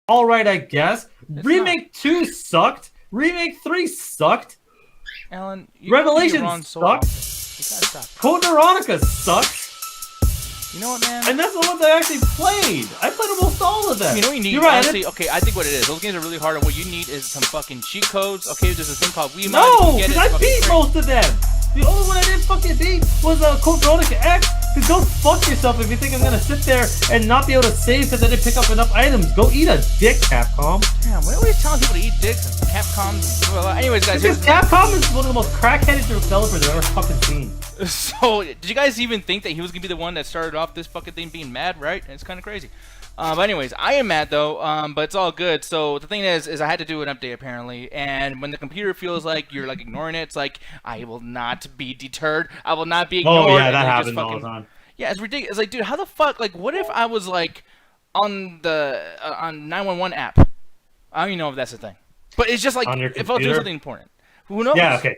all right, I guess. It's Remake 2 sucked. Remake 3 sucked. Alan, Revelation sucked. Code Veronica sucks. You know what, man? And that's the ones I actually played. I played almost all of them. You know what you need? You're right. Honestly, okay, I think what it is. Those games are really hard, and what you need is some fucking cheat codes. Okay, there's this thing called WeMod. No, because I beat most of them. The only one I didn't fucking beat was Code Veronica X. Because go fuck yourself if you think I'm gonna sit there and not be able to save because I didn't pick up enough items. Go eat a dick, Capcom. Damn, we're always telling people to eat dicks and Capcom. Anyways, guys, because Capcom is one of the most crackheaded developers I've ever fucking seen. So, did you guys even think that he was gonna be the one that started off this fucking thing being mad, right? It's kind of crazy. But anyways, I am mad though, but it's all good. So the thing is I had to do an update apparently, and when the computer feels like you're like ignoring it, it's like, I will not be deterred. I will not be ignored. Oh yeah, that happens all the time. Yeah, it's ridiculous. It's like, dude, how the fuck? Like, what if I was like on the on 911 app? I don't even know if that's a thing, but it's just like if I was doing something important. Who knows? Yeah. Okay.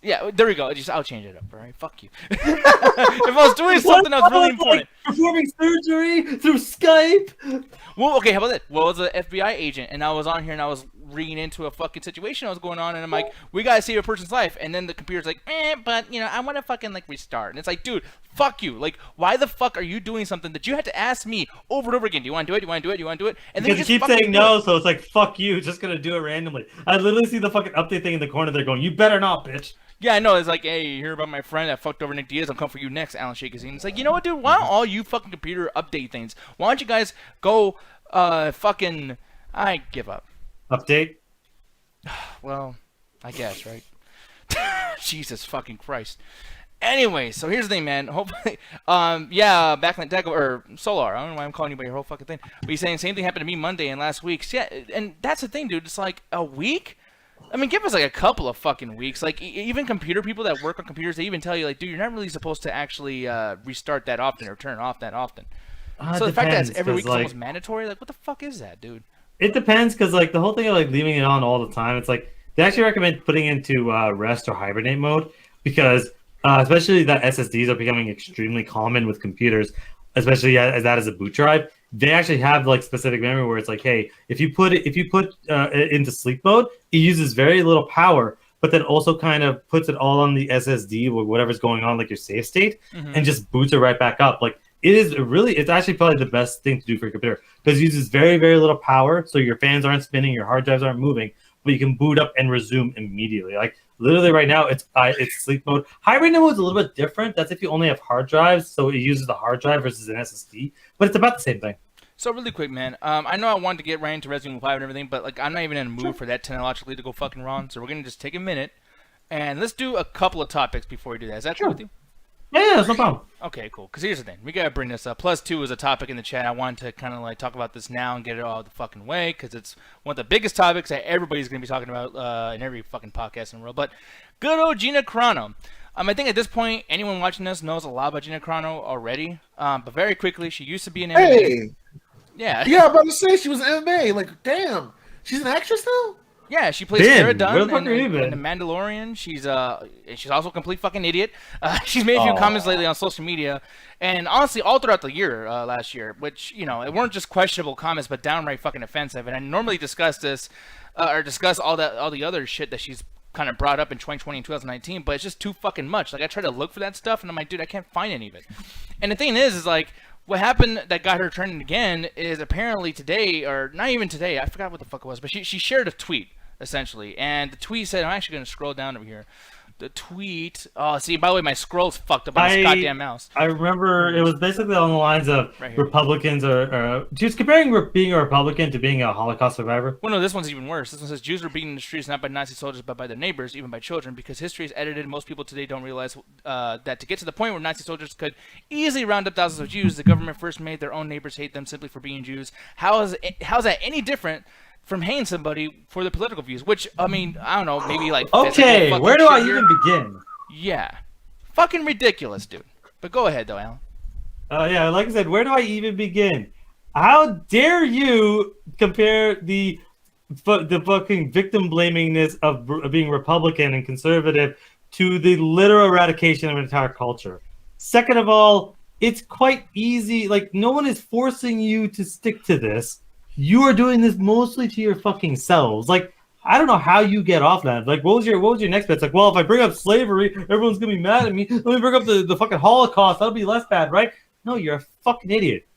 Yeah, there we go. I'll change it up, all right? Fuck you. If I was doing something that was really important. Like performing surgery through Skype? Well, okay, how about that? Well, I was an FBI agent, and I was on here, and I was reading into a fucking situation that was going on, and I'm like, we gotta save a person's life. And then the computer's like, but, you know, I want to fucking, like, restart. And it's like, dude, fuck you. Like, why the fuck are you doing something that you had to ask me over and over again? Do you want to do it? Do you want to do it? Do you want to do it? And then because you keep saying no, so it's like, fuck you, just gonna do it randomly. I literally see the fucking update thing in the corner there going, you better not, bitch. Yeah, I know. It's like, hey, you hear about my friend that fucked over Nick Diaz? I'll come for you next, Alan Shakazine. It's like, you know what, dude? Why don't all you fucking computer update things? Why don't you guys go, fucking... I give up. Update? Well, I guess, right? Jesus fucking Christ. Anyway, so here's the thing, man. Hopefully, yeah, Backland Deck or Solar. I don't know why I'm calling you by your whole fucking thing. But he's saying same thing happened to me Monday and last week. Yeah, and that's the thing, dude. It's like a week? I mean, give us like a couple of fucking weeks. Like, even computer people that work on computers, they even tell you, like, dude, you're not really supposed to actually restart that often or turn it off that often. So the fact that it's every week is almost mandatory, like, what the fuck is that, dude? It depends, because, like, the whole thing of, like, leaving it on all the time, it's like, they actually recommend putting into rest or hibernate mode, because especially that SSDs are becoming extremely common with computers, especially as that as a boot drive. They actually have like specific memory where it's like, hey, if you put it into sleep mode, it uses very little power, but then also kind of puts it all on the SSD or whatever's going on, like your save state, and just boots it right back up. Like it's actually probably the best thing to do for your computer because it uses very, very little power, so your fans aren't spinning, your hard drives aren't moving, but you can boot up and resume immediately. Like literally right now, it's sleep mode. Hibernate mode is a little bit different. That's if you only have hard drives, so it uses the hard drive versus an SSD, but it's about the same thing. So really quick, man. I know I wanted to get right into Resident Evil 5 and everything, but like I'm not even in a mood for that technologically to go fucking wrong. So we're gonna just take a minute and let's do a couple of topics before we do that. Is that true with you? Yeah, that's no problem. Okay, cool. Because here's the thing, we gotta bring this up. +2 is a topic in the chat. I wanted to kind of like talk about this now and get it all the fucking way because it's one of the biggest topics that everybody's gonna be talking about in every fucking podcast in the world. But good old GINA CARANO. I think at this point, anyone watching this knows a lot about GINA CARANO already. But very quickly, she used to be an MMA. Hey. Yeah. Yeah, I'm about to say she was an MMA. Like, damn. She's an actress now? Yeah, she plays Cara Dune in The Mandalorian. She's also a complete fucking idiot. She's made a few comments lately on social media, and honestly, all throughout the year, last year, which, you know, it weren't just questionable comments, but downright fucking offensive. And I normally discuss this, or discuss all the other shit that she's kind of brought up in 2020 and 2019, but it's just too fucking much. Like, I try to look for that stuff, and I'm like, dude, I can't find any of it. And the thing is like, what happened that got her trending again is apparently today, or not even today, I forgot what the fuck it was, but she shared a tweet, essentially. And the tweet said, I'm actually going to scroll down over here. The tweet, oh, see, by the way, my scroll's fucked up on this goddamn mouse. I remember it was basically on the lines of Republicans are she was comparing being a Republican to being a Holocaust survivor. Well, no, this one's even worse. This one says, Jews were beaten in the streets not by Nazi soldiers, but by their neighbors, even by children, because history is edited. Most people today don't realize that to get to the point where Nazi soldiers could easily round up thousands of Jews, the government first made their own neighbors hate them simply for being Jews. How's that any different from hating somebody for their political views? Which, I mean, I don't know, maybe like... Okay, where do I even begin? Yeah. Fucking ridiculous, dude. But go ahead, though, Alan. Yeah, like I said, where do I even begin? How dare you compare the fucking victim blamingness of being Republican and conservative to the literal eradication of an entire culture? Second of all, it's quite easy. Like, no one is forcing you to stick to this. you are doing this mostly to your fucking selves. Like, I don't know how you get off that. Like, what was your next bet? It's like, well, if I bring up slavery, everyone's gonna be mad at me. Let me bring up the fucking Holocaust. That'll be less bad, right? No, you're a fucking idiot.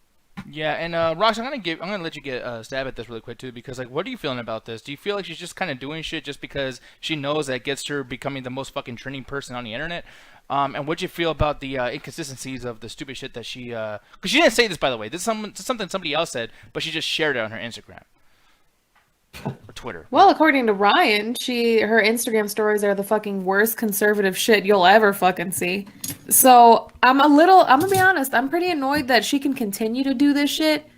Yeah, and Rox, I'm gonna let you get a stab at this really quick too, because like, what are you feeling about this? Do you feel like she's just kind of doing shit just because she knows that gets her becoming the most fucking trending person on the internet? And what do you feel about the inconsistencies of the stupid shit that she? Because she didn't say this, by the way. This is something somebody else said, but she just shared it on her Instagram or Twitter. Well, according to Ryan, her Instagram stories are the fucking worst conservative shit you'll ever fucking see. So I'm gonna be honest, I'm pretty annoyed that she can continue to do this shit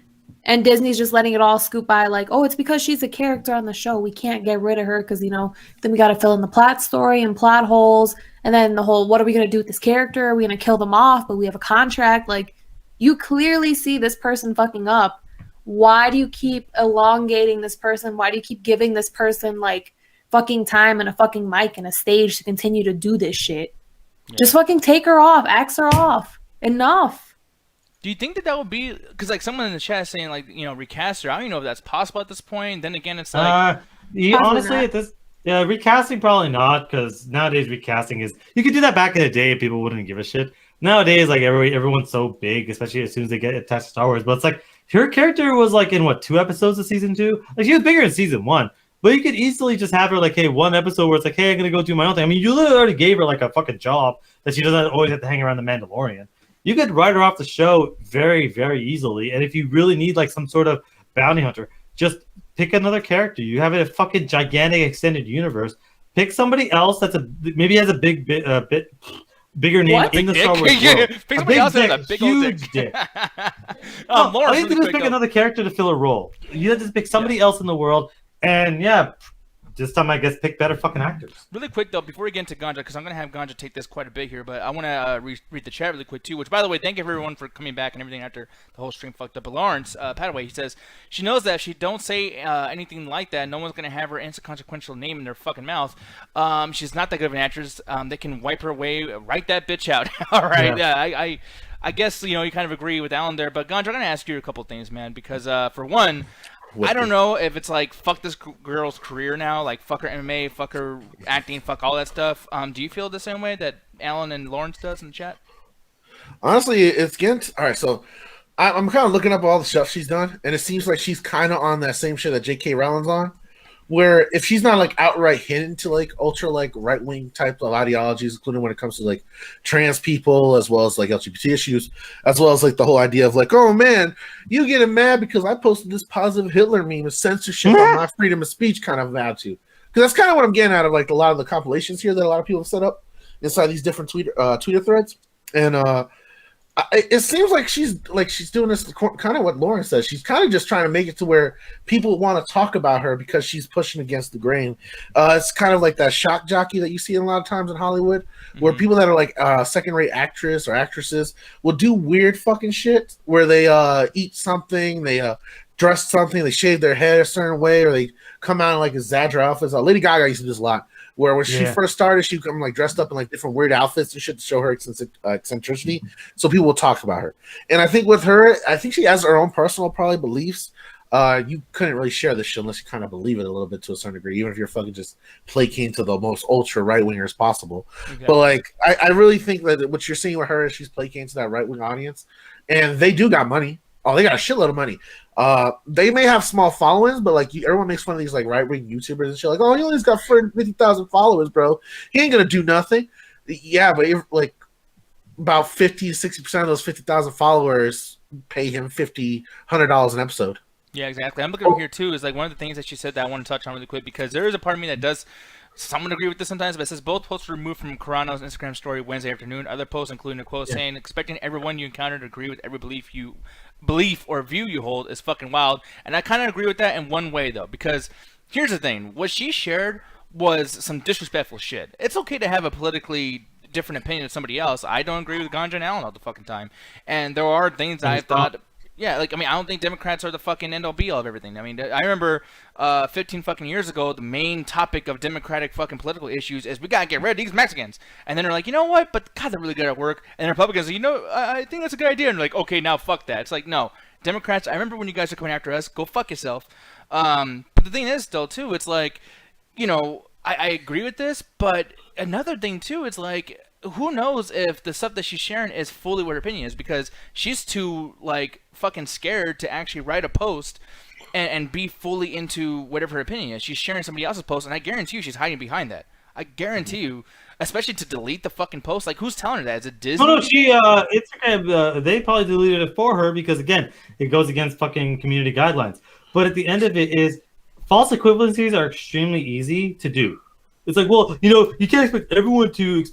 and Disney's just letting it all scoop by like, oh, it's because she's a character on the show. We can't get rid of her because, then we got to fill in the plot story and plot holes. And then the whole, what are we going to do with this character? Are we going to kill them off? But we have a contract. Like, you clearly see this person fucking up. Why do you keep elongating this person? Why do you keep giving this person like fucking time and a fucking mic and a stage to continue to do this shit? Yeah. Just fucking take her off, axe her off. Enough. Do you think that would be because like someone in the chat is saying like recast her? I don't even know if that's possible at this point. Then again, it's like honestly at this recasting probably not, because nowadays recasting is, you could do that back in the day and people wouldn't give a shit. Nowadays like everyone's so big, especially as soon as they get attached to Star Wars. But it's like her character was like in 2 episodes of season 2. Like she was bigger in season 1. But you could easily just have her like, hey, one episode where it's like, hey, I'm gonna go do my own thing. I mean, you literally already gave her like a fucking job that she doesn't always have to hang around the Mandalorian. You could write her off the show very, very easily. And if you really need like some sort of bounty hunter, just pick another character. You have a fucking gigantic extended universe. Pick somebody else that's maybe has a bit bigger name in the Star Wars world. Pick somebody else that has a big old dick. All you have to do is pick another character to fill a role. You have to pick somebody else in the world, and this time I guess pick better fucking actors. Really quick though, before we get into Ganja, because I'm gonna have Ganja take this quite a bit here, but I want to read the chat really quick too. Which, by the way, thank you everyone for coming back and everything after the whole stream fucked up. But Lawrence Padaway, he says she knows that if she don't say anything like that, no one's gonna have her inconsequential name in their fucking mouth. She's not that good of an actress. They can wipe her away, write that bitch out. All right, yeah. I guess you kind of agree with Alan there, but Ganja, I'm gonna ask you a couple things, man, because for one. I don't know if it's like fuck this girl's career now, like fuck her MMA, fuck her acting, fuck all that stuff. Do you feel the same way that Alan and Lawrence does in the chat? Honestly, it's getting all right. So I'm kind of looking up all the stuff she's done, and it seems like she's kind of on that same shit that J.K. Rowling's on. Where if she's not like outright hidden to like ultra like right wing type of ideologies, including when it comes to like trans people as well as like LGBT issues, as well as like the whole idea of like, oh man, you getting mad because I posted this positive Hitler meme of censorship on my freedom of speech kind of attitude. Because that's kind of what I'm getting out of like a lot of the compilations here that a lot of people have set up inside these different Twitter threads, and it seems like she's doing this kind of what Lauren says. She's kind of just trying to make it to where people want to talk about her because she's pushing against the grain. It's kind of like that shock jockey that you see a lot of times in Hollywood, where people that are like second-rate actress or actresses will do weird fucking shit where they eat something, they dress something, they shave their hair a certain way, or they come out in like exaggerated outfits. Lady Gaga used to do this a lot. Where when she first started, she would come like dressed up in like different weird outfits and shit to show her eccentricity, so people will talk about her. And I think with her, I think she has her own personal probably beliefs. You couldn't really share this shit unless you kind of believe it a little bit to a certain degree, even if you're fucking just placating to the most ultra right wingers possible. Okay. But like, I really think that what you're seeing with her is she's placating to that right wing audience, and they do got money. Oh, they got a shitload of money. They may have small followings, but like everyone makes fun of these like right wing YouTubers and shit. Like, oh, he only's got 50,000 followers, bro. He ain't gonna do nothing. Yeah, but if, like about 50-60% of those 50,000 followers pay him $100 an episode. Yeah, exactly. I'm looking over here too. Is like one of the things that she said that I want to touch on really quick, because there is a part of me that does. Someone agree with this sometimes, but it says both posts were removed from Carano's Instagram story Wednesday afternoon. Other posts, including a quote saying, "Expecting everyone you encounter to agree with every belief or view you hold is fucking wild." And I kind of agree with that in one way though, because here's the thing: what she shared was some disrespectful shit. It's okay to have a politically different opinion of somebody else. I don't agree with Ganja and Allen all the fucking time, and there are things I thought. Yeah, like, I mean, I don't think Democrats are the fucking end-all be-all of everything. I mean, I remember 15 fucking years ago, the main topic of Democratic fucking political issues is we gotta get rid of these Mexicans. And then they're like, you know what? But God, they're really good at work. And the Republicans are, I think that's a good idea. And they're like, okay, now fuck that. It's like, no. Democrats, I remember when you guys are coming after us. Go fuck yourself. But the thing is, though, too, it's like, you know, I agree with this, but another thing too, it's like, who knows if the stuff that she's sharing is fully what her opinion is, because she's too like fucking scared to actually write a post and be fully into whatever her opinion is. She's sharing somebody else's post, and I guarantee you she's hiding behind that. I guarantee you, especially to delete the fucking post. Like, who's telling her that? Is it Disney? No, she Instagram. They probably deleted it for her because again, it goes against fucking community guidelines. But at the end of it is, false equivalencies are extremely easy to do. It's like, well, you know, you can't expect everyone to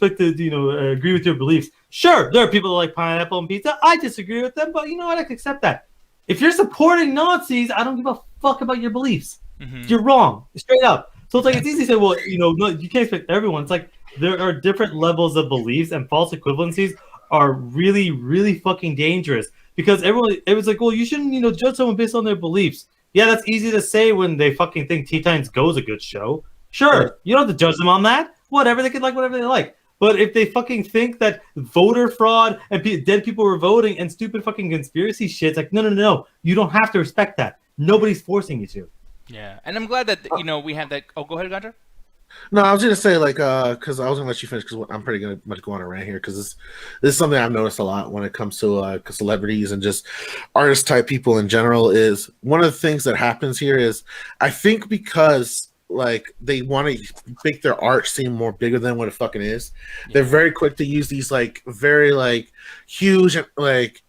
agree with your beliefs. Sure, there are people that like pineapple and pizza. I disagree with them, but you know what? I can accept that. If you're supporting Nazis, I don't give a fuck about your beliefs. You're wrong, straight up. So it's like, it's easy to say, well, you know, no, you can't expect everyone. It's like, there are different levels of beliefs, and false equivalencies are really, really fucking dangerous because everyone's like, well, you shouldn't, you know, judge someone based on their beliefs. Yeah, that's easy to say when they fucking think Teen Titans Go is a good show. Sure, you don't have to judge them on that. Whatever, they can like whatever they like. But if they fucking think that voter fraud and dead people were voting and stupid fucking conspiracy shit, it's like, no. You don't have to respect that. Nobody's forcing you to. Yeah, and I'm glad that, you know, we have that. Oh, go ahead, Gandra. No, I was going to say, like, because I was going to let you finish, because I'm pretty going to go on a rant here, because this is something I've noticed a lot when it comes to celebrities and just artist-type people in general. Is one of the things that happens here is, I think because, like, they want to make their art seem more bigger than what it fucking is, they're very quick to use these, like, very, like, huge, like,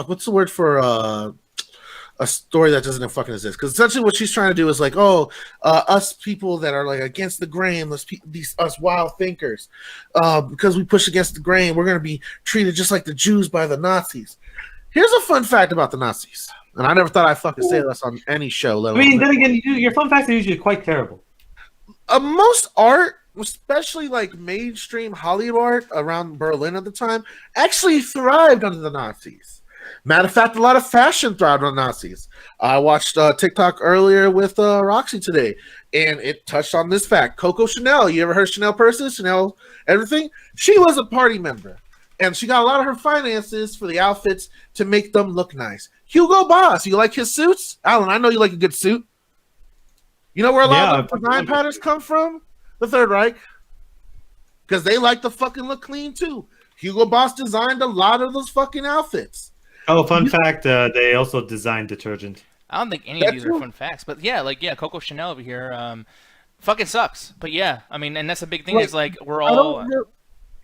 what's the word for, a story that doesn't fucking exist, because essentially what she's trying to do is like, us people that are like against the grain, us wild thinkers, because we push against the grain, we're going to be treated just like the Jews by the Nazis. Here's a fun fact about the Nazis, and I never thought I'd fucking say this on any show. I mean, then again, your fun facts are usually quite terrible. Most art, especially like mainstream Hollywood art around Berlin at the time, actually thrived under the Nazis. Matter of fact, a lot of fashion thrived on Nazis. I watched TikTok earlier with Roxy today, and it touched on this fact. Coco Chanel, you ever heard Chanel purses, Chanel everything? She was a party member, and she got a lot of her finances for the outfits to make them look nice. Hugo Boss, you like his suits? Alan, I know you like a good suit. You know where a lot of the design patterns come from? The Third Reich. Because they like to fucking look clean, too. Hugo Boss designed a lot of those fucking outfits. Oh, fun fact, they also designed detergent. I don't think any of these are fun facts, but yeah, like, yeah, Coco Chanel over here, fucking sucks. But yeah, I mean, and that's a big thing, is like, we're all...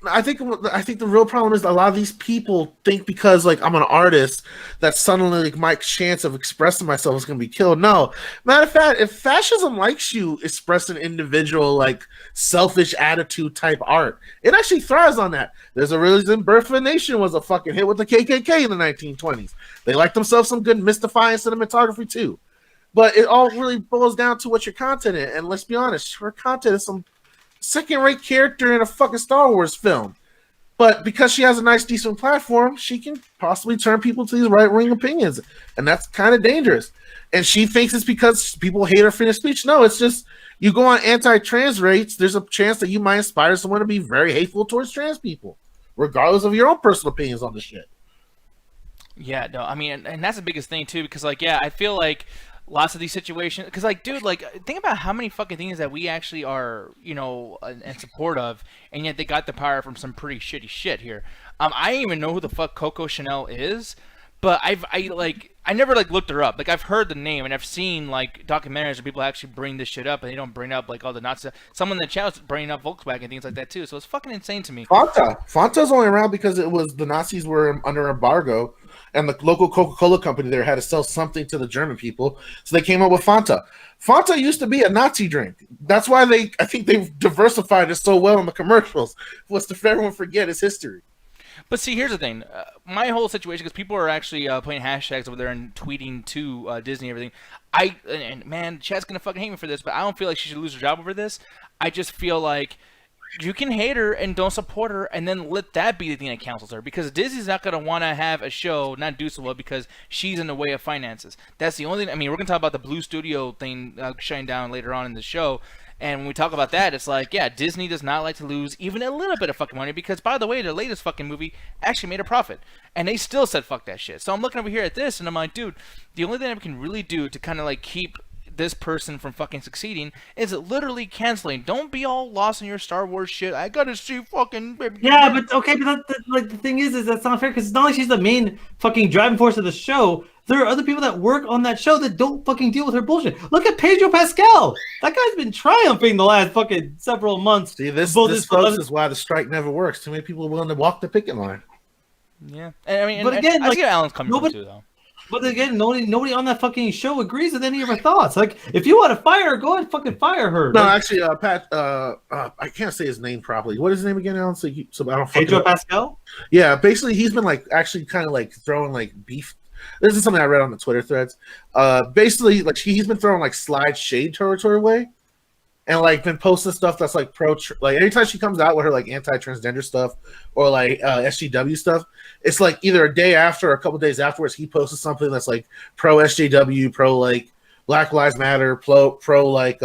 I think the real problem is a lot of these people think because like I'm an artist that suddenly like my chance of expressing myself is going to be killed. No, matter of fact, if fascism likes you express an individual like selfish attitude type art, it actually thrives on that. There's a reason Birth of a Nation was a fucking hit with the KKK in the 1920s. They like themselves some good mystifying cinematography too, but it all really boils down to what your content is. And let's be honest, her content is some second-rate character in a fucking Star Wars film. But because she has a nice, decent platform, she can possibly turn people to these right-wing opinions. And that's kind of dangerous. And she thinks it's because people hate her freedom of speech. No, it's just you go on anti-trans rates, there's a chance that you might inspire someone to be very hateful towards trans people, regardless of your own personal opinions on the shit. Yeah, no, I mean, and that's the biggest thing, too, because, like, yeah, I feel like lots of these situations, because like, dude, like, think about how many fucking things that we actually are, you know, in support of, and yet they got the power from some pretty shitty shit here. I don't even know who the fuck Coco Chanel is, but I never like looked her up. Like, I've heard the name and I've seen like documentaries where people actually bring this shit up, and they don't bring up like all the Nazi. Someone in the chat was bringing up Volkswagen and things like that too. So it's fucking insane to me. Fanta's only around because it was the Nazis were under embargo. And the local Coca-Cola company there had to sell something to the German people, so they came up with Fanta. Fanta used to be a Nazi drink. That's why I think they've diversified it so well in the commercials. What's to everyone forget is history. But see, here's the thing. My whole situation, because people are actually putting hashtags over there and tweeting to Disney and everything. And man, Chad's going to fucking hate me for this, but I don't feel like she should lose her job over this. I just feel like you can hate her and don't support her, and then let that be the thing that cancels her. Because Disney's not gonna want to have a show not do so well because she's in the way of finances. That's the only thing. I mean, we're gonna talk about the Blue Studio thing shutting down later on in the show. And when we talk about that, it's like, yeah, Disney does not like to lose even a little bit of fucking money because, by the way, their latest fucking movie actually made a profit. And they still said, fuck that shit. So I'm looking over here at this, and I'm like, dude, the only thing I can really do to kind of, like, keep this person from fucking succeeding is literally canceling. Don't be all lost in your Star Wars shit. I gotta see fucking... Yeah, but okay, but like the thing is that's not fair because it's not like she's the main fucking driving force of the show. There are other people that work on that show that don't fucking deal with her bullshit. Look at Pedro Pascal. That guy's been triumphing the last fucking several months. See, this folks is why the strike never works. Too many people are willing to walk the picket line. Yeah, and I mean, but again, I like, see how Alan's coming from too, though. But again, nobody on that fucking show agrees with any of her thoughts. Like, if you want to fire her, go ahead and fucking fire her. No, like, actually, Pat, I can't say his name properly. What is his name again, Alan? So I don't. Pedro Pascal. Yeah, basically, he's been like actually kind of like throwing like beef. This is something I read on the Twitter threads. Basically, like he's been throwing like slide shade territory away, and like been posting stuff that's like like anytime she comes out with her like anti-transgender stuff or like SJW stuff, it's like either a day after or a couple days afterwards he posted something that's like pro SJW, pro like Black Lives Matter, pro like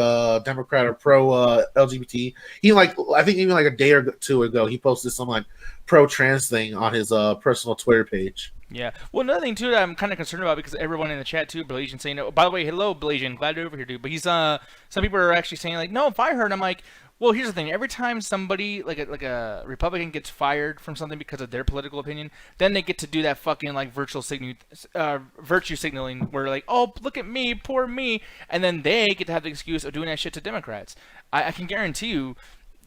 Democrat or pro LGBT. He like I think even like a day or two ago he posted some like pro trans thing on his personal Twitter page. Yeah. Well, another thing too that I'm kind of concerned about because everyone in the chat too, Blasian saying, oh, by the way, hello Blasian, glad you're over here, dude. But he's some people are actually saying like, no, fire her, and I'm like, well, here's the thing. Every time somebody like a Republican gets fired from something because of their political opinion, then they get to do that fucking like virtue signaling where like, oh, look at me, poor me, and then they get to have the excuse of doing that shit to Democrats. I can guarantee you.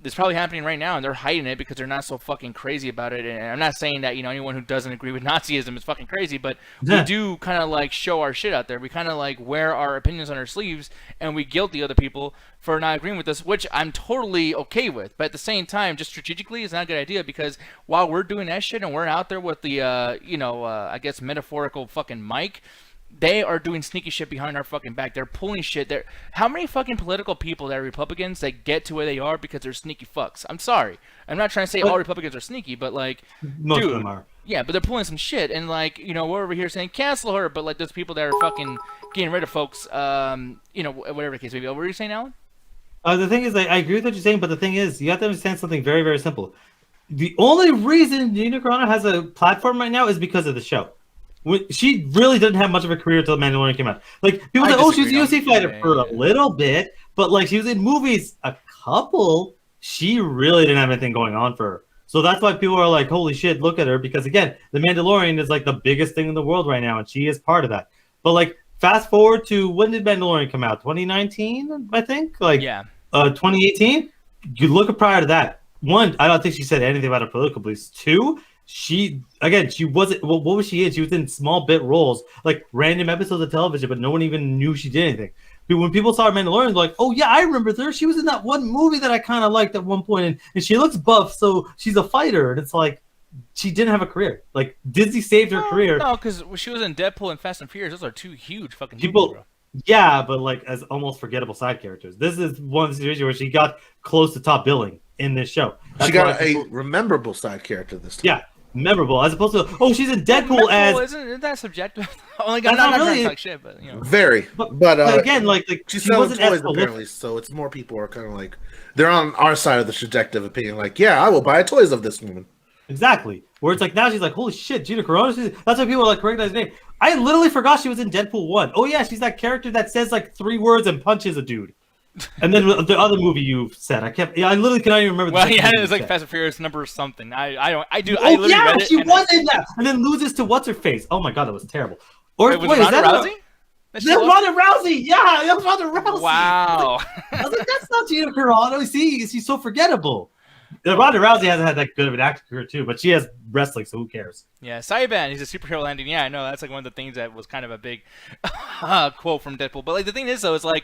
It's probably happening right now, and they're hiding it because they're not so fucking crazy about it. And I'm not saying that, you know, anyone who doesn't agree with Nazism is fucking crazy, but we do kind of like show our shit out there. We kind of like wear our opinions on our sleeves, and we guilt the other people for not agreeing with us, which I'm totally okay with. But at the same time, just strategically, it's not a good idea because while we're doing that shit and we're out there with the, I guess metaphorical fucking mic, they are doing sneaky shit behind our fucking back. They're pulling shit. How many fucking political people that are Republicans that get to where they are because they're sneaky fucks? I'm sorry. I'm not trying to say all Republicans are sneaky, but like, most of them are. Yeah, but they're pulling some shit, and like, you know, we're over here saying cancel her, but like, there's people that are fucking getting rid of folks. Whatever the case may be. What were you saying, Alan? The thing is, I agree with what you're saying, but the thing is, you have to understand something very, very simple. The only reason Gina Carano has a platform right now is because of the show. She really didn't have much of a career until Mandalorian came out. Like, people say, oh, she was a UFC fighter for a little bit, but like, she was in movies a couple. She really didn't have anything going on for her. So that's why people are like, holy shit, look at her. Because again, the Mandalorian is like the biggest thing in the world right now, and she is part of that. But like, fast forward to when did Mandalorian come out? 2019, I think? Like, yeah. 2018? You look at prior to that. One, I don't think she said anything about her political beliefs. Two, she wasn't, well, what was she in? She was in small bit roles, like random episodes of television, but no one even knew she did anything. But when people saw her Mandalorian, they're like, oh yeah, I remember her. She was in that one movie that I kind of liked at one point, and she looks buff, so she's a fighter. And it's like, she didn't have a career. Like, Disney saved her career. No, because she was in Deadpool and Fast and Furious. Those are two huge fucking people. Movies, bro. Yeah, but like as almost forgettable side characters. This is one situation where she got close to top billing in this show. She got a memorable side character this time. Yeah. Memorable, as opposed to she's in Deadpool isn't that subjective? Like, I'm not trying to talk shit, but you know, very. But again, like she's selling toys apparently, so it's more people are kind of like they're on our side of the subjective opinion. Like, yeah, I will buy toys of this woman. Exactly. Where it's like now she's like, holy shit, Gina Carano. That's why people are like recognize her name. I literally forgot she was in Deadpool 1. Oh yeah, she's that character that says like 3 words and punches a dude. And then the other movie you said, I literally cannot even remember. Well, yeah, it was like Fast and Furious number something. I literally yeah, read it, she was in that, and then loses to what's her face. Oh my god, that was terrible. Or wait, was Ronda Rousey? Ronda Rousey, yeah, that was Ronda Rousey. Wow. I was like, that's not Gina Carano. See, she's so forgettable. Ronda Rousey hasn't had that good of an acting career too, but she has wrestling, so who cares? Yeah, Saiban, he's a superhero landing. Yeah, I know that's like one of the things that was kind of a big quote from Deadpool. But like the thing is though, is like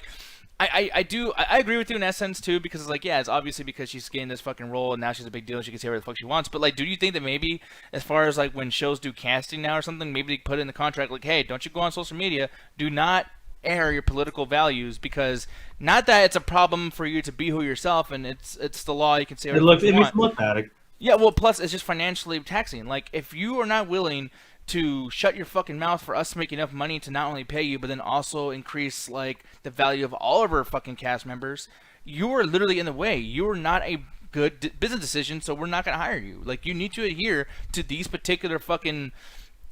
I agree with you in essence too, because it's like, yeah, it's obviously because she's getting this fucking role and now she's a big deal and she can say whatever the fuck she wants. But like, do you think that maybe as far as like when shows do casting now or something, maybe they put it in the contract like, hey, don't you go on social media, do not air your political values, because not that it's a problem for you to be who yourself, and it's the law, you can say whatever you It makes want. them look bad. Yeah, well, plus it's just financially taxing. Like, if you are not willing to shut your fucking mouth for us to make enough money to not only pay you, but then also increase, like, the value of all of our fucking cast members, you are literally in the way. You are not a good business decision, so we're not going to hire you. Like, you need to adhere to these particular fucking,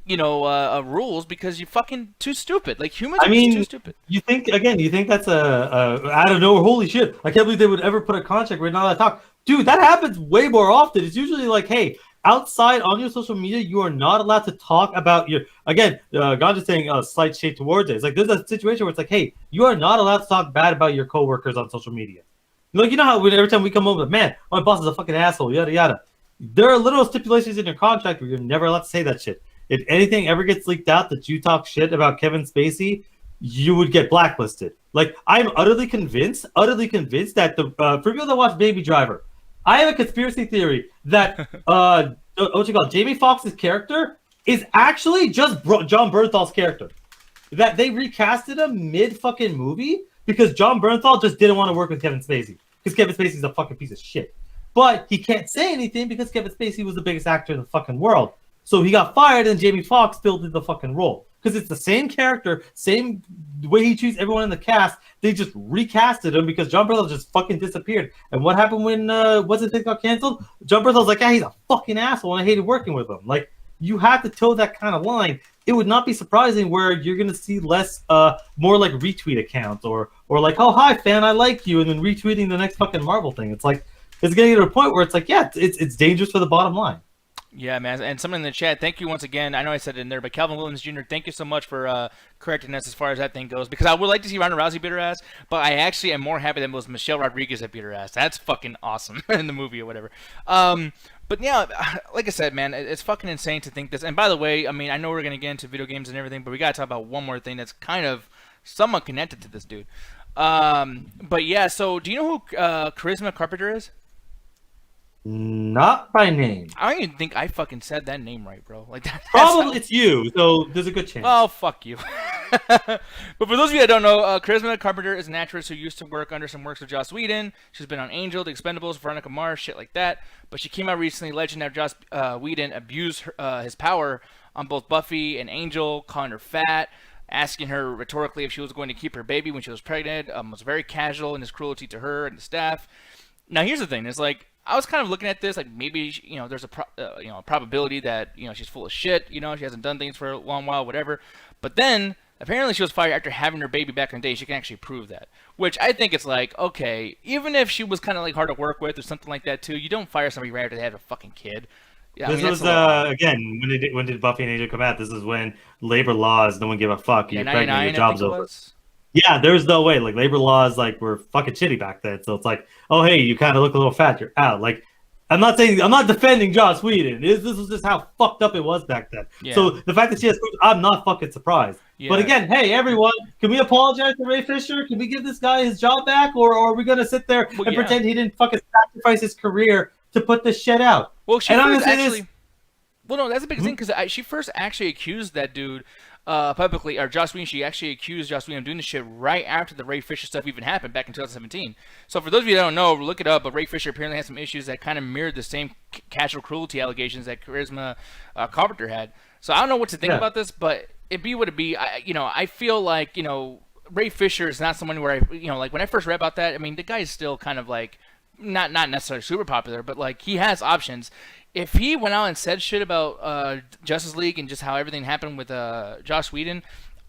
rules, because you're fucking too stupid. Like, humans are just too stupid. You think that's I don't know, holy shit, I can't believe they would ever put a contract where not allowed to talk. Dude, that happens way more often. It's usually like, hey, outside on your social media, you are not allowed to talk about your, again, Ganja's saying a slight shade towards it. It's like, there's a situation where it's like, hey, you are not allowed to talk bad about your coworkers on social media. Like, you know how every time we come over, man, my boss is a fucking asshole, yada, yada. There are literal stipulations in your contract where you're never allowed to say that shit. If anything ever gets leaked out that you talk shit about Kevin Spacey, you would get blacklisted. Like, I'm utterly convinced that for people that watch Baby Driver, I have a conspiracy theory that Jamie Foxx's character is actually just John Bernthal's character. That they recasted him mid fucking movie because John Bernthal just didn't want to work with Kevin Spacey because Kevin Spacey's a fucking piece of shit. But he can't say anything because Kevin Spacey was the biggest actor in the fucking world. So he got fired and Jamie Foxx still did the fucking role. Because it's the same character, same way he treats everyone in the cast. They just recasted him because John Bernthal just fucking disappeared. And what happened when What's It Think got canceled? John Bernthal's like, yeah, he's a fucking asshole and I hated working with him. Like, you have to toe that kind of line. It would not be surprising where you're gonna see less, more like retweet accounts or like, oh hi fan, I like you, and then retweeting the next fucking Marvel thing. It's like it's getting to a point where it's like, yeah, it's dangerous for the bottom line. Yeah, man. And someone in the chat, thank you once again. I know I said it in there, but Calvin Williams Jr., thank you so much for correcting us as far as that thing goes. Because I would like to see Ronda Rousey beat her ass, but I actually am more happy that it was Michelle Rodriguez that beat her ass. That's fucking awesome in the movie or whatever. But yeah, like I said, man, it's fucking insane to think this. And by the way, I mean, I know we're going to get into video games and everything, but we got to talk about one more thing that's kind of somewhat connected to this dude. But yeah, so do you know who Charisma Carpenter is? Not by name. I don't even think I fucking said that name right, bro. Like that. Probably it's you, so there's a good chance. Oh, fuck you. But for those of you that don't know, Charisma Carpenter is an actress who used to work under some works with Joss Whedon. She's been on Angel, The Expendables, Veronica Mars, shit like that. But she came out recently, alleging that Joss Whedon abused his power on both Buffy and Angel, calling her fat, asking her rhetorically if she was going to keep her baby when she was pregnant. Was very casual in his cruelty to her and the staff. Now, here's the thing. It's like, I was kind of looking at this like maybe there's a probability that she's full of shit. She hasn't done things for a long while, whatever. But then apparently she was fired after having her baby back in the day. She can actually prove that, which I think it's like, okay, even if she was kind of like hard to work with or something like that too, you don't fire somebody right after they have a fucking kid. Yeah, this was again when did Buffy and Angel come out? This is when labor laws, no one give a fuck. You're pregnant, your job's over. Yeah, there's no way. Like, labor laws, like, were fucking shitty back then. So it's like, oh, hey, you kind of look a little fat, you're out. Like, I'm not defending Joss Whedon. This was just how fucked up it was back then. Yeah. So the fact that she has, I'm not fucking surprised. Yeah. But again, hey, everyone, can we apologize to Ray Fisher? Can we give this guy his job back? Or are we going to sit there and pretend he didn't fucking sacrifice his career to put this shit out? Well, she first actually... Well, no, that's a big thing, because she first actually accused that dude publicly, or Joss Whedon. She actually accused Joss Whedon of doing this shit right after the Ray Fisher stuff even happened back in 2017. So for those of you that don't know, look it up, but Ray Fisher apparently had some issues that kind of mirrored the same casual cruelty allegations that Charisma Carpenter had. So I don't know what to think about this, but it be what it be. I feel like, Ray Fisher is not someone where like when I first read about that, I mean, the guy is still kind of like, not necessarily super popular, but like he has options. If he went out and said shit about Justice League and just how everything happened with Joss Whedon,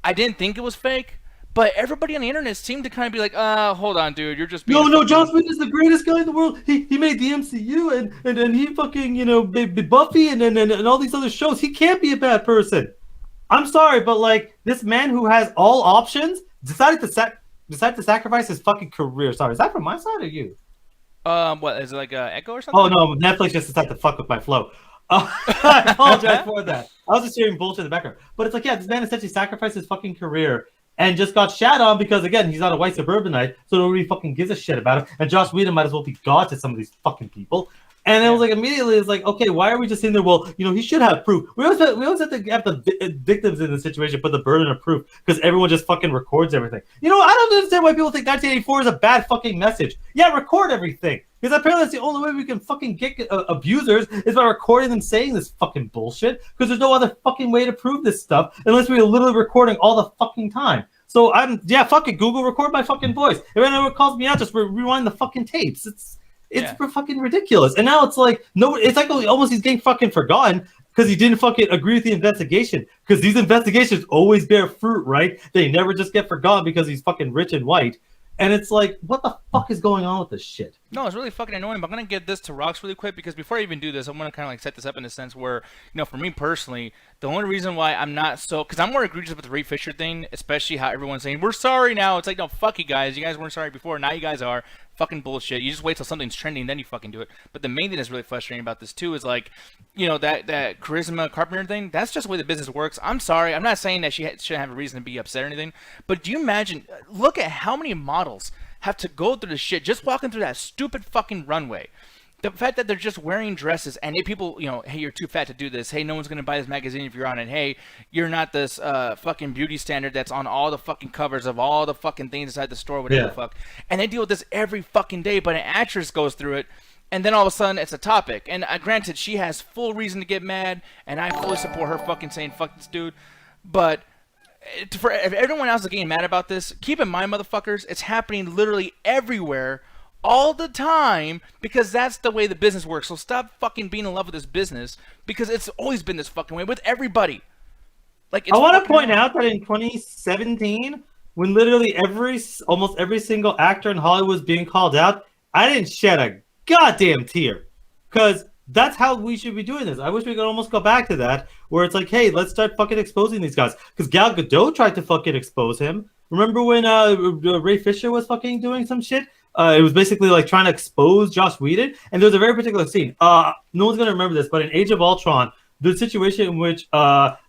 I didn't think it was fake. But everybody on the internet seemed to kind of be like, hold on, dude, you're just being No, Joss Whedon is the greatest guy in the world. He made the MCU and he fucking, Buffy and all these other shows. He can't be a bad person. I'm sorry, but like, this man who has all options decided to sacrifice his fucking career. Sorry, is that from my side or you? What is it, like Echo or something? Oh no, Netflix just decided to fuck with my flow. I apologize for that. I was just hearing bullshit in the background. But it's like, yeah, this man essentially sacrificed his fucking career and just got shat on because, again, he's not a white suburbanite, so nobody fucking gives a shit about him. And Joss Whedon might as well be God to some of these fucking people. And it was like immediately, it's like, okay, why are we just sitting there? Well, he should have proof. We always have to have the victims in the situation put the burden of proof because everyone just fucking records everything. I don't understand why people think 1984 is a bad fucking message. Yeah, record everything because apparently that's the only way we can fucking get abusers is by recording them saying this fucking bullshit because there's no other fucking way to prove this stuff unless we're literally recording all the fucking time. So fuck it, Google, record my fucking voice. If anyone calls me out, just rewind the fucking tapes. It's fucking ridiculous. And now it's like, no, it's like almost he's getting fucking forgotten because he didn't fucking agree with the investigation. Because these investigations always bear fruit, right? They never just get forgotten because he's fucking rich and white. And it's like, what the fuck is going on with this shit? No, it's really fucking annoying, but I'm going to get this to Rox really quick because before I even do this, I'm going to kind of like set this up in a sense where, for me personally, the only reason why I'm not because I'm more egregious with the Ray Fisher thing, especially how everyone's saying, we're sorry now. It's like, no, fuck you guys. You guys weren't sorry before. Now you guys are. Fucking bullshit. You just wait till something's trending, then you fucking do it. But the main thing that's really frustrating about this too is like, that Charisma Carpenter thing, that's just the way the business works. I'm sorry. I'm not saying that she shouldn't have a reason to be upset or anything. But do you imagine, look at how many models have to go through this shit just walking through that stupid fucking runway. The fact that they're just wearing dresses and people, hey, you're too fat to do this. Hey, no one's going to buy this magazine if you're on it. Hey, you're not this fucking beauty standard that's on all the fucking covers of all the fucking things inside the store, whatever the fuck. And they deal with this every fucking day, but an actress goes through it, and then all of a sudden it's a topic. And granted, she has full reason to get mad, and I fully support her fucking saying, fuck this dude. But if everyone else is getting mad about this, keep in mind, motherfuckers, it's happening literally everywhere all the time because that's the way the business works. So stop fucking being in love with this business because it's always been this fucking way with everybody. Like, I want to point out that in 2017, when literally almost every single actor in Hollywood was being called out, I didn't shed a goddamn tear because that's how we should be doing this. I wish we could almost go back to that where it's like, hey, let's start fucking exposing these guys because Gal Gadot tried to fucking expose him. Remember when Ray Fisher was fucking doing some shit? It was basically like trying to expose Joss Whedon, and there's a very particular scene. No one's gonna remember this, but in Age of Ultron, the situation in which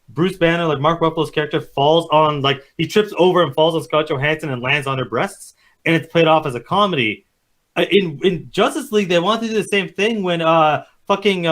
Bruce Banner, like Mark Ruffalo's character, falls on, like, he trips over and falls on Scarlett Johansson and lands on her breasts, and it's played off as a comedy. In Justice League, they wanted to do the same thing when fucking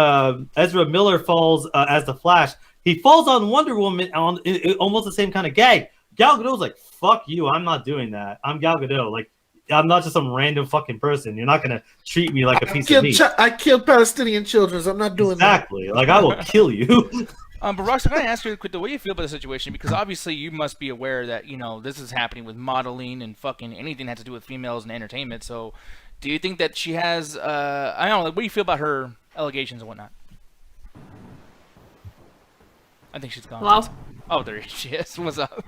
Ezra Miller falls as the Flash. He falls on Wonder Woman on almost the same kind of gag. Gal Gadot's like, fuck you, I'm not doing that. I'm Gal Gadot. Like, I'm not just some random fucking person. You're not gonna treat me like a piece of meat. I killed Palestinian children. So I'm not doing exactly. Like, I will kill you. But Rox, I'm going to ask you quick, the way you feel about the situation, because obviously you must be aware that, this is happening with modeling and fucking anything that has to do with females and entertainment. So do you think that she has, I don't know, like, what do you feel about her allegations and whatnot? I think she's gone. Hello? Oh, there she is. What's up?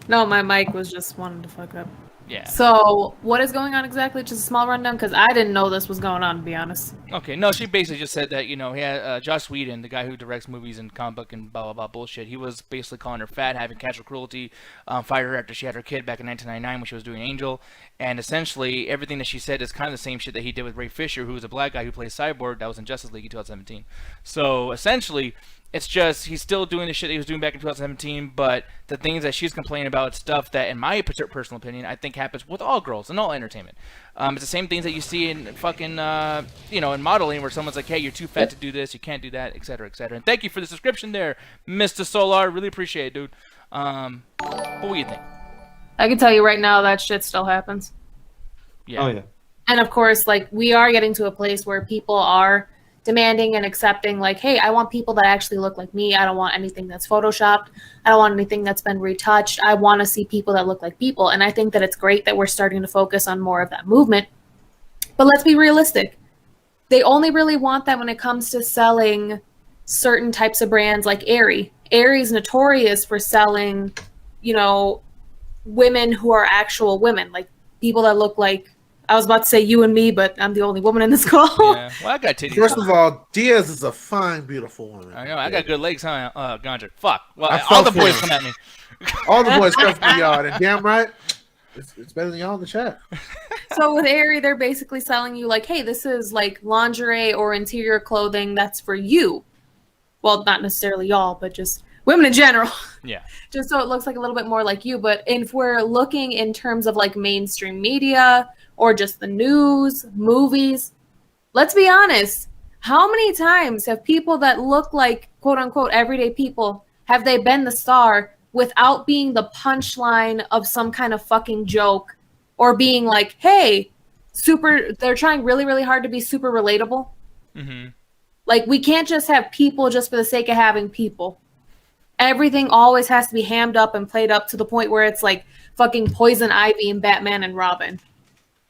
No, my mic was just wanting to fuck up. Yeah. So, what is going on exactly? Just a small rundown, because I didn't know this was going on, to be honest. Okay, no, she basically just said that, he had Joss Whedon, the guy who directs movies and comic book and blah, blah, blah bullshit. He was basically calling her fat, having casual cruelty, fired her after she had her kid back in 1999 when she was doing Angel. And essentially, everything that she said is kind of the same shit that he did with Ray Fisher, who was a black guy who plays Cyborg, that was in Justice League in 2017. So, essentially, it's just he's still doing the shit that he was doing back in 2017, but the things that she's complaining about, stuff that, in my personal opinion, I think happens with all girls and all entertainment. It's the same things that you see in fucking, in modeling, where someone's like, hey, you're too fat to do this, you can't do that, etc., etc. And thank you for the subscription there, Mr. Solar. Really appreciate it, dude. What do you think? I can tell you right now that shit still happens. Yeah. Oh, yeah. And of course, like, we are getting to a place where people are demanding and accepting, like, hey, I want people that actually look like me. I don't want anything that's photoshopped. I don't want anything that's been retouched. I want to see people that look like people. And I think that it's great that we're starting to focus on more of that movement. But let's be realistic. They only really want that when it comes to selling certain types of brands like Aerie. Aerie's notorious for selling, women who are actual women, like people that look like, I was about to say you and me, but I'm the only woman in this call. Yeah. Well, I got titties. First of all, Diaz is a fine, beautiful woman. I know. I got good legs, huh, Gandra? Fuck. Well, all the boys come at me. All the boys come from the yard, and damn right, it's better than y'all in the chat. So with Aerie, they're basically selling you like, hey, this is like lingerie or interior clothing that's for you. Well, not necessarily y'all, but just women in general. Yeah. Just so it looks like a little bit more like you. But if we're looking in terms of like mainstream media or just the news, movies, let's be honest. How many times have people that look like quote unquote everyday people have they been the star without being the punchline of some kind of fucking joke or being like, hey, they're trying really, really hard to be super relatable. Mm-hmm. Like, we can't just have people just for the sake of having people. Everything always has to be hammed up and played up to the point where it's like fucking Poison Ivy and Batman and Robin.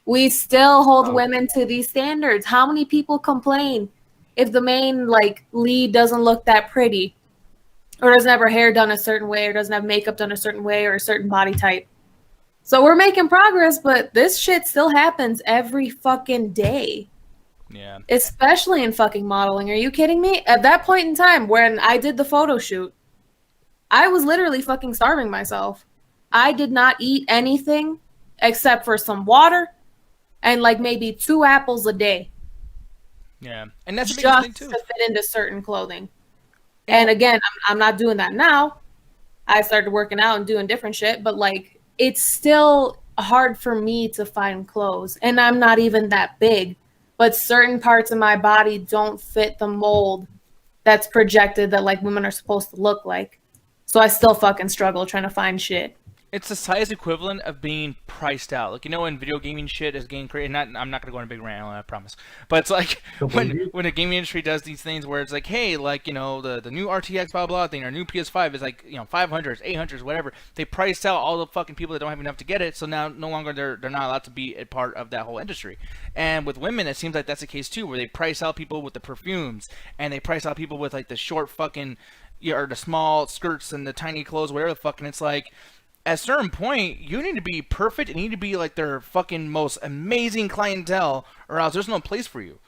We still hold women to these standards. How many people complain if the main like lead doesn't look that pretty or doesn't have her hair done a certain way or doesn't have makeup done a certain way or a certain body type? So we're making progress, but this shit still happens every fucking day. Yeah. Especially in fucking modeling. Are you kidding me? At that point in time when I did the photo shoot, I was literally fucking starving myself. I did not eat anything except for some water and like maybe 2 apples a day. Yeah. And that's the biggest thing too. Just to fit into certain clothing. And again, I'm not doing that now. I started working out and doing different shit, but like it's still hard for me to find clothes. And I'm not even that big. But certain parts of my body don't fit the mold that's projected that like women are supposed to look like. So I still fucking struggle trying to find shit. It's the size equivalent of being priced out. Like, you know, when video gaming shit is getting crazy, I'm not going to go on a big rant on it, I promise. But it's like when the gaming industry does these things where it's like, hey, like, you know, the new RTX blah, blah, thing, or new PS5 is like, you know, 500s, 800s, whatever. They priced out all the fucking people that don't have enough to get it, so now no longer they're not allowed to be a part of that whole industry. And with women, it seems like that's the case too, where they price out people with the perfumes, and they price out people with like the short fucking, or the small skirts and the tiny clothes, whatever the fuck, and it's like, at a certain point, you need to be perfect. You need to be like their fucking most amazing clientele, or else there's no place for you.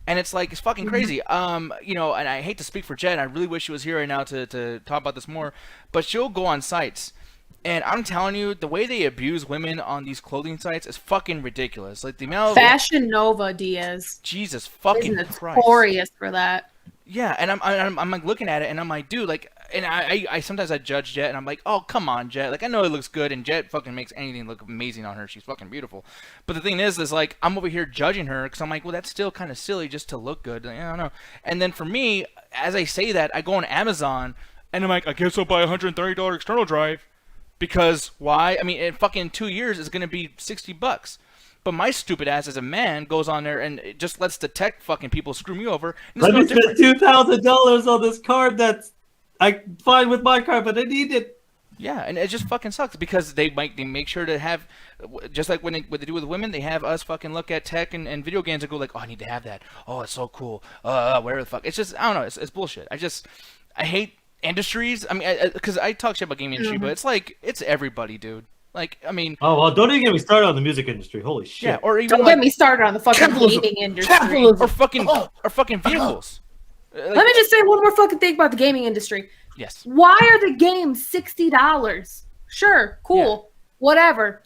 And it's like, it's fucking crazy. You know, and I hate to speak for Jen. I really wish she was here right now to talk about this more. But she'll go on sites, and I'm telling you, the way they abuse women on these clothing sites is fucking ridiculous. Like the amount of Fashion Nova Diaz. Jesus fucking is Christ. Notorious for that. Yeah, and I'm like looking at it, and I'm like, dude, like, and I sometimes I judge Jet, and I'm like, oh, come on, Jet. Like, I know it looks good, and Jet fucking makes anything look amazing on her. She's fucking beautiful. But the thing is like, I'm over here judging her, because I'm like, well, that's still kind of silly just to look good. Like, I don't know. And then for me, as I say that, I go on Amazon, and I'm like, I guess I'll buy a $130 external drive. Because, why? I mean, in fucking 2 years, it's going to be $60. But my stupid ass as a man goes on there and it just lets the tech fucking people screw me over. Let me spend $2,000 on this card that's fine with my card, but I need it. Yeah, and it just fucking sucks because they make sure to have, just like what they do with women, they have us fucking look at tech and video games and go like, oh, I need to have that. Oh, it's so cool. Whatever the fuck. It's just, I don't know. It's bullshit. I hate industries. I mean, because I talk shit about gaming industry, but it's like, it's everybody, dude. Like, I mean... Oh, well, don't even get me started on the music industry. Holy shit. Yeah, or even don't get me started on the fucking gaming industry. Or fucking vehicles. Like, let me just say one more fucking thing about the gaming industry. Yes. Why are the games $60? Sure, cool, whatever.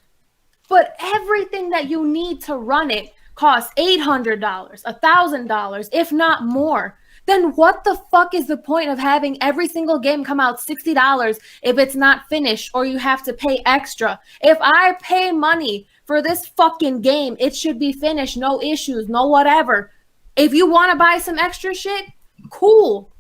But everything that you need to run it costs $800, $1,000, if not more. Then what the fuck is the point of having every single game come out $60 if it's not finished or you have to pay extra? If I pay money for this fucking game, it should be finished, no issues, no whatever. If you want to buy some extra shit, cool.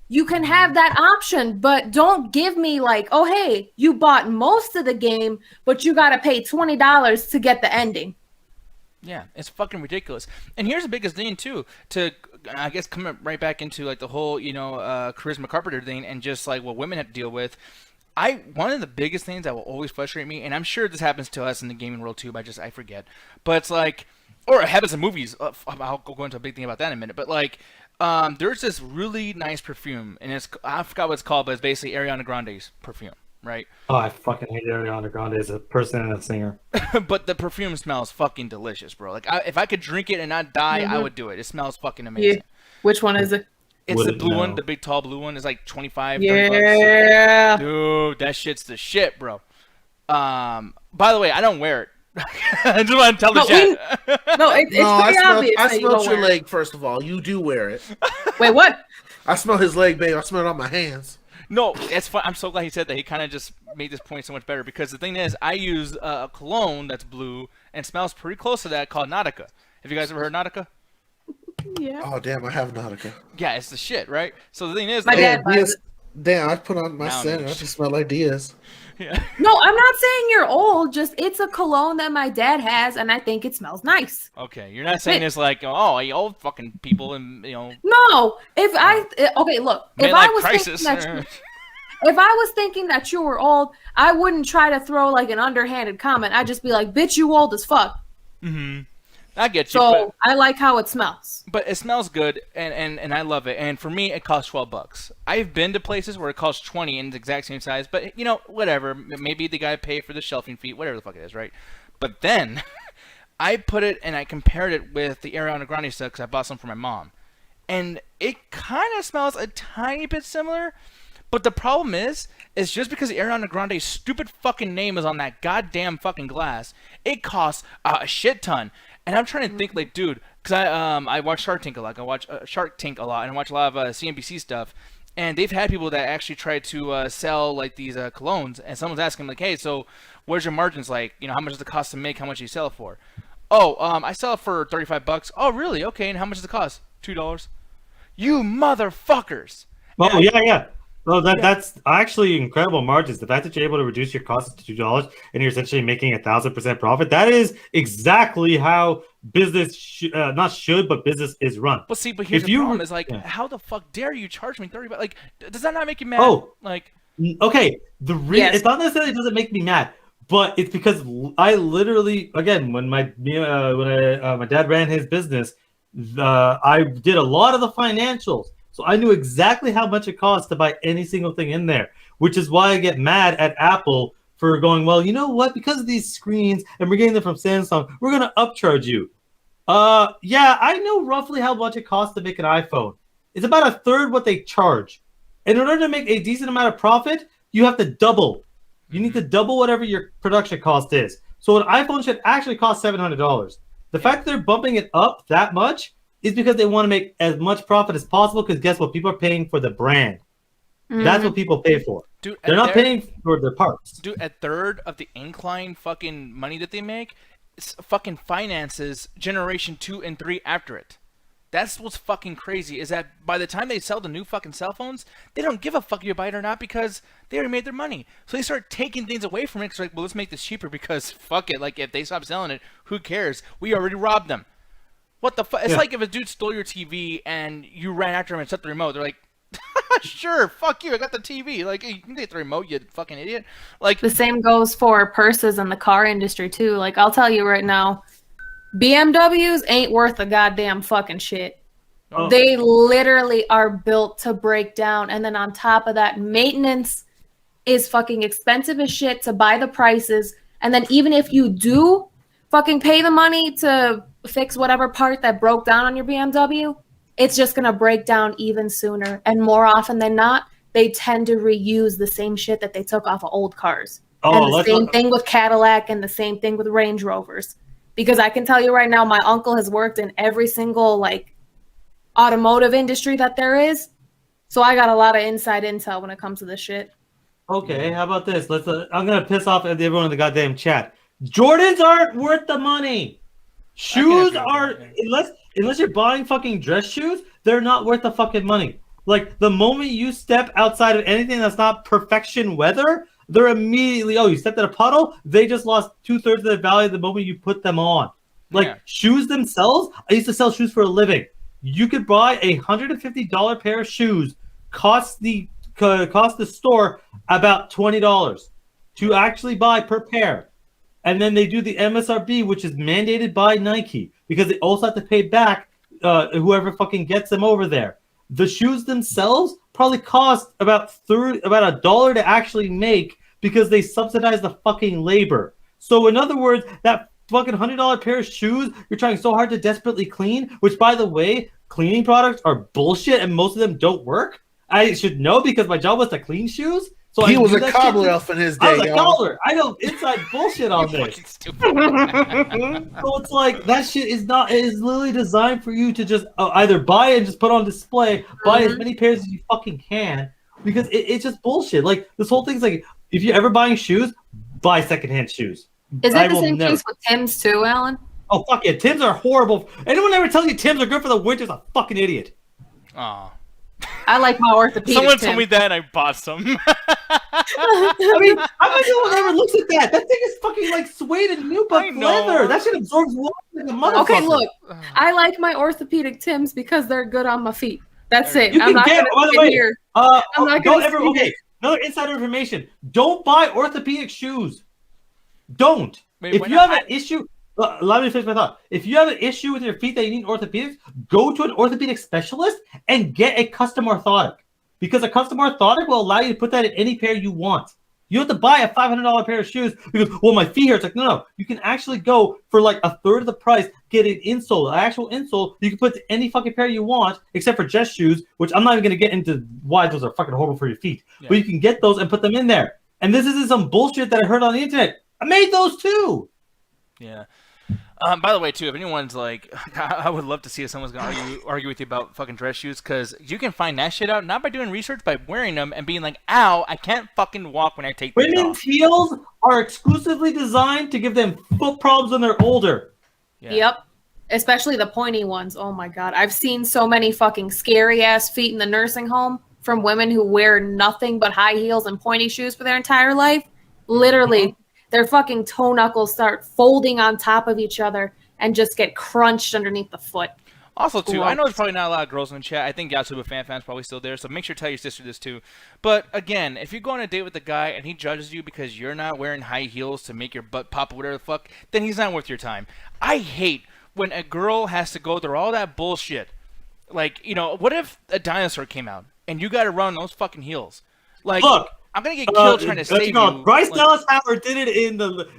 You can have that option, but don't give me like, oh, hey, you bought most of the game, but you got to pay $20 to get the ending. Yeah, it's fucking ridiculous. And here's the biggest thing too, to I guess come right back into like the whole, you know, charisma carpenter thing and just like what women have to deal with. One of the biggest things that will always frustrate me, and I'm sure this happens to us in the gaming world too, but I forget. But it's like, or it happens in movies. I'll go into a big thing about that in a minute. But like, there's this really nice perfume, and I forgot what it's called, but it's basically Ariana Grande's perfume. Right? Oh, I fucking hate Ariana Grande as a person and a singer. But the perfume smells fucking delicious, bro. Like, if I could drink it and not die, I would do it. It smells fucking amazing. Yeah. Which one is it? It's the blue one, the big tall blue one. It's like 25, $30. $30. Dude, that shit's the shit, bro. By the way, I don't wear it. I just want to tell the chat. It's pretty obvious. I smelled your leg, first of all. You do wear it. Wait, what? I smell his leg, babe. I smell it on my hands. No, it's fun. I'm so glad he said that. He kind of just made this point so much better because the thing is, I use a cologne that's blue and smells pretty close to that called Nautica. Have you guys ever heard Nautica? Yeah. Oh damn, I have Nautica. Yeah, it's the shit, right? So the thing is, My like, dad buys Diaz, it. damn, I put on my Now scent. I niche. just smell like Diaz. yeah. No, I'm not saying you're old. Just it's a cologne that my dad has, and I think it smells nice. Okay, you're not saying this like, oh, you old fucking people, and No, if I okay, look, if I midlife was crisis. thinking that if I was thinking that you were old, I wouldn't try to throw like an underhanded comment. I'd just be like, "Bitch, you old as fuck." Mm-hmm. I get you. So I like how it smells. But it smells good, and I love it. And for me, it costs $12. I've been to places where it costs 20 and it's the exact same size. But whatever. Maybe the guy paid for the shelving fee, whatever the fuck it is, right? But then I put it and I compared it with the Ariana Grande stuff because I bought some for my mom, and it kind of smells a tiny bit similar. But the problem is just because Ariana Grande's stupid fucking name is on that goddamn fucking glass, it costs a shit ton. And I'm trying to think, like, dude, because I watch Shark Tank a lot. I watch Shark Tank a lot, and I watch a lot of CNBC stuff. And they've had people that actually try to sell like these colognes, and someone's asking like, hey, so where's your margins like? How much does it cost to make? How much do you sell it for? Oh, I sell it for $35. Oh, really? Okay, and how much does it cost? $2. You motherfuckers! Oh, yeah. Well, that's actually incredible margins. The fact that you're able to reduce your costs to $2 and you're essentially making 1,000% profit, that is exactly how business not should, but business is run. But see, here's the problem is like, how the fuck dare you charge me $30? Like, does that not make you mad? Oh, like, okay. Yes. It's not necessarily doesn't make me mad, but it's because I literally, again, when my dad ran his business, I did a lot of the financials. So I knew exactly how much it costs to buy any single thing in there, which is why I get mad at Apple for going, well, you know what? Because of these screens, and we're getting them from Samsung, we're going to upcharge you. Yeah, I know roughly how much it costs to make an iPhone. It's about a third what they charge. And in order to make a decent amount of profit, you have to double. You need to double whatever your production cost is. So an iPhone should actually cost $700. The fact that they're bumping it up that much is because they want to make as much profit as possible, because guess what? People are paying for the brand. That's what people pay for. Dude, they're not paying for their parts. Dude, a third of the incline fucking money that they make fucking finances generation 2 and 3 after it. That's what's fucking crazy, is that by the time they sell the new fucking cell phones, they don't give a fuck if you buy it or not, because they already made their money. So they start taking things away from it. It's like, well, let's make this cheaper because fuck it. Like, if they stop selling it, who cares? We already robbed them. What the fuck? It's like if a dude stole your TV and you ran after him and set the remote. They're like, sure, fuck you, I got the TV. Like, you can get the remote, you fucking idiot. Like, The same goes for purses in the car industry too. Like, I'll tell you right now, BMWs ain't worth a goddamn fucking shit. Oh. They literally are built to break down, and then on top of that, maintenance is fucking expensive as shit to buy the prices. And then even if you do fucking pay the money to fix whatever part that broke down on your BMW, it's just going to break down even sooner. And more often than not, they tend to reuse the same shit that they took off of old cars. And the same thing with Cadillac, and the same thing with Range Rovers. Because I can tell you right now, my uncle has worked in every single like automotive industry that there is. So I got a lot of inside intel when it comes to this shit. Okay, how about this? I'm gonna piss off everyone in the goddamn chat. Jordans aren't worth the money. Shoes are, unless you're buying fucking dress shoes, they're not worth the fucking money. Like, the moment you step outside of anything that's not perfection weather, they're immediately, you stepped in a puddle, they just lost 2/3 of their value the moment you put them on. Like, shoes themselves, I used to sell shoes for a living. You could buy a $150 pair of shoes, cost the store about $20 to actually buy per pair. And then they do the MSRP, which is mandated by Nike, because they also have to pay back whoever fucking gets them over there. The shoes themselves probably cost about $1 to actually make, because they subsidize the fucking labor. So in other words, that fucking $100 pair of shoes you're trying so hard to desperately clean, which by the way, cleaning products are bullshit and most of them don't work. I should know because my job was to clean shoes. So he was a cobbler elf in his day. I was a cobbler. I know inside bullshit on this. So it's like that shit is literally designed for you to just either buy and just put on display, buy as many pairs as you fucking can, because it's just bullshit. Like, this whole thing's like, if you're ever buying shoes, buy secondhand shoes. Is it the same case with Tim's too, Alan? Oh fuck yeah, Tims are horrible. Anyone ever tells you Tims are good for the winter is a fucking idiot. Aw. I like my orthopedic. Someone told me that and I bought some. I mean, I'm not the one that ever looks at that. That thing is fucking like suede and new but leather. That shit absorbs water like a motherfucker. Okay, look, I like my orthopedic Tims because they're good on my feet. That's it. You I'm can not get, by the gonna way, sit here. I'm not don't gonna ever, sit okay, here. another insider information. Don't buy orthopedic shoes. Don't. Wait, If why you not? have an issue, allow me to finish my thought. If you have an issue with your feet that you need orthopedics, go to an orthopedic specialist and get a custom orthotic. Because a custom orthotic will allow you to put that in any pair you want. You have to buy a $500 pair of shoes because, well, my feet hurt. It's like, no. You can actually go for like a third of the price, get an insole, an actual insole. You can put to any fucking pair you want, except for just shoes, which I'm not even going to get into why those are fucking horrible for your feet. Yeah. But you can get those and put them in there. And this isn't some bullshit that I heard on the internet. I made those too. Yeah. By the way, too, if anyone's like, I would love to see if someone's gonna argue with you about fucking dress shoes, because you can find that shit out not by doing research, by wearing them and being like, "Ow, I can't fucking walk when I take these off." Women's heels are exclusively designed to give them foot problems when they're older. Yeah. Yep. Especially the pointy ones. Oh my god, I've seen so many fucking scary ass feet in the nursing home from women who wear nothing but high heels and pointy shoes for their entire life. Literally. Their fucking toe knuckles start folding on top of each other and just get crunched underneath the foot. Also, too, I know there's probably not a lot of girls in the chat. I think Yasuba fan's probably still there, so make sure to tell your sister this too. But again, if you go on a date with a guy and he judges you because you're not wearing high heels to make your butt pop or whatever the fuck, then he's not worth your time. I hate when a girl has to go through all that bullshit. Like, you know, what if a dinosaur came out and you got to run those fucking heels? Like, look. I'm gonna get killed trying to save you. Bryce Dallas Howard did it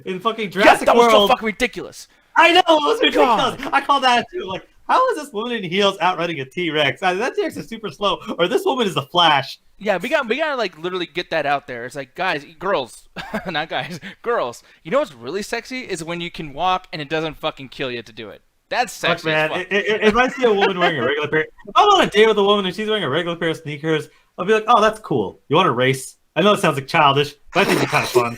in fucking Jurassic that was World. so fucking ridiculous. I know, it was ridiculous. God. I call that too. Like, how is this woman in heels outrunning a T-Rex? That T-Rex is super slow, or this woman is the Flash. Yeah, we gotta like literally get that out there. It's like, guys, girls, not guys, girls. You know what's really sexy is when you can walk and it doesn't fucking kill you to do it. That's sexy. Look, man, if I see a woman wearing a regular pair, if I'm on a date with a woman and she's wearing a regular pair of sneakers, I'll be like, oh, that's cool. You want to race? I know it sounds like childish, but I think it's kind of fun.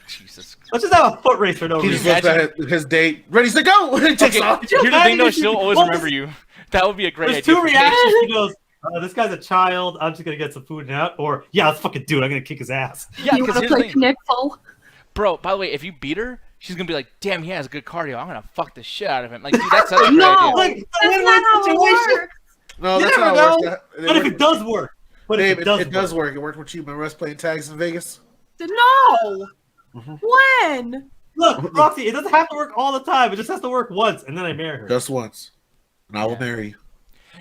Jesus. Let's just have a foot race for no He reason. just goes back to his date, ready to go. He takes off. Here's the thing, though. She'll always remember you. That would be a great There's idea. two reactions. She goes, this guy's a child. I'm just going to get some food and out. Or, yeah, let's fucking do it. I'm going to kick his ass. Yeah, You because want to play Knickful? Bro, by the way, if you beat her, she's going to be like, damn, he has good cardio. I'm going to fuck the shit out of him. Like, dude, that's such a great No. idea. Like, That's not how it works. No, You that's never not know. work. But if it does work. But Babe, if it does work. It worked with you. Remember us playing tags in Vegas? No. When? Look, Roxy, it doesn't have to work all the time. It just has to work once, and then I marry her. Just once. And I will marry you.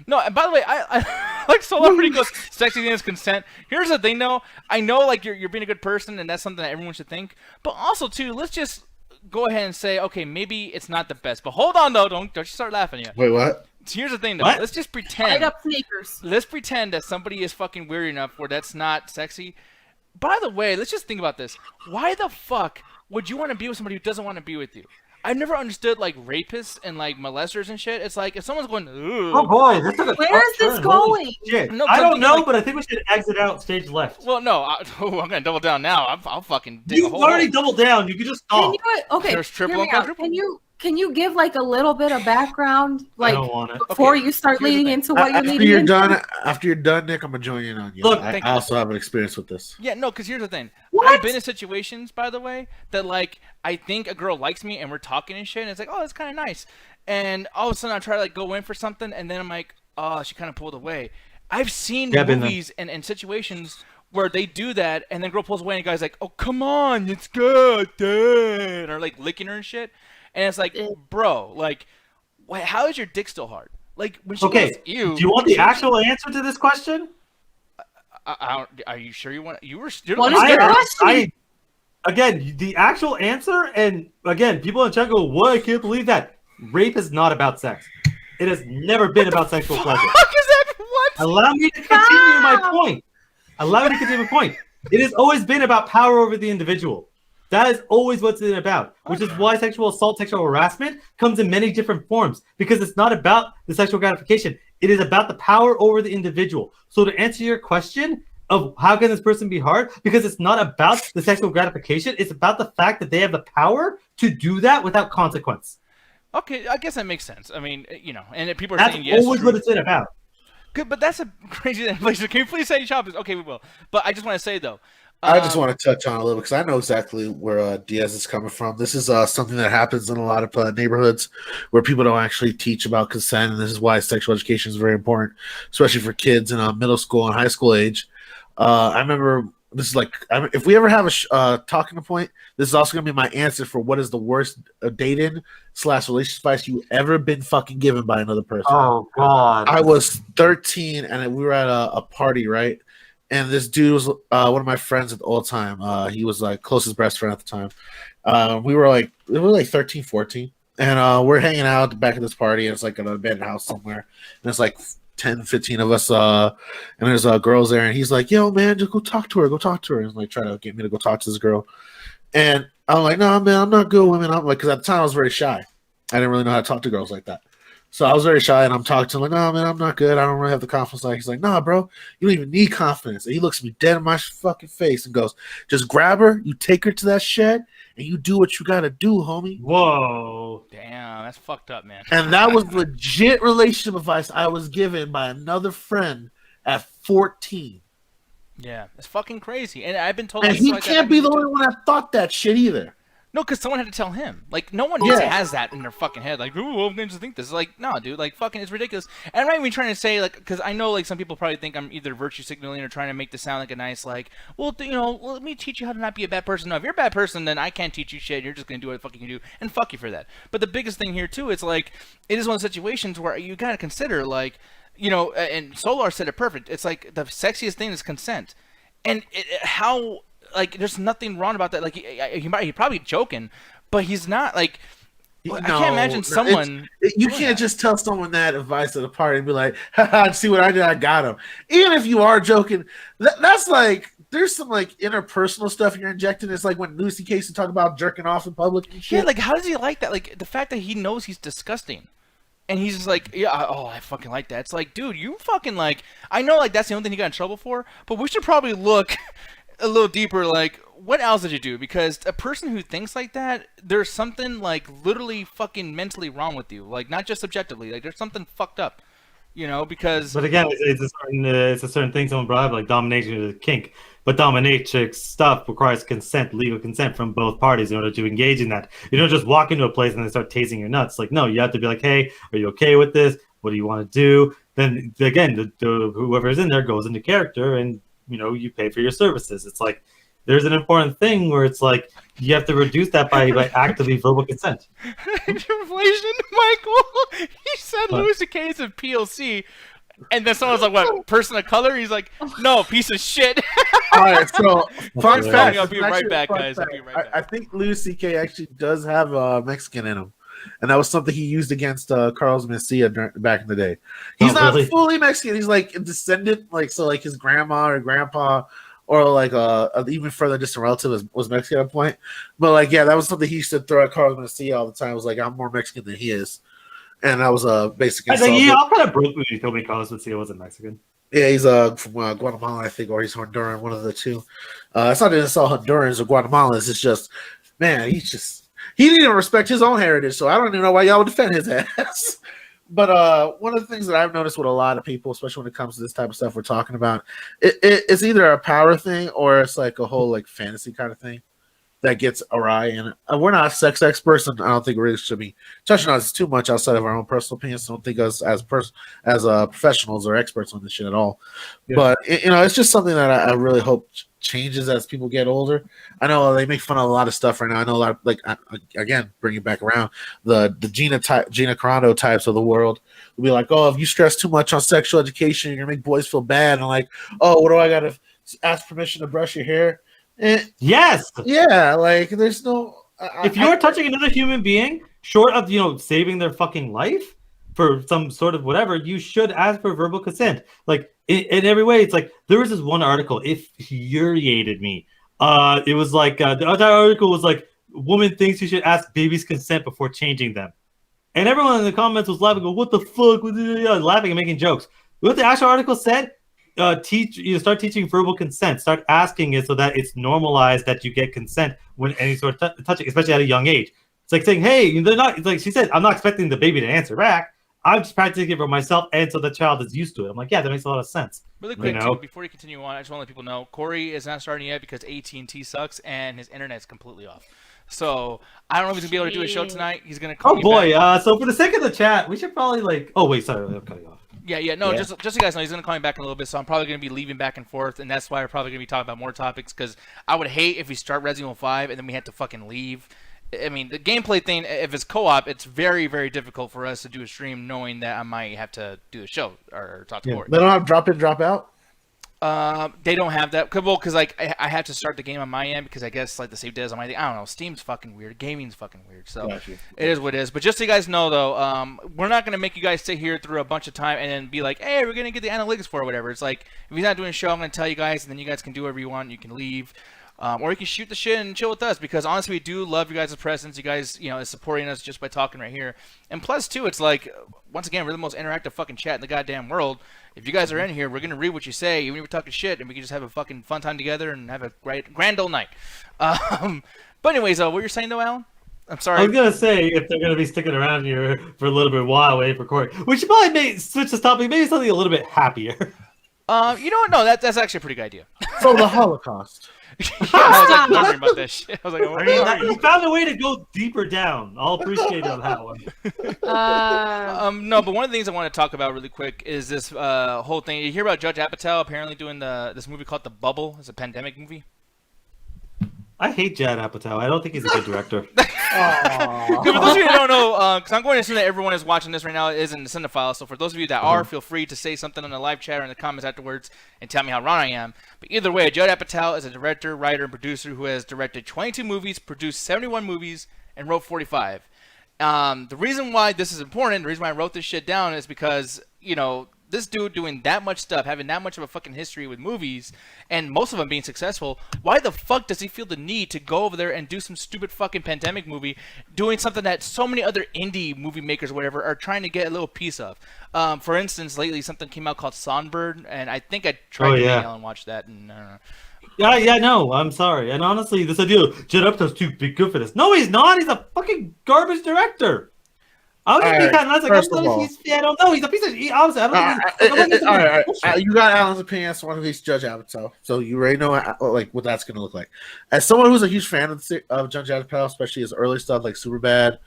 No, and by the way, I like celebrity goes sexy things consent. Here's the thing, though. I know, like, you're being a good person, and that's something that everyone should think. But also, too, let's just go ahead and say, okay, maybe it's not the best. But hold on, though. Don't you start laughing yet. Wait, what? So here's the thing, though. What? Let's just pretend. Light up sneakers. Let's pretend that somebody is fucking weird enough where that's not sexy. By the way, let's just think about this. Why the fuck would you want to be with somebody who doesn't want to be with you? I've never understood, like, rapists and, like, molesters and shit. It's like, if someone's going, ooh. Oh, boy. This took a Where dark is this turn. Holy going? shit. No, I don't know, like- but I think we should exit out stage left. Well, no. I'm going to double down now. I'll fucking dig a You've hole. already doubled down. You can just Can stop. you? Okay. There's triple hear me and out. quadruple? Can you give like a little bit of background, like I don't want it. before Okay, you start here's the leading thing. into what you're After leading you're into? done, Nick, I'm gonna join in on you. Look, I thank you. also have an experience with this. Yeah, no, because here's the thing. What? I've been in situations, by the way, that, like, I think a girl likes me and we're talking and shit, and it's like, oh, that's kind of nice. And all of a sudden I try to, like, go in for something, and then I'm like, oh, she kind of pulled away. I've seen Yeah, I've been there. movies and situations where they do that, and then girl pulls away, and the guy's like, oh, come on, it's good, dude. Or, like, licking her and shit. And it's like, bro, like, how is your dick still hard? Like, when she Okay, goes, ew. do you want the actual answer to this question? Are you sure you want? You're the What one is your scared. question? Again, the actual answer, and again, people in chat go, what? I can't believe that. Rape is not about sex. It has never been about sexual pleasure. Fuck is that? What? Allow me to continue my point. Allow me to continue my point. It has always been about power over the individual. That is always what's it about, which is why sexual assault, sexual harassment comes in many different forms, because it's not about the sexual gratification. It is about the power over the individual. So to answer your question of how can this person be hard, because it's not about the sexual gratification, it's about the fact that they have the power to do that without consequence. Okay, I guess that makes sense. I mean, you know, and people are That's saying yes. always True. what it's about. Good, but that's a crazy inflation. Can you please say shoppers? Okay, we will. But I just want to say though. I just want to touch on a little because I know exactly where Diaz is coming from. This is something that happens in a lot of neighborhoods where people don't actually teach about consent, and this is why sexual education is very important, especially for kids in middle school and high school age. I remember this is like if we ever have a talking point, this is also going to be my answer for what is the worst dating / relationship advice you ever been fucking given by another person. Oh God! I was 13 and we were at a party, right? And this dude was one of my friends at the old time. He was like closest best friend at the time. We were like 13, 14. And we're hanging out at the back of this party. And it's like an abandoned house somewhere. And it's like 10, 15 of us. And there's girls there. And he's like, yo, man, just go talk to her. Go talk to her. And like trying to get me to go talk to this girl. And I'm like, no, man, I'm not good with women. I'm like, because at the time I was very shy. I didn't really know how to talk to girls like that. So I was very shy, and I'm talking to him like, no, man, I'm not good. I don't really have the confidence. Like he's like, nah, bro, you don't even need confidence. And he looks me dead in my fucking face and goes, just grab her, you take her to that shed, and you do what you gotta do, homie. Whoa. Damn, that's fucked up, man. And that was legit relationship advice I was given by another friend at 14. Yeah, it's fucking crazy. And I've been told. And he can't be the only one that thought that shit either. No, because someone had to tell him. Like, no one has that in their fucking head. Like, ooh, I'm going to think this. Like, no, dude. Like, fucking, it's ridiculous. And I'm not even trying to say, like, because I know, like, some people probably think I'm either virtue signaling or trying to make this sound like a nice, like, well, you know, let me teach you how to not be a bad person. No, if you're a bad person, then I can't teach you shit. You're just going to do what the fuck you can do. And fuck you for that. But the biggest thing here, too, it's like, it is one of those situations where you got to consider, like, you know, and Solar said it perfect. It's like, the sexiest thing is consent. And how, like, there's nothing wrong about that. Like, he probably joking. But he's not like. I can't imagine someone. You can't just tell someone that advice at a party and be like, haha, see what I did? I got him. Even if you are joking, that's like, there's some like interpersonal stuff you're injecting. It's like when Lucy Casey talk about jerking off in public and shit. Yeah, like, how does he like that? Like, the fact that he knows he's disgusting. And he's just like, yeah, I fucking like that. It's like, dude, you fucking like. I know, like, that's the only thing he got in trouble for, but we should probably look a little deeper, like, what else did you do? Because a person who thinks like that, there's something like literally fucking mentally wrong with you. Like, not just subjectively. Like, there's something fucked up, you know? Because. But again, it's a certain thing someone brought up, like domination is a kink. But dominatrix stuff requires consent, legal consent from both parties in order to engage in that. You don't just walk into a place and they start tasting your nuts. Like, no, you have to be like, hey, are you okay with this? What do you want to do? Then again, whoever's in there goes into character, and you know, you pay for your services. It's like there's an important thing where it's like you have to reduce that by actively verbal consent. Inflation, Michael. He said Louis Case of PLC, and then someone's like, "What, person of color?" He's like, "No, piece of shit." All right, so fun fact. I'll be right back, guys. I'll be right back. I think Louis C.K. actually does have Mexican in him. And that was something he used against Carlos Mencia back in the day. He's not really fully Mexican. He's like a descendant, like so, like his grandma or grandpa, or like even further distant relative was Mexican at a point. But like, yeah, that was something he used to throw at Carlos Mencia all the time. It was like, I'm more Mexican than he is, and that was a basic. I think I'm kind of broke when you told me Carlos Mencia wasn't Mexican. Yeah, he's from Guatemala, I think, or he's Honduran, one of the two. It's not that it's all Hondurans or Guatemalans. It's just, man, he didn't even respect his own heritage, so I don't even know why y'all would defend his ass. But one of the things that I've noticed with a lot of people, especially when it comes to this type of stuff we're talking about, it's either a power thing or it's like a whole like fantasy kind of thing that gets awry. And we're not sex experts, and I don't think we really should be touching on this too much outside of our own personal opinions. I don't think us as professionals or experts on this shit at all. Yeah. But it's just something that I really hope changes as people get older. I know they make fun of a lot of stuff right now. I know a lot of, like, again, bring it back around, the GINA Carano types of the world will be like, oh, if you stress too much on sexual education, you're gonna make boys feel bad, and like, oh, what do I gotta ask permission to brush your hair? Yes. Yeah, like there's no. If you're touching another human being, short of saving their fucking life for some sort of whatever, you should ask for verbal consent. Like in every way, it's like there was this one article. It infuriated me. It was like the other article was like, woman thinks you should ask babies' consent before changing them, and everyone in the comments was laughing. Go, what the fuck? Laughing and making jokes. What the actual article said. Start teaching verbal consent. Start asking it so that it's normalized that you get consent when any sort of touching, especially at a young age. It's like saying, hey, they're not. It's like she said, I'm not expecting the baby to answer back. I'm just practicing it for myself, and so the child is used to it. I'm like, yeah, that makes a lot of sense. Really quick, too, before you continue on, I just want to let people know Corey is not starting yet because AT&T sucks and his internet's completely off. So I don't know if he's gonna be able to do a show tonight. He's gonna call me back. So for the sake of the chat, we should probably like. Oh wait, sorry, I'm cutting off. No, just so you guys know, he's gonna call me back in a little bit. So I'm probably gonna be leaving back and forth, and that's why we're probably gonna be talking about more topics. Because I would hate if we start Resident Evil 5 and then we had to fucking leave. I mean, the gameplay thing, if it's co-op, it's very, very difficult for us to do a stream knowing that I might have to do a show or talk to Corey. They don't have drop in, drop out? They don't have that. Well, because like I have to start the game on my end because I guess like the save data is on my thing. I don't know. Steam's fucking weird. Gaming's fucking weird. So it is what it is. But just so you guys know, though, we're not gonna make you guys sit here through a bunch of time and then be like, hey, we're gonna get the analytics for it or whatever. It's like if he's not doing a show, I'm gonna tell you guys, and then you guys can do whatever you want. You can leave. Or you can shoot the shit and chill with us because honestly, we do love you guys' presence. You guys, is supporting us just by talking right here. And plus, too, it's like, once again, we're the most interactive fucking chat in the goddamn world. If you guys are in here, we're going to read what you say, even if we're talking shit, and we can just have a fucking fun time together and have a grand old night. But anyways, what you're saying, though, Alan? I'm sorry. I was going to say, if they're going to be sticking around here for a little bit while waiting for Corey, we should probably switch the topic, maybe something a little bit happier. You know what? No, that's actually a pretty good idea. So the Holocaust. I was like wondering about that shit. I was like, you found a way to go deeper down. I'll appreciate it on that one. No, but one of the things I want to talk about really quick is this whole thing. You hear about Judd Apatow apparently doing this movie called The Bubble. It's a pandemic movie. I hate Judd Apatow. I don't think he's a good director. For those of you that don't know, because I'm going to assume that everyone is watching this right now isn't a cinephile, so for those of you that are, feel free to say something on the live chat or in the comments afterwards and tell me how wrong I am. But either way, Judd Apatow is a director, writer, and producer who has directed 22 movies, produced 71 movies, and wrote 45. The reason why this is important, the reason why I wrote this shit down is because, this dude doing that much stuff, having that much of a fucking history with movies, and most of them being successful, why the fuck does he feel the need to go over there and do some stupid fucking pandemic movie, doing something that so many other indie movie makers or whatever are trying to get a little piece of? For instance, lately something came out called Songbird, and I think I tried to make Alan watch that, and I don't know. No, I'm sorry. And honestly, this idea of Judd Apatow's too big good for this. No, he's not. He's a fucking garbage director. I was just be kind of nice. I don't know. He's a piece of shit. Honestly, I don't all right. You got Alan's opinion as someone who hates Judge Apatow, so you already know what that's going to look like. As someone who's a huge fan of Judge Apatow, especially his early stuff like Superbad,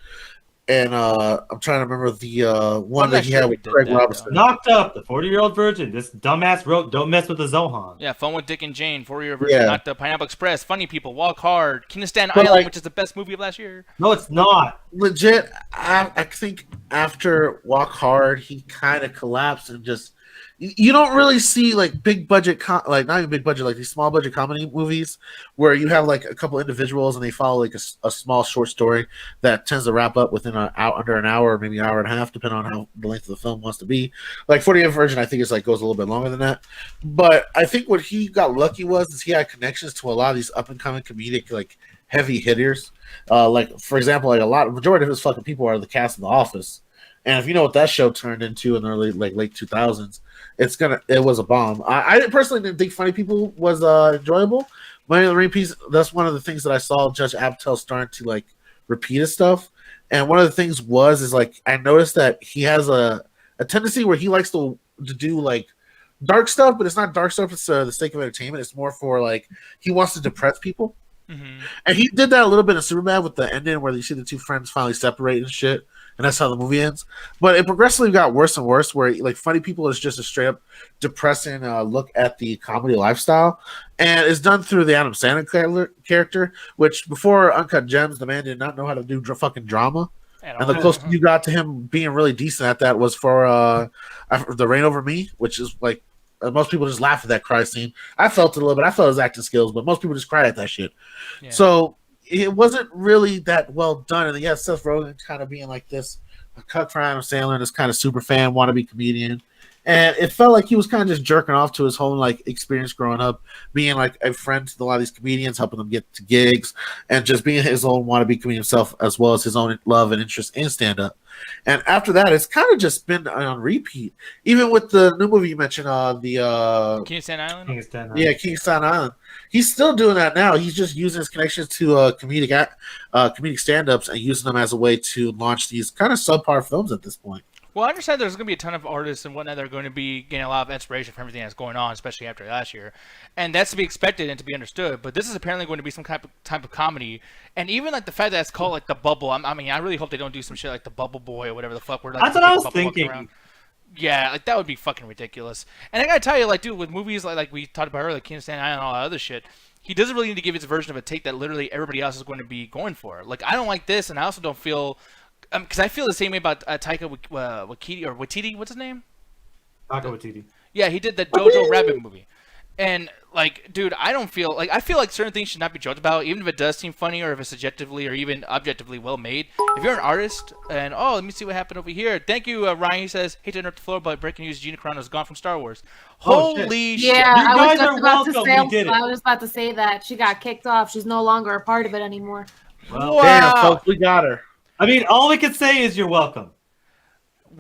and I'm trying to remember the one that he had with Craig Robinson. Knocked Up, the 40-Year-Old Virgin. This dumbass wrote Don't Mess with the Zohan. Yeah, Fun with Dick and Jane, 4-Year Virgin, Knocked Up, Pineapple Express, Funny People, Walk Hard, Kinistan Island, which is the best movie of last year. No, it's not. Legit, I think after Walk Hard, he kind of collapsed and just... You don't really see like big budget, not even big budget, like these small budget comedy movies where you have like a couple individuals and they follow like a small short story that tends to wrap up within under an hour, maybe an hour and a half, depending on how the length of the film wants to be. Like 40th Virgin, I think is like goes a little bit longer than that. But I think what he got lucky is he had connections to a lot of these up and coming comedic like heavy hitters. Like for example, like majority of his fucking people are the cast of The Office. And if you know what that show turned into in the early late 2000s, it was a bomb. I personally didn't think Funny People was enjoyable. Money in the Ring piece, that's one of the things that I saw Judge Apatow starting to like repeat his stuff. And one of the things is like I noticed that he has a tendency where he likes to do like dark stuff, but it's not dark stuff. It's the sake of entertainment. It's more for like he wants to depress people. Mm-hmm. And he did that a little bit in Superbad with the ending where you see the two friends finally separate and shit. And that's how the movie ends. But it progressively got worse and worse where like Funny People is just a straight up depressing look at the comedy lifestyle. And it's done through the Adam Sandler character, which before Uncut Gems, the man did not know how to do fucking drama. And the closest you got to him being really decent at that was for The Reign Over Me, which is like most people just laugh at that cry scene. I felt it a little bit. I felt his acting skills, but most people just cried at that shit. Yeah. So it wasn't really that well done. And then, Seth Rogen kind of being like this, a cut for Adam Sandler, this kind of super fan, wannabe comedian. And it felt like he was kind of just jerking off to his whole like experience growing up, being like a friend to a lot of these comedians, helping them get to gigs, and just being his own wannabe comedian himself, as well as his own love and interest in stand up. And after that, it's kind of just been on repeat. Even with the new movie you mentioned, King of Staten Island. King of Staten Island. He's still doing that now. He's just using his connections to comedic stand-ups and using them as a way to launch these kind of subpar films at this point. Well, I understand there's going to be a ton of artists and whatnot that are going to be getting a lot of inspiration from everything that's going on, especially after last year. And that's to be expected and to be understood. But this is apparently going to be some type of comedy. And even like the fact that it's called like The Bubble, I mean, I really hope they don't do some shit like The Bubble Boy or whatever the fuck. Where, like, that's what I was thinking. Yeah, like that would be fucking ridiculous. And I gotta tell you, like, dude, with movies like we talked about earlier, like King of Staten Island and all that other shit, he doesn't really need to give his version of a take that literally everybody else is going to be going for. Like, I don't like this, and I also don't feel... because I feel the same way about Taika Waititi, what's his name? Taika Waititi. Yeah, he did the Jojo Rabbit movie. And, like, dude, I feel like certain things should not be joked about, even if it does seem funny or if it's subjectively or even objectively well made. If you're an artist and, let me see what happened over here. Thank you, Ryan. He says, hate to interrupt the floor, but breaking news, GINA Carano is gone from Star Wars. Holy shit. Yeah, You guys are welcome. I was just about to say that. She got kicked off. She's no longer a part of it anymore. Wow. Damn, folks, we got her. I mean, all we can say is you're welcome.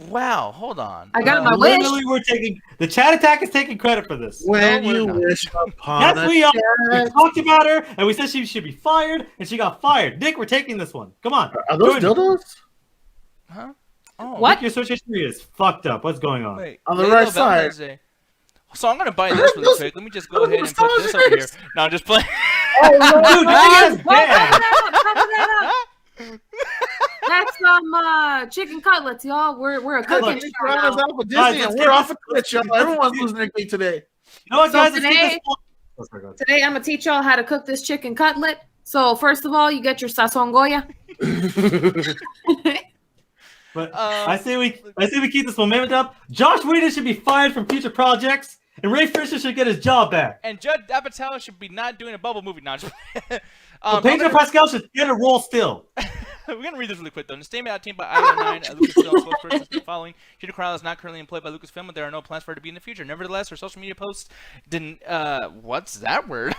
Wow, hold on. I got my wish. Literally, the chat attack is taking credit for this. When you wish upon Yes, we are. We talked about her, and we said she should be fired, and she got fired. Nick, we're taking this one. Come on. Are those dildos? Huh? Oh, what? Nick, your search history is fucked up. What's going on? Wait, On the right side. So I'm gonna buy this really quick. Let me just go ahead and put this over here. No, I'm just playing. Oh, no. Dude, this is bad. Cover that up. That's some chicken cutlets, y'all. We're a cooking show now. We're off of Twitch, y'all. Everyone's losing their game today. You know what, So guys? today I'm gonna teach y'all how to cook this chicken cutlet. So first of all, you get your sazon goya. But I say we keep this momentum up. Josh Whedon should be fired from future projects, and Ray Fisher should get his job back. And Judd Apatow should be not doing a bubble movie now. Pedro Pascal should get a role still. We're going to read this really quick, though. In a statement out team by IO9, Lucasfilm spokesperson following, GINA CARANO is not currently employed by Lucasfilm, and there are no plans for her to be in the future. Nevertheless, her social media posts didn't, what's that word?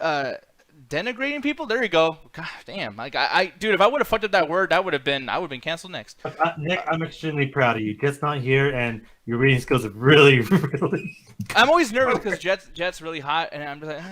Denigrating people? There you go. God damn. Like, dude, if I would have fucked up that word, I would have been canceled next. Nick, I'm extremely proud of you. Just not here, and your reading skills are really, really... I'm always nervous because Jet's really hot, and I'm just like,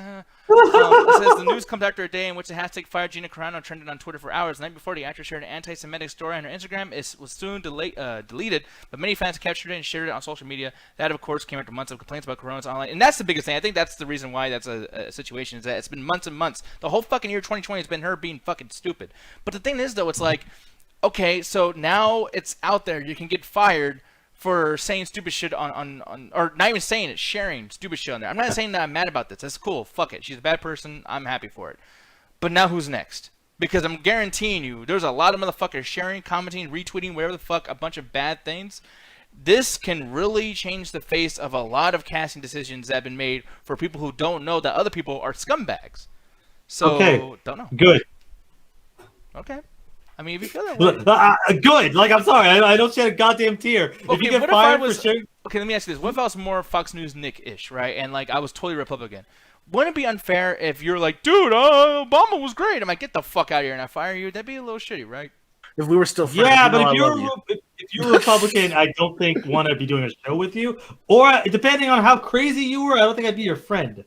it says the news comes after a day in which the hashtag Fire GINA CARANO trended on Twitter for hours. The night before, the actress shared an anti-Semitic story on her Instagram. It was soon deleted, but many fans captured it and shared it on social media. That, of course, came after months of complaints about Coronas online, and that's the biggest thing. I think that's the reason why that's a situation, is that it's been months and months. The whole fucking year 2020 has been her being fucking stupid. But the thing is, though, it's like, okay, so now it's out there. You can get fired for saying stupid shit on or not even saying it, sharing stupid shit on there. I'm not saying that I'm mad about this. That's cool. Fuck it. She's a bad person. I'm happy for it. But now who's next? Because I'm guaranteeing you, there's a lot of motherfuckers sharing, commenting, retweeting, whatever the fuck, a bunch of bad things. This can really change the face of a lot of casting decisions that have been made for people who don't know that other people are scumbags. So, don't know. Good. Okay. I mean, if you feel that way. Good. Like, I'm sorry. I don't shed a goddamn tear. Okay, if you get fired for sharing... Okay, let me ask you this. What if I was more Fox News Nick-ish, right? And, like, I was totally Republican. Wouldn't it be unfair if you're like, dude, Obama was great? I'm like, get the fuck out of here and I fire you? That'd be a little shitty, right? If we were still friends, yeah, but if you're a Republican, I don't think want to be doing a show with you. Or depending on how crazy you were, I don't think I'd be your friend.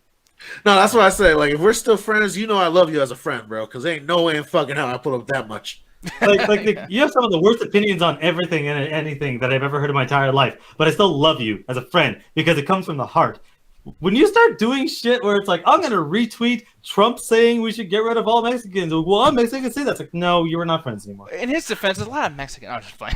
No, that's what I say. Like, if we're still friends, you know I love you as a friend, bro. Because ain't no way in fucking hell I put up that much. You have some of the worst opinions on everything and anything that I've ever heard in my entire life, but I still love you as a friend because it comes from the heart. When you start doing shit where it's like, I'm gonna retweet Trump saying we should get rid of all Mexicans, well, I'm Mexican, say that's like, no, you are not friends anymore. In his defense, there's a lot of Mexican. I'm just playing.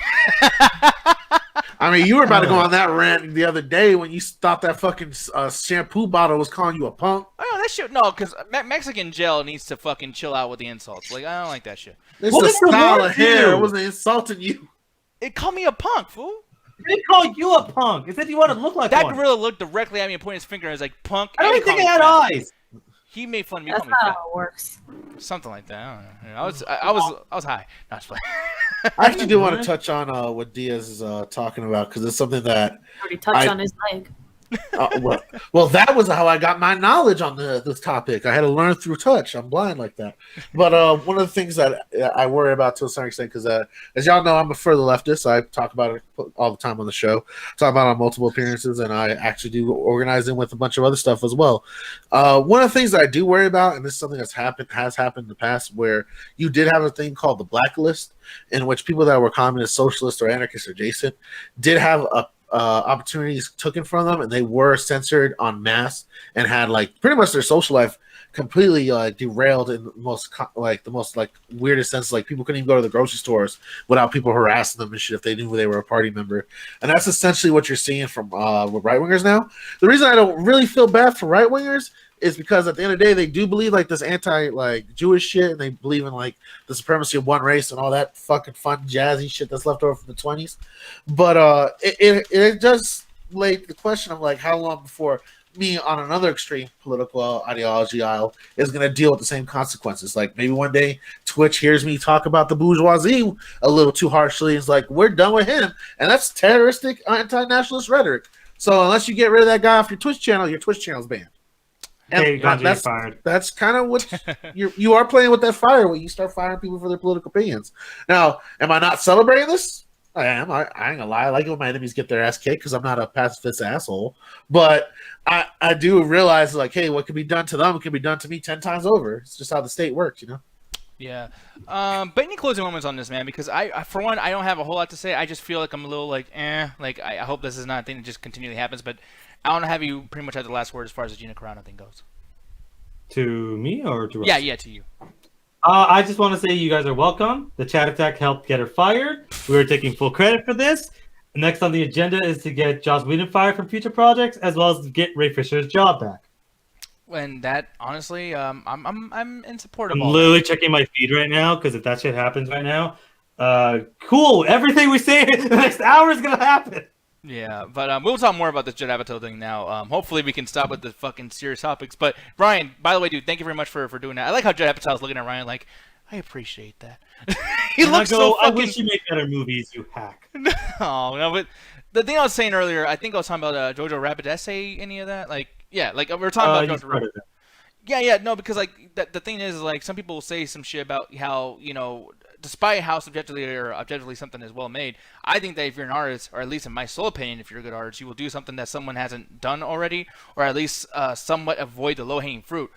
I mean, you were about to go on that rant the other day when you thought that fucking shampoo bottle was calling you a punk. Oh, that shit. No, because Mexican jail needs to fucking chill out with the insults. Like, I don't like that shit. It's a style of hair. It wasn't insulting you. It called me a punk, fool. They called you a punk. It said you want to look like that one. That gorilla looked directly at me and pointed his finger and was like, punk. I don't even think it had eyes. He made fun of me. That's not how it works. Something like that. I don't know. You know, I was high. Not just playing. I actually do want to touch on what Diaz is talking about because it's something that Already touched on his leg. well, that was how I got my knowledge on this topic. I had to learn through touch. I'm blind like that. But one of the things that I worry about to a certain extent, because as y'all know, I'm a further leftist. I talk about it all the time on the show. Talk about it on multiple appearances, and I actually do organizing with a bunch of other stuff as well. One of the things that I do worry about, and this is something has happened in the past, where you did have a thing called the blacklist, in which people that were communist, socialist, or anarchist adjacent did have opportunities taken from them, and they were censored en masse and had like pretty much their social life completely derailed in the most weirdest sense. Like people couldn't even go to the grocery stores without people harassing them and shit if they knew they were a party member. And that's essentially what you're seeing from with right wingers now. The reason I don't really feel bad for right wingers is because at the end of the day, they do believe like this anti Jewish shit, and they believe in like the supremacy of one race and all that fucking fun jazzy shit that's left over from the 20s. But it does like the question of like how long before me on another extreme political ideology aisle is going to deal with the same consequences. Like maybe one day Twitch hears me talk about the bourgeoisie a little too harshly and is like, we're done with him, and that's terroristic anti-nationalist rhetoric. So unless you get rid of that guy off your Twitch channel's banned. Hey, that's fired. That's kind of what you are playing with that fire when you start firing people for their political opinions. Now, am I not celebrating this? I am. I ain't gonna lie. I like it when my enemies get their ass kicked because I'm not a pacifist asshole. But I do realize like, hey, what can be done to them can be done to me 10 times over. It's just how the state works, you know. Yeah. But any closing moments on this, man? Because I for one, I don't have a whole lot to say. I just feel like I'm a little like, like I hope this is not a thing that just continually happens. But I want to have you pretty much have the last word as far as the GINA CARANO thing goes. To me or to us? Yeah, to you. I just want to say you guys are welcome. The chat attack helped get her fired. We are taking full credit for this. Next on the agenda is to get Joss Whedon fired from future projects, as well as to get Ray Fisher's job back. And that, honestly, I'm in support of I'm all literally that. checking my feed right now, because if that shit happens right now, cool. Everything we say in the next hour is going to happen. Yeah, but we'll talk more about this Judd Apatow thing now. Hopefully we can stop with the fucking serious topics. But Ryan, by the way, dude, thank you very much for doing that. I like how Judd Apatow's looking at Ryan like, I appreciate that. He looks so fucking... I wish you made better movies, you hack. No, but the thing I was saying earlier, I think I was talking about Jojo Rabbit. Did I say any of that? Like, yeah, like we were talking about Jojo Rabbit. Yeah, no, because like the thing is, like, some people will say some shit about how, you know, despite how subjectively or objectively something is well made, I think that if you're an artist, or at least in my sole opinion, if you're a good artist, you will do something that someone hasn't done already, or at least somewhat avoid the low-hanging fruit.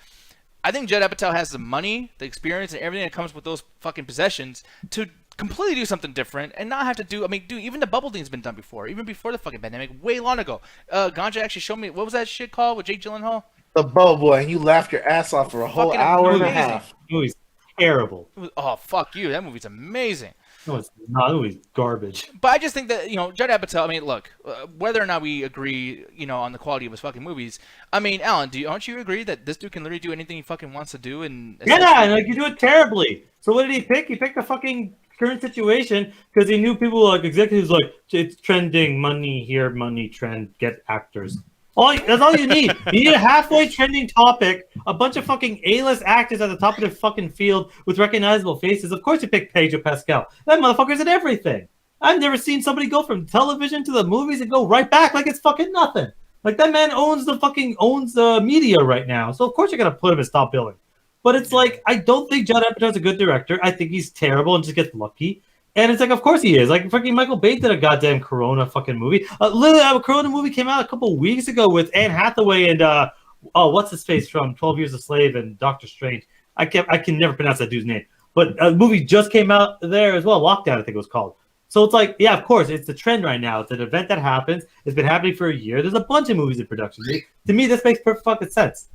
I think Judd Apatow has the money, the experience, and everything that comes with those fucking possessions to completely do something different and not have to do... I mean, dude, even the bubble thing's been done before, even before the fucking pandemic, way long ago. Ganja actually showed me... What was that shit called with Jake Gyllenhaal? The Bubble Boy, and you laughed your ass off for a whole hour and a half. It was terrible. Oh, fuck you. That movie's amazing. No, it's not. It was garbage. But I just think that, you know, Judd Apatow, I mean, look, whether or not we agree, you know, on the quality of his fucking movies, I mean, Alan, aren't you agree that this dude can literally do anything he fucking wants to do? And yeah, and like, you do it terribly. So what did he pick? He picked the fucking current situation because he knew people like executives like, it's trending, money here, money trend, get actors. That's all you need. You need a halfway trending topic, a bunch of fucking A-list actors at the top of their fucking field with recognizable faces. Of course you pick Pedro Pascal. That motherfucker's in everything. I've never seen somebody go from television to the movies and go right back like it's fucking nothing. Like, that man owns the media right now. So of course you're gonna put him as top billing. But it's like, I don't think Judd Apatow's a good director. I think he's terrible and just gets lucky. And it's like, of course he is. Like, fucking Michael Bay did a goddamn Corona fucking movie. Literally, a Corona movie came out a couple weeks ago with Anne Hathaway and, what's his face from 12 Years a Slave and Doctor Strange. I can never pronounce that dude's name. But a movie just came out there as well. Lockdown, I think it was called. So it's like, yeah, of course, it's the trend right now. It's an event that happens. It's been happening for a year. There's a bunch of movies in production. To me, this makes perfect fucking sense.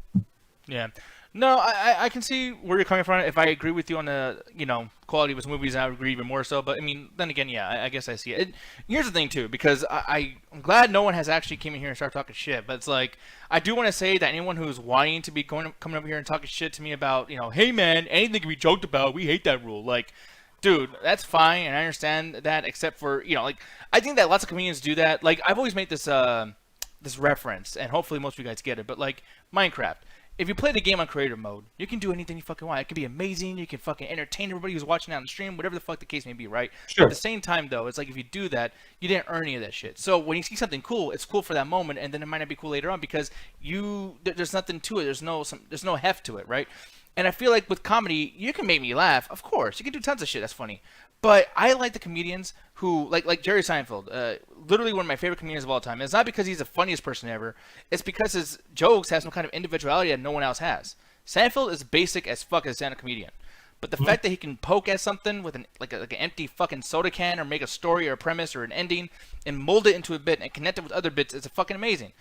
Yeah. No, I can see where you're coming from. If I agree with you on the, you know, quality of his movies, I would agree even more so. But, I mean, then again, yeah, I guess I see it. Here's the thing, too, because I'm glad no one has actually came in here and started talking shit. But it's like, I do want to say that anyone who's wanting to be coming over here and talking shit to me about, you know, hey, man, anything can be joked about. We hate that rule. Like, dude, that's fine, and I understand that, except for, you know, like, I think that lots of comedians do that. Like, I've always made this reference, and hopefully most of you guys get it, but, like, Minecraft. if you play the game on creative mode, you can do anything you fucking want. It can be amazing. You can fucking entertain everybody who's watching on the stream, whatever the fuck the case may be, right? Sure. At the same time, though, it's like if you do that, you didn't earn any of that shit. So when you see something cool, it's cool for that moment, and then it might not be cool later on because there's nothing to it. There's no heft to it, right? And I feel like with comedy, you can make me laugh. Of course, you can do tons of shit that's funny. But I like the comedians who, like Jerry Seinfeld, literally one of my favorite comedians of all time. It's not because he's the funniest person ever. It's because his jokes have some kind of individuality that no one else has. Seinfeld is basic as fuck as a stand-up comedian. But the fact that he can poke at something with an empty fucking soda can or make a story or a premise or an ending and mold it into a bit and connect it with other bits is fucking amazing.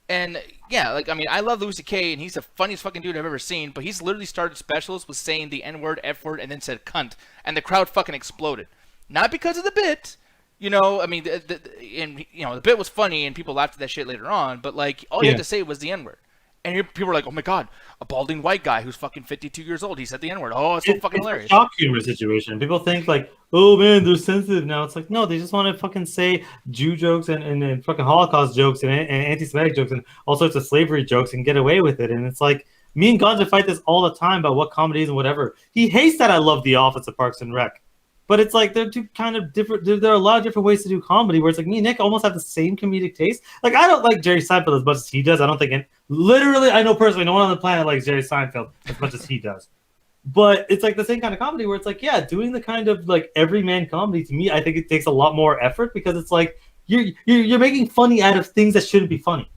And yeah, like, I mean, I love Louis C.K. and he's the funniest fucking dude I've ever seen, but he's literally started specials with saying the N-word, F-word, and then said cunt, and the crowd fucking exploded. Not because of the bit, you know, I mean, the bit was funny and people laughed at that shit later on, but like, all you had to say was the N-word. And people were like, oh my god, a balding white guy who's fucking 52 years old, he said the N-word. Oh, it's so fucking hilarious. It's a shock humor situation. People think like, oh man, they're sensitive now. It's like, no, they just want to fucking say Jew jokes and fucking Holocaust jokes and anti-Semitic jokes and all sorts of slavery jokes and get away with it. And it's like, me and Ganja fight this all the time about what comedy is and whatever. He hates that I love The Office of Parks and Rec. But it's like they're two kind of different. There are a lot of different ways to do comedy. Where it's like me and Nick almost have the same comedic taste. Like I don't like Jerry Seinfeld as much as he does. I don't think, literally, I know personally, no one on the planet likes Jerry Seinfeld as much as he does. But it's like the same kind of comedy where it's like, yeah, doing the kind of like everyman comedy to me, I think it takes a lot more effort because it's like you're making funny out of things that shouldn't be funny.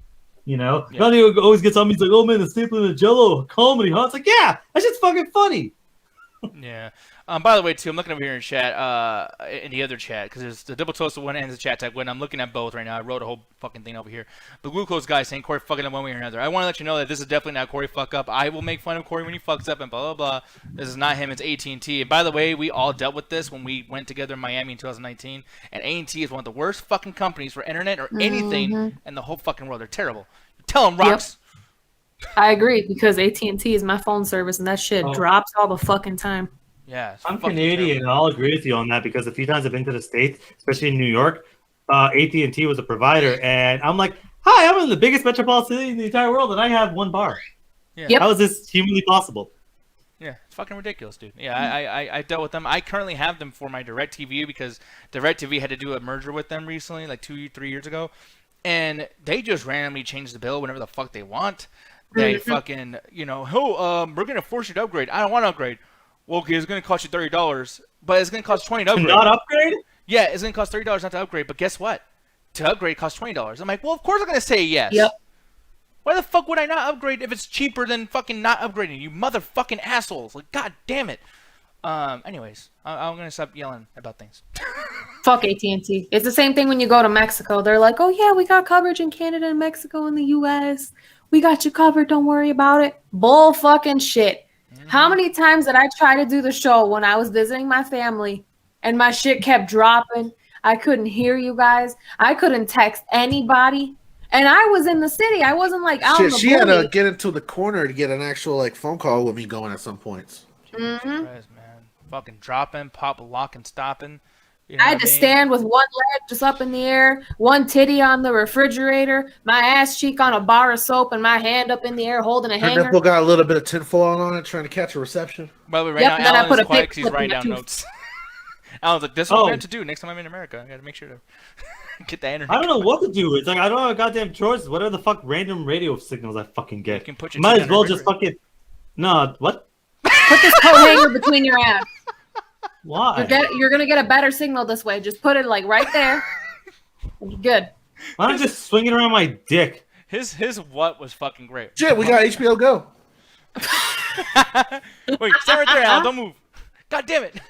You know, yeah. Nobody always gets on me. He's like, oh man, the stapling of Jello comedy, huh? It's like, yeah, that's just fucking funny. Yeah. By the way, too, I'm looking over here in chat, in the other chat, because there's the Double Toast one and the chat tag when I'm looking at both right now. I wrote a whole fucking thing over here. The Glucose guy saying Corey fucking up one way or another. I want to let you know that this is definitely not Corey fuck up. I will make fun of Corey when he fucks up and blah, blah, blah. This is not him. It's AT&T. And by the way, we all dealt with this when we went together in Miami in 2019. And AT&T is one of the worst fucking companies for internet or anything in the whole fucking world. They're terrible. Tell them, Rocks. Yep. I agree, because AT&T is my phone service, and that shit drops all the fucking time. Yeah, I'm Canadian, and I'll agree with you on that because a few times I've been to the States, especially in New York, AT&T was a provider, and I'm like, hi, I'm in the biggest metropolitan city in the entire world, and I have one bar. Yeah. How is this humanly possible? Yeah, it's fucking ridiculous, dude. Yeah, I dealt with them. I currently have them for my DirecTV because DirecTV had to do a merger with them recently, like 2-3 years ago, and they just randomly change the bill whenever the fuck they want. They fucking, you know, we're going to force you to upgrade. I don't want to upgrade. Well, okay, it's going to cost you $30, but it's going to cost $20 to upgrade. To not upgrade? Yeah, it's going to cost $30 not to upgrade, but guess what? To upgrade costs $20. I'm like, well, of course I'm going to say yes. Yep. Why the fuck would I not upgrade if it's cheaper than fucking not upgrading? You motherfucking assholes. Like, god damn it. Anyways, I'm going to stop yelling about things. Fuck AT&T. It's the same thing when you go to Mexico. They're like, oh, yeah, we got coverage in Canada and Mexico and the U.S. We got you covered. Don't worry about it. Bull fucking shit. How many times did I try to do the show when I was visiting my family and my shit kept dropping? I couldn't hear you guys. I couldn't text anybody. And I was in the city. I wasn't like out in the She had to get into the corner to get an actual like phone call with me going at some points. Jesus Christ, man. Fucking dropping, pop, locking, stopping. You know I had to stand with one leg just up in the air, one titty on the refrigerator, my ass cheek on a bar of soap, and my hand up in the air holding a hanger. Her nipple got a little bit of tinfoil on it, trying to catch a reception. By the way, right now, Alan is quiet because he's writing down notes. Alan's like, this is what I have to do next time I'm in America. I got to make sure to get the internet. I don't know what to do. It's like, I don't have a goddamn choice. Whatever the fuck random radio signals I fucking get. You can put your might as well just fucking... No, what? Put this coat hanger between your ass. Why? You're gonna get a better signal this way. Just put it like right there. Good. Why don't I just swing it around my dick? His what was fucking great. Shit, we got HBO Go. Wait, stay right there, Al. Don't move. God damn it.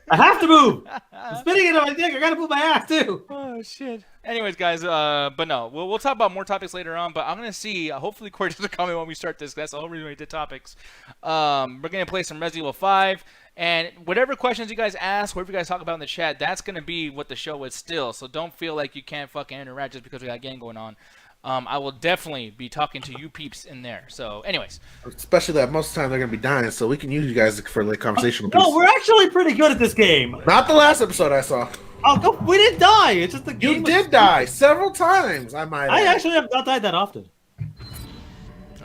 I have to move. I'm spinning it on my dick. I gotta move my ass too. Oh shit. Anyways, guys, but no, we'll talk about more topics later on. But I'm gonna see. Hopefully, Corey doesn't comment when we start this. That's the whole reason we did topics. We're gonna play some Resident Evil 5, and whatever questions you guys ask, whatever you guys talk about in the chat, that's gonna be what the show is still. So don't feel like you can't fucking interact just because we got a game going on. I will definitely be talking to you peeps in there. So, anyways. Especially that most of the time they're going to be dying, so we can use you guys for like conversational pieces. No, we're actually pretty good at this game. Not the last episode I saw. Oh, we didn't die. It's just the game. You did die several times, I might add. I actually have not died that often.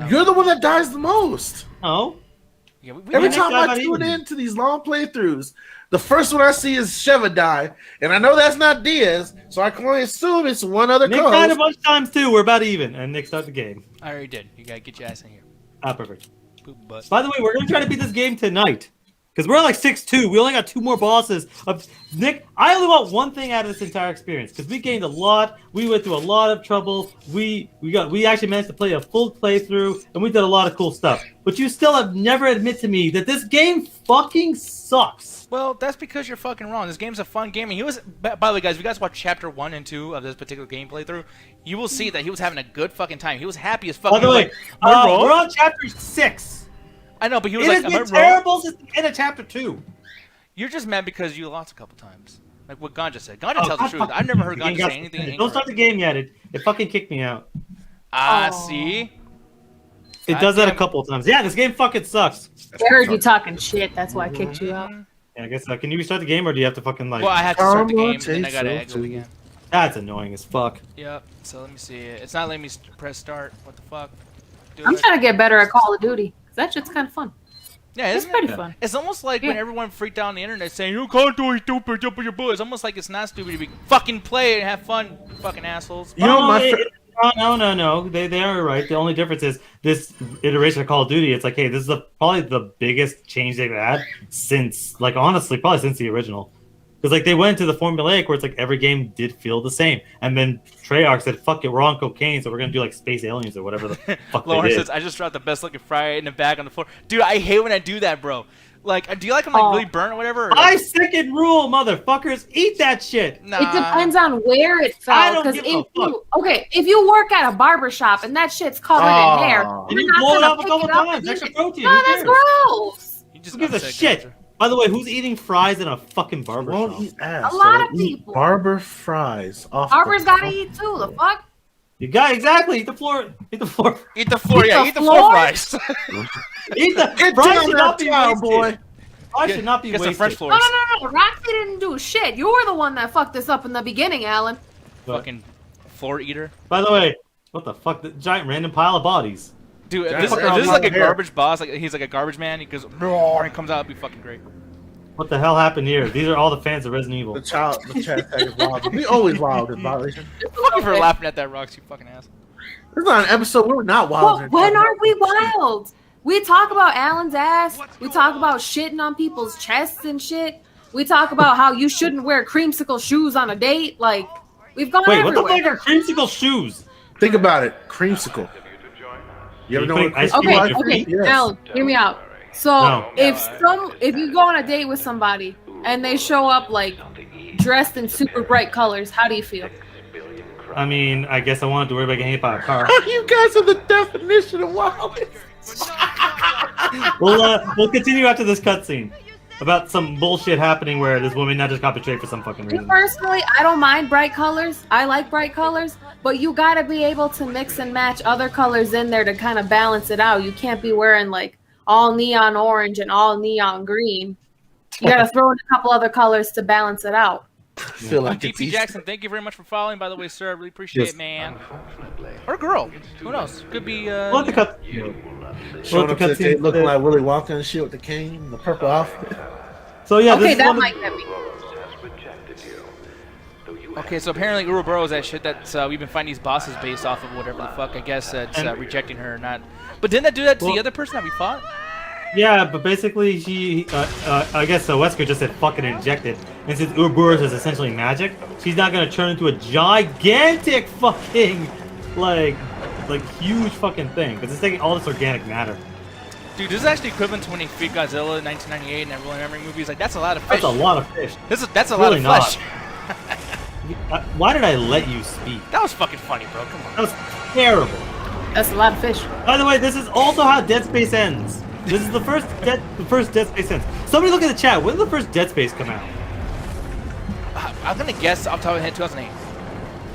You're the one that dies the most. Oh, Yeah, we Every Nick time died I by tune even. in to these long playthroughs, the first one I see is Sheva die, and I know that's not Diaz, so I can only assume it's one other Nick died a co-host. bunch of times too. We're about even, and Nick started the game. I already did. You gotta get your ass in here. Ah, perfect. Poop butt. By the way, we're gonna try to beat this game tonight. Because we're like 6-2. We only got 2 more bosses. Nick, I only want one thing out of this entire experience. Because we gained a lot. We went through a lot of trouble. We actually managed to play a full playthrough. And we did a lot of cool stuff. But you still have never admit to me that this game fucking sucks. Well, that's because you're fucking wrong. This game's a fun game. And he was, by the way, guys, if you guys watch chapter 1 and 2 of this particular game playthrough, you will see that he was having a good fucking time. He was happy as fuck. By the He was way, like, "Am I wrong?" we're on chapter 6. I know, but he was It like, has "Am I been wrong?" terrible since the end of chapter 2. You're just mad because you lost a couple times. Like what Ganja said. Ganja tells the God, truth. fuck I've never heard you. Ganja Don't say anything Don't incorrect. start the game yet. It fucking kicked me out. Ah, Oh. see? It does that a couple of times. Yeah, this game fucking sucks. I heard you talking shit. That's why I kicked you out. Yeah, I guess can you restart the game or do you have to fucking like? Well, I had to start the Karma game, and then I gotta takes exit you again. That's annoying as fuck. Yep. So let me see. It's not letting me press start. What the fuck? Do I'm it. trying to get better at Call of Duty. That shit's kind of fun. Yeah, It's isn't pretty it? fun. It's almost like when Yeah. everyone freaked out on the internet saying, "You can't do it, stupid, jump on your butt." It's almost like it's not stupid to be fucking play and have fun, fucking assholes. You know, Oh, my no. They are right. The only difference is this iteration of Call of Duty. It's like, hey, this is probably the biggest change they've had since, like, honestly, probably since the original. Because like they went into the formulaic where it's like every game did feel the same, and then Treyarch said, "Fuck it, we're on cocaine, so we're gonna do like Space Aliens or whatever the fuck they Lawrence did." says, "I just dropped the best looking fry in the bag on the floor." Dude, I hate when I do that, bro. Like, do you like them like really burnt or whatever? Or, My second rule, motherfuckers, eat that shit. nah. It depends on where it I fell. don't Because give a if you if you work at a barber shop and that shit's covered Oh. in hair, And And you're you not blow it gonna up a pick couple it up times. and Extra eat it. protein. No, Who that's cares? gross. You just Who gives a upset shit? Ganja. By the way, who's eating fries in a fucking barber won't shop? eat ass. A lot so of eat people. barber fries off. Barbers the gotta top. eat too. The fuck? You got exactly. Eat the floor. Eat the floor. Eat the floor, Eat yeah. the Eat the floor floor? fries. Eat the Get fries down should that not be tile, wasted. boy. Fries should not be Get some wasted. French No, floors. no. Roxy didn't do shit. You were the one that fucked this up in the beginning, Alan. Fucking floor eater. By the way, what the fuck? The giant random pile of bodies. Dude, if Giant this, if fucker this is on like a my hair. garbage boss, like he's like a garbage man, he goes, "Roar," and comes out, it'd be fucking great. What the hell happened here? These are all the fans of Resident Evil. The chat tag is wild. We always wild in violation. Fuck you for laughing at that, Rox, you fucking ass. This is not an episode where we're not wild. Well, when are we wild? We talk about Alan's ass. We talk about shitting on people's chests and shit. We talk about how you shouldn't wear creamsicle shoes on a date. Like, we've gone Wait, what everywhere. the fuck are creamsicle shoes? Think about it. Creamsicle. You ever know what a Ice creamsicle cream on is? your Okay, feet? Yes. Alan, hear me out. So No. if you go on a date with somebody and they show up like dressed in super bright colors, how do you feel? I mean, I guess I wanted to worry about getting hit by a car. You guys are the definition of wild. We'll continue after this cutscene about some bullshit happening where this woman not just got betrayed for some fucking Me reason. personally, I don't mind bright colors. I like bright colors, but you gotta be able to mix and match other colors in there to kind of balance it out. You can't be wearing like all neon orange and all neon green. You gotta throw in a couple other colors to balance it out. Feel like it's GP Easter. Jackson, thank you very much for following, by the way, sir. I really appreciate Yes. it, man. Or girl. Who knows? Could be, We'll have to cut. Showing the up to the cutscene date looking today. like Willy Wonka and shit with the cane, the purple outfit. So yeah, this Okay, is that one of- might get me. Okay, so apparently Ouroboros that shit that we've been finding these bosses based off of whatever the fuck. I guess it's rejecting her or not. But didn't that do that to the Well- other person that we fought? Yeah, but basically she, I guess Wesker just said fucking injected. And since Ouroboros is essentially magic, she's not gonna turn into a gigantic fucking, like huge fucking thing. Because it's taking all this organic matter. Dude, this is actually equivalent to when he freed Godzilla in 1998 and that Roland Emmerich movie. It's like, that's a lot of fish. That's a lot of fish. That's a lot Really of not. flesh. Why did I let you speak? That was fucking funny, bro. Come on. That was terrible. That's a lot of fish. By the way, this is also how Dead Space ends. This is the first Dead Space ends. Somebody look at the chat. When did the first Dead Space come out? I'm gonna guess off the top of my head 2008.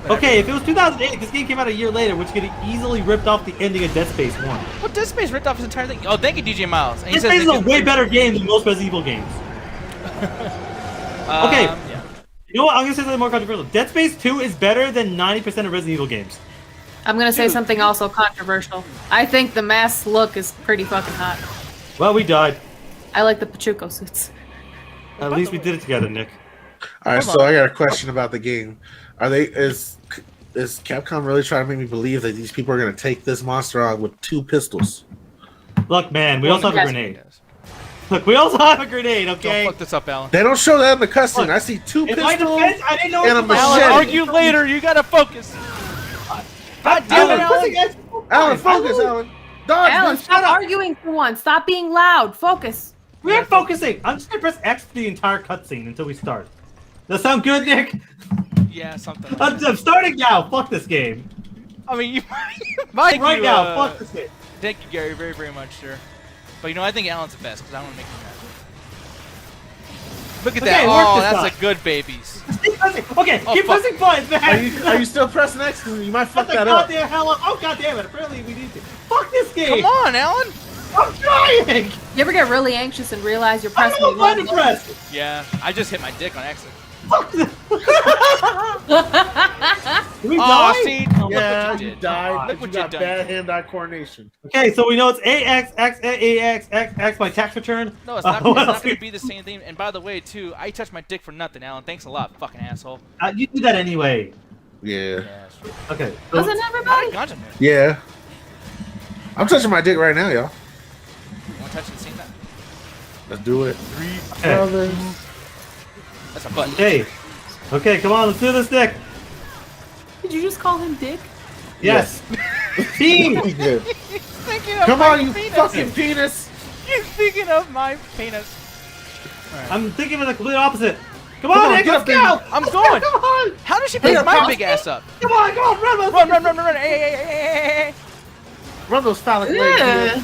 Okay, if it was 2008, this game came out a year later, which could have easily ripped off the ending of Dead Space 1. Well, Dead Space ripped off his entire thing. Oh, thank you, DJ Miles. And he Dead says Space is they a can- way better game than most Resident Evil games. Okay. Yeah. You know what? I'm gonna say something more controversial. Dead Space 2 is better than 90% of Resident Evil games. I'm gonna say Dude. something also controversial. I think the mask look is pretty fucking hot. Well, we died. I like the Pachuco suits. At least we did it together, Nick. All right, so I got a question about the game. Is Capcom really trying to make me believe that these people are going to take this monster on with 2 pistols? Look, man, we also have a yes. grenade. Look, we also have a grenade, okay? Don't fuck this up, Alan. They don't show that in the cutscene. Look, I see 2 In pistols. my defense, I didn't know and it a was machete. Alan, argue later. You gotta focus. God damn it, Alan, Alan, focus, Alan. Dodge, Alan, bitch. stop arguing for once. Stop being loud. Focus. We're focusing. I'm just gonna press X for the entire cutscene until we start. Does that sound good, Nick? Yeah, something. I'm starting now. Fuck this game. I mean, you might Right now, fuck this game. Thank you, Gary, very, very much, sir. But you know, I think Alan's the best because I want to make him mad. Look at Okay, that! it worked Oh, this that's time. a good babies. Keep pressing. Okay, Oh, keep fuck. pressing buttons, man. Are you still pressing X? 'Cause you might fuck Shut the that up. goddamn hell up. Oh, goddamn it. Apparently we need to. Fuck this game. Come on, Alan. I'm trying. You ever get really anxious and realize you're I pressing don't the know what to wrong press. Yeah, I just hit my dick on exit. Fuck this. Did we Oh, die? see? Oh, Yeah, look what you you did. died. Look But what you you got done. bad hand-eye coordination. Okay, so we know it's AX, X, AX, X, X, my tax return. No, it's not, what it's not else going we- to be the same thing. And by the way, too, I touched my dick for nothing, Alan. Thanks a lot, fucking asshole. You do that anyway. Yeah. Okay. so- Doesn't everybody? Ganja man. Yeah. I'm touching my dick right now, y'all. You want to touch the scene that? Let's do it. Okay. That's a button. Okay. Okay, come on, let's do this, Nick. Did you just call him Dick? Yes. Team. Yeah. Thinking of Come my on, you penis. fucking penis. You're thinking of my penis. I'm thinking of the complete opposite. Come Come on, on, Nick, get let's up, go. I'm going. Come on. How does she Hey, pick my pop. big ass up? Come on, run, Run. Hey, hey, hey, hey, Run those phallic legs. Yeah. dude.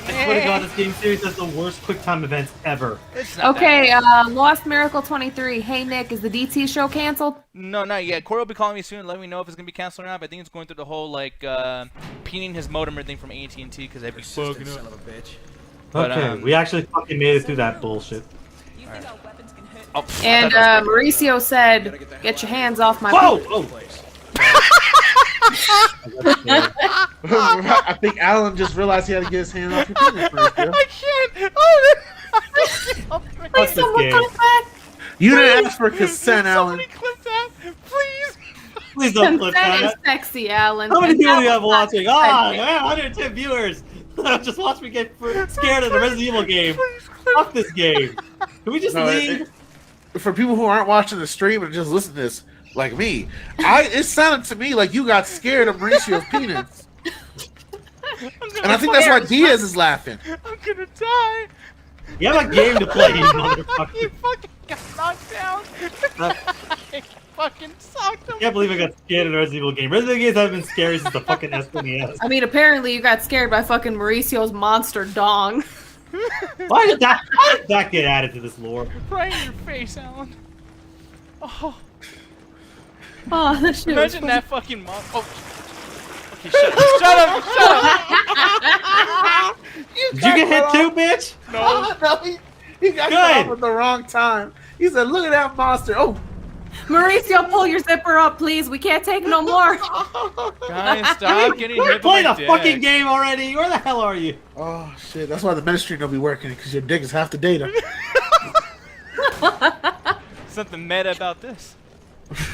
I swear to God, this game series has the worst quick time events ever. hey. It's not Okay, that Lost Miracle 23. Hey Nick, is the DT show canceled? bad. No, not yet. Corey will be calling me soon. Let me know if it's gonna be canceled or not. But I think it's going through the whole like peening his modem or thing from AT&T because they'd be fucking up. But, Okay, we actually fucking made it through that bullshit. Oh, And Mauricio said, "Get your hands off my." Whoa! Oh. I think Alan just realized he had to get his hand off your penis first, yeah? I can't. Oh, Please, Fuck this someone game. come back. You didn't ask for consent, Alan. Somebody clip that, please. Please don't flip Consent is that. sexy, Alan. How many And people that do you have was watching? not Ah, consent. man, 110 viewers. Just watch me get scared of the Resident Evil game. Fuck this game. Can we just No, leave? For people who aren't watching the stream and just listen to this, like me, it sounded to me like you got scared of Mauricio's penis. And I think that's why Diaz is laughing. I'm gonna die. You have a game to play, you You motherfucker. fucking got knocked down. I fucking sucked him. I can't believe I got scared in the Resident Evil game. Resident Evil games haven't been scary since the fucking SNES. I mean, apparently you got scared by fucking Mauricio's monster dong. Why did that get added to this lore? Right in your face, Alan. Oh, Oh, that shit was imagine funny. that fucking mom. Oh. Okay, shut up. Shut up. Shut up. Did you get hit too, bitch? No. No, he got Good. cut off at the wrong time. He said, "Look at that monster!" Oh, Mauricio, pull your zipper up, please. We can't take no more. Guys, stop getting We're hit playing by a my fucking dick. game already. Where the hell are you? oh shit! That's why the ministry don't be working because your dick is half the data. Something meta about this.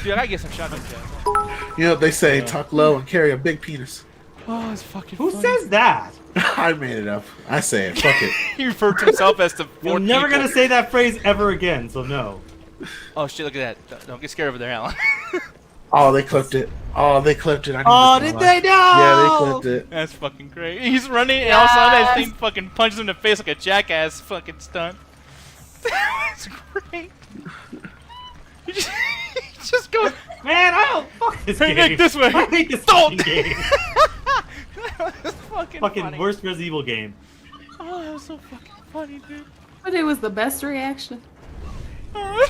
Dude, I gotta get some shotgun kills. You know what they say: talk low and carry a big penis. Oh, it's fucking Who funny. says that? I made it up. I say it. Fuck it. He referred to himself as the You're fourth never people. gonna say that phrase ever again, so no. Oh shit, look at that. Don't get scared over there, Alan. Oh, they clipped it. Oh, they clipped it. I need Oh, this in did my they life. know? Yeah, they clipped it. That's fucking great. He's running and all of a sudden that Yes. thing fucking punches him in the face like a jackass fucking stunt. That's great. He just goes, Man, I don't fuck this Hey, game. Nick, this way. I hate this Don't. fucking game. That's fucking Fucking funny. worst Resident Evil game. Oh, that was so fucking funny, dude. But it was the best reaction. I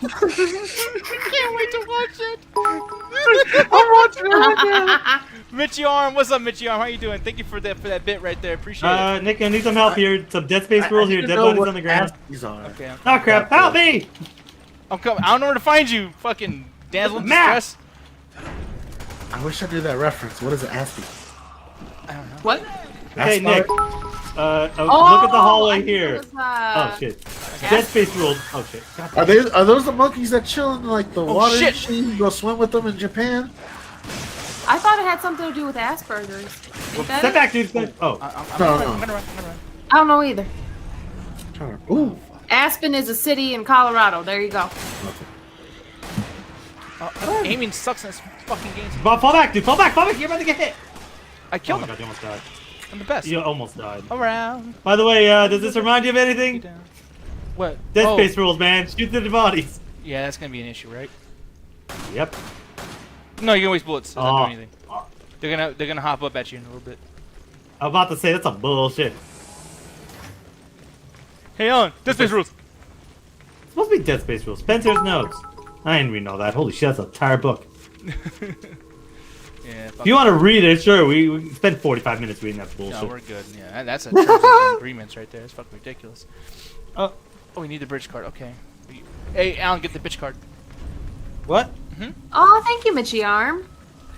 can't wait to watch it. I'm watching it right now. Mitchy Arm, what's up, Mitchy Arm? How you doing? Thank you for that bit right there. Appreciate it. Nick, I need some help here. Some Dead Space rules here. I Dead know bodies what on the ground. apps these are. Okay, Oh crap! Help me! I'm coming. I don't know where to find you. Fucking damsel in Map. distress. I wish I knew that reference. What is it, Aspie? I don't know. What? Hey, Aspie? Nick. Look at the hallway here. Oh shit. Dead Space rules. Oh shit. God. Are those the monkeys that chill in like the water? shit. Machine? You go swim with them in Japan? I thought it had something to do with Asperger's. Ain't that Step it? back, dude. Oh. I'm No, gonna no. run. I don't know either. Ooh. Aspen is a city in Colorado. There you go. Aiming sucks in this fucking game. Fall back, dude. Fall back. You're about to get hit. I Oh killed my him. god, you almost died. I'm the best. You almost died. Around. By the way, does this remind you of anything? Down. What? Dead Oh, Space rules, man. Shoot through the bodies. yeah, that's gonna be an issue, right? Yep. No, you can waste bullets. It doesn't do Oh. anything. They're gonna hop up at you in a little bit. I'm about to say that's some bullshit. Hey, Alan. Dead Space rules. It's supposed to be Dead Space rules. Spencer's notes. I didn't read all that. Holy shit, that's an entire book. Yeah. If you want to read it, sure. We spent 45 minutes reading that bullshit. No, we're good. Yeah, that's a terms of agreements right there. It's fucking ridiculous. Oh, we need the bridge card. Okay. Hey, Alan, get the bitch card. What? Oh, thank you, Mitchy Arm.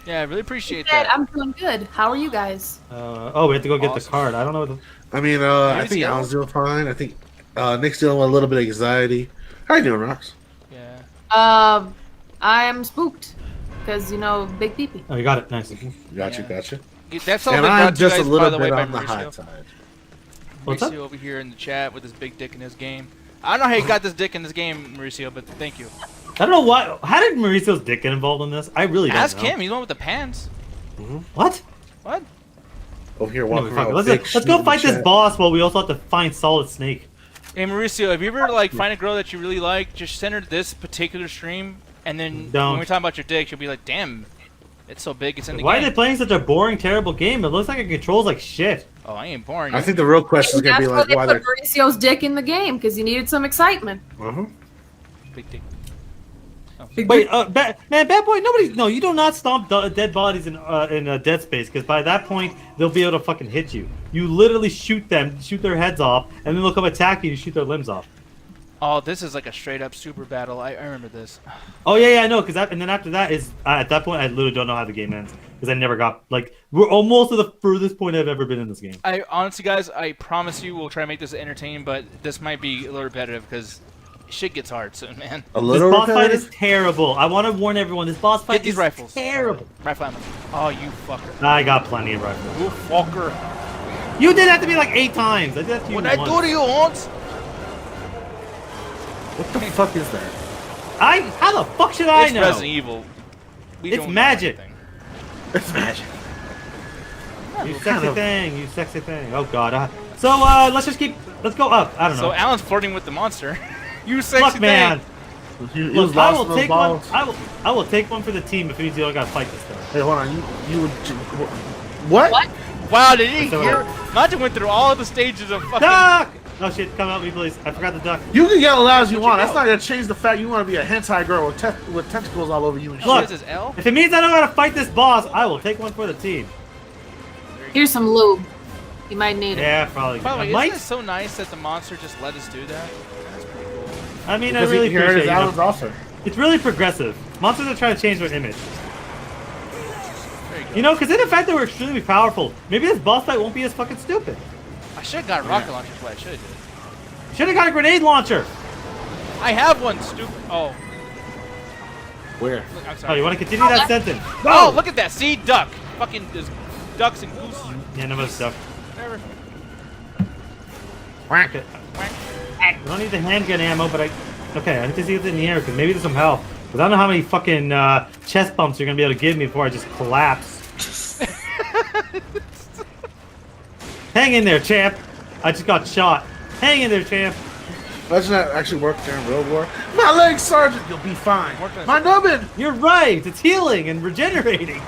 Yeah, I really appreciate Said, that. I'm doing good. How are you guys? Oh, we have to go get the Awesome. card. I don't know what the... I mean, I think yellow? Alan's doing fine. I think Nick's dealing with a little bit of anxiety. How you doing, Rox? Yeah. I'm spooked. Because, you know, big peepee. Oh, you got it. Nice. Gotcha. That's all And been I'm brought to you just a guys, by little the way, bit by on the high Mauricio. side. What's up? Mauricio over here in the chat with his big dick in his game. I don't know how you got this dick in this game, Mauricio, but thank you. I don't know why. How did Mauricio's dick get involved in this? I really don't Ask know. him. He's the one with the pants. What? What? Over here Anyway, walking fuck it. around. Let's, with let's big go shit in fight the this chat. boss while we also have to find Solid Snake. Hey, Mauricio, if you ever like find a girl that you really like, just send her this particular stream, and then Don't. when we talk about your dick, she'll be like, "Damn, it's so big, it's in the Why are game." they playing such a boring, terrible game? It looks like it controls like shit. Oh, I ain't boring. I think the real question is gonna be That's like, why why they they're. put Mauricio's dick in the game. Because you needed some excitement. big dick. Wait, bad boy, nobody. No, you do not stomp dead bodies in Dead Space, because by that point they'll be able to fucking hit you. You literally shoot them, shoot their heads off, and then they'll come attack you and shoot their limbs off. Oh, this is like a straight up super battle. I remember this. Oh yeah, I know. And then after that is at that point I literally don't know how the game ends because I never got we're almost to the furthest point I've ever been in this game. I honestly, guys, I promise you, we'll try to make this entertaining, but this might be a little repetitive because shit gets hard soon, man. A This little boss fight repetitive? is terrible. I want to warn everyone. This boss fight Get these is rifles. terrible. Rifle ammo. Oh, you fucker. I got plenty of rifles. You fucker. You did have to be like 8 times. I did that to you What I once. do to you once? What the fuck is that? How the fuck should I It's know? Resident Evil. We It's don't know magic. anything. It's magic. You What sexy kind of- thing. You sexy thing. Oh god. So let's go up. I don't So know. Alan's flirting with the monster. You sexy Look, man. He was Look, I lost will in those take one. balls. I will take one for the team if it means you don't gotta fight this thing. Hey, hold on. You would. What? What? thing. Wow, did you So- hear? Najee went through all the stages of fucking. Duck! Oh shit, come help me please. I forgot the duck. You can yell as loud as you Where'd want. you That's go? not gonna change the fact you want to be a hentai girl with tentacles all over you and shit. Look. This is L. If it means I don't gotta fight this boss, I will take one for the team. Here's some lube. You might need it. Yeah, probably. By the way, I isn't it so nice that the monster just let us do that? That's pretty cool. I mean, Because I really here it appreciate is, it. Alan's offer. It's really progressive. Monsters are trying to change their image. There you go. You know, because in the fact that we're extremely powerful, maybe this boss fight won't be as fucking stupid. I should have got a rocket launcher play. I should have did. Should have got a grenade launcher. I have one, stupid. Oh, Where? look, I'm Oh, sorry. you want to continue that sentence? Oh, look at that. See, duck. Fucking there's ducks and goose. Yeah, no stuff. Whatever. Okay. I don't need the handgun ammo, but okay, I need to see what's in the air because maybe there's some health. Because I don't know how many fucking chest bumps you're gonna be able to give me before I just collapse. Hang in there, champ. I just got shot. Hang in there, champ. Imagine that actually worked during World War. My leg, Sergeant. You'll be fine. Worked on- My nubbin. You're right. It's healing and regenerating.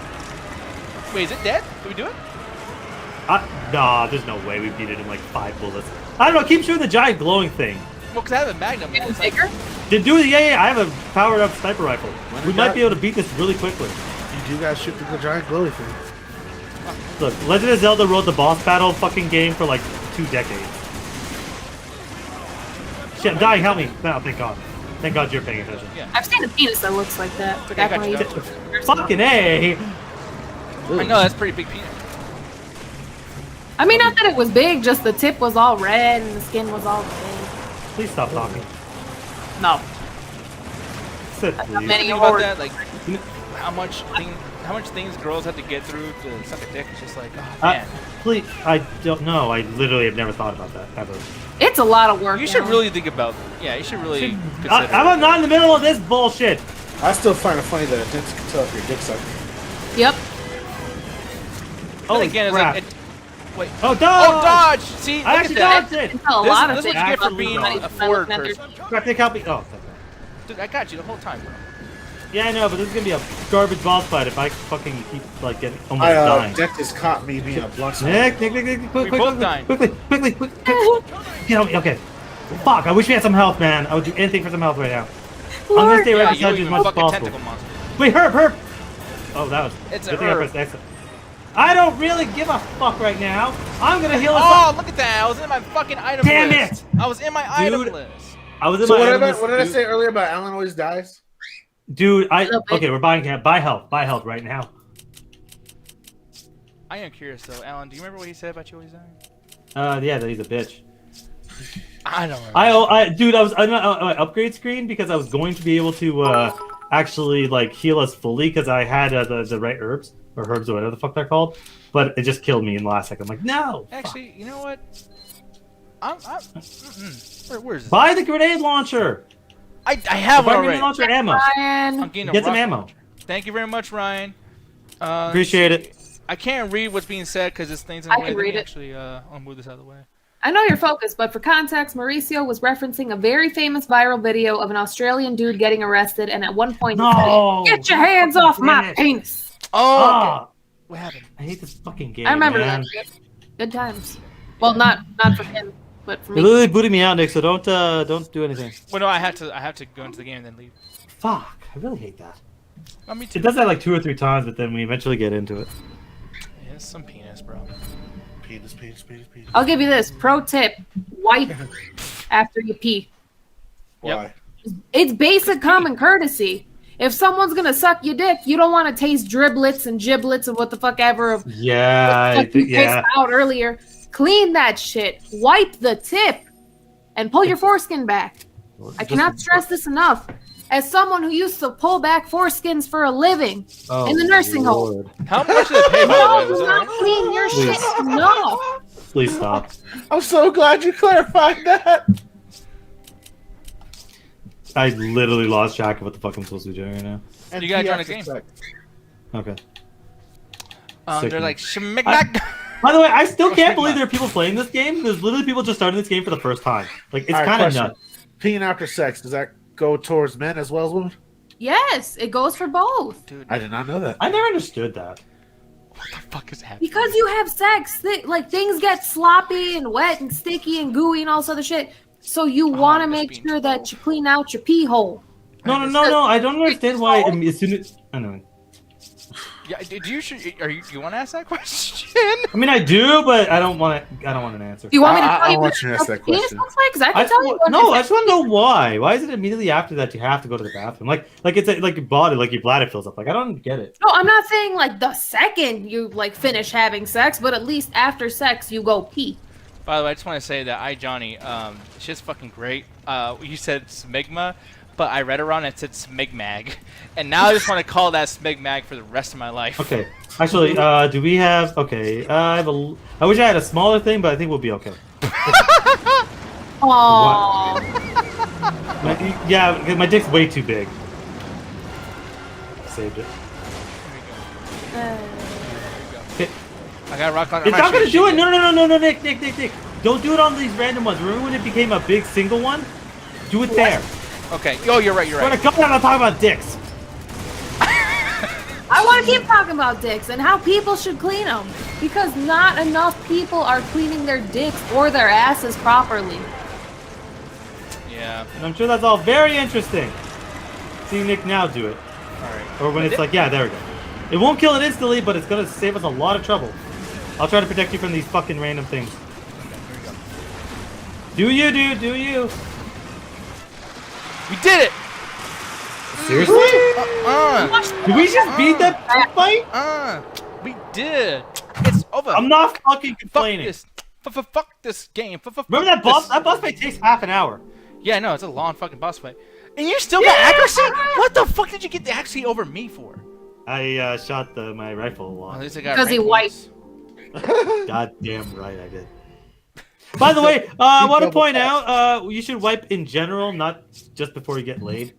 Wait, is it dead? Did we do it? Nah, there's no way we beat it in like 5 bullets. I don't know. Keep shooting the giant glowing thing. Well, because I have a magnum. Getting It's like, bigger? Did do it? Yeah. I have a powered up sniper rifle. When We it might got- be able to beat this really quickly. You do guys shoot the giant glowy thing. Look, Legend of Zelda wrote the boss battle fucking game for like 2 decades. Shit, I'm dying. Help me. No, thank God. Thank God you're paying attention. yeah. I've seen a penis that looks like that. okay, I Back got when you. I used to- Fucking A. I know that's pretty big penis. I mean, not that it was big, just the tip was all red and the skin was all red. Please stop talking. No. Sit, Not please. many Think about horrors. that, like how much things girls have to get through to suck a dick. It's just like, oh Uh, man. Please, I don't know. I literally have never thought about that ever. It's a lot of work. You should Alan. really think about. Yeah, you should really. Consider I'm not in the middle of this bullshit. I still find it funny that dentists can tell if your dick sucking. Yep. Then again, it's crap. like. Wait. Oh, dodge! Oh, dodge! See, look I at actually that. dodged it. It's a lot of This is things. what you get for Actually being dodged. a forward person. Crap, they help me. Oh, okay. Dude, I got you the whole time, bro. Yeah, I know, but this is gonna be a garbage boss fight if I fucking keep like getting almost My dying. dentist caught me being a blunt smoker. Nick, quick, both dying. quickly. Get on me. Okay. Fuck, I wish we had some health, man. I would do anything for some health right now. I'm gonna Lord. stay Yeah, right you beside you as even much as fucking possible. tentacle monster. Wait, Herb! Oh, that was. It's a good thing I herb. pressed exit. I don't really give a fuck right now. I'm gonna heal us Oh, up. look at that! I was in my fucking item Damn list. it! I was in my item Dude. list. I was in So my what item did, list, what did I dude. say earlier about Alan always dies? Dude, Little bit. okay, we're buying buy health right now. I am curious though, Alan. Do you remember what he said about you always dying? Yeah, that he's a bitch. I don't remember. Dude, I was on my upgrade screen because I was going to be able to actually like heal us fully because I had the right herbs or herbs or whatever the fuck they're called, but it just killed me in the last second. I'm like, no. Actually, you know what? Where is it? Buy the grenade launcher. I have Buy one grenade already. launcher ammo. Ryan. I'm getting a Get some rocket ammo. launcher. Thank you very much, Ryan. Appreciate it. I can't read what's being said because this thing's in I the way. can Let me read it. actually, I'll move this out of the way. I know you're focused, but for context, Mauricio was referencing a very famous viral video of an Australian dude getting arrested, and at one point he No. said, "Get your hands off my Damn it. penis." Oh, okay. Ah, What happened? I hate this fucking game. I remember man. that shit. Good times. Well, not for him, but for You're me. literally booting me out, Nick. So don't do anything. Well, no, I have to go into the game and then leave. Fuck, I really hate that. I mean, too. It does that like 2 or 3 times, but then we eventually get into it. Yeah, it's some penis, bro. Penis. I'll give you this pro tip: wipe after you pee. Why? It's basic common courtesy. If someone's gonna suck your dick, you don't want to taste driblets and giblets and what the fuck ever of Yeah, what you pissed out earlier. Clean that shit. Wipe the tip and pull your foreskin back. I cannot stress this enough. As someone who used to pull back foreskins for a living in the nursing home. How much did they pay, by No, the way? Was do that not right? clean your shit enough. Please stop. I'm so glad you clarified that. I literally lost track of what the fuck I'm supposed to be doing right now. And You gotta join a pediatric game. sex. Okay. They're Sickening. like, shmigmack. By the way, I still can't believe there are people playing this game. There's literally people just starting this game for the first time. Like, it's All right, kind of question. nuts. Peeing after sex, does that go towards men as well as women? Yes, it goes for both. Dude, I did not know that. I never understood that. what the fuck is happening? Because you have sex, like things get sloppy and wet and sticky and gooey and all this other shit. So you want to I'm just make being sure that told. you clean out your pee hole. No. I don't understand why. As soon as I know. Yeah, do you want to ask that question? I mean, I do, but I don't want to. I don't want an answer. Do you want me to I tell you want what you to ask the that penis question. looks like? Because I I can just tell you. want, no, I just want to know why. Why is it immediately after that you have to go to the bathroom? Like it's like your body, like your bladder fills up. Like I don't get it. No, I'm not saying like the second you like finish having sex, but at least after sex you go pee. By the way, I just want to say that Johnny, shit's fucking great. You said smegma, but I read it wrong and it said smegmag. And now I just want to call that smegmag for the rest of my life. Okay. Actually, do we have? Okay. I wish I had a smaller thing, but I think we'll be okay. Aww. Yeah, because my dick's way too big. Saved it. Okay. I got rock on. It's not gonna do it. No, Nick. Don't do it on these random ones. Remember when it became a big single one? Do it there. Okay. Oh, you're right. When it comes out, I'm talking about dicks. I want to keep talking about dicks and how people should clean them because not enough people are cleaning their dicks or their asses properly. Yeah. And I'm sure that's all very interesting. See Nick now do it. All right. Or when it's like, yeah, there we go. It won't kill it instantly, but it's gonna save us a lot of trouble. I'll try to protect you from these fucking random things. Do you, dude? Do you? We did it. Seriously? Did we just beat that fight? We did. It's over. I'm not fucking Fuck complaining. this. Fuck this game. Remember that boss? That boss fight takes half an hour. Yeah, no, it's a long fucking boss fight. And you still got accuracy? What the fuck did you get the accuracy over me for? I shot my rifle a At lot. least I got Because he rank wiped. points. Goddamn right I did. By the way, I want to point out, you should wipe in general, not just before you get laid.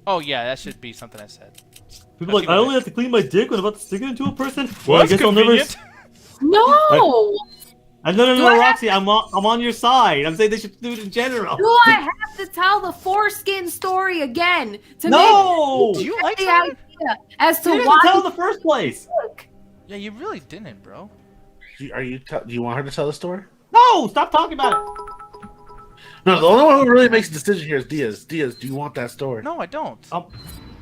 Oh yeah, that should be something I said. People are like, I only have to clean my dick when I'm about to stick it into a person. Well, I That's guess I'll never. convenient. No! No, Roxy, I'm on your side. I'm saying they should do it in general. Do I have to tell the foreskin story again to No! Do you like make the that? idea as to You didn't why? tell in the first place. Yeah, you really didn't, bro. Do you want her to tell the story? No, stop talking about it. No, the only one who really makes a decision here is Diaz. Diaz, do you want that story? No, I don't.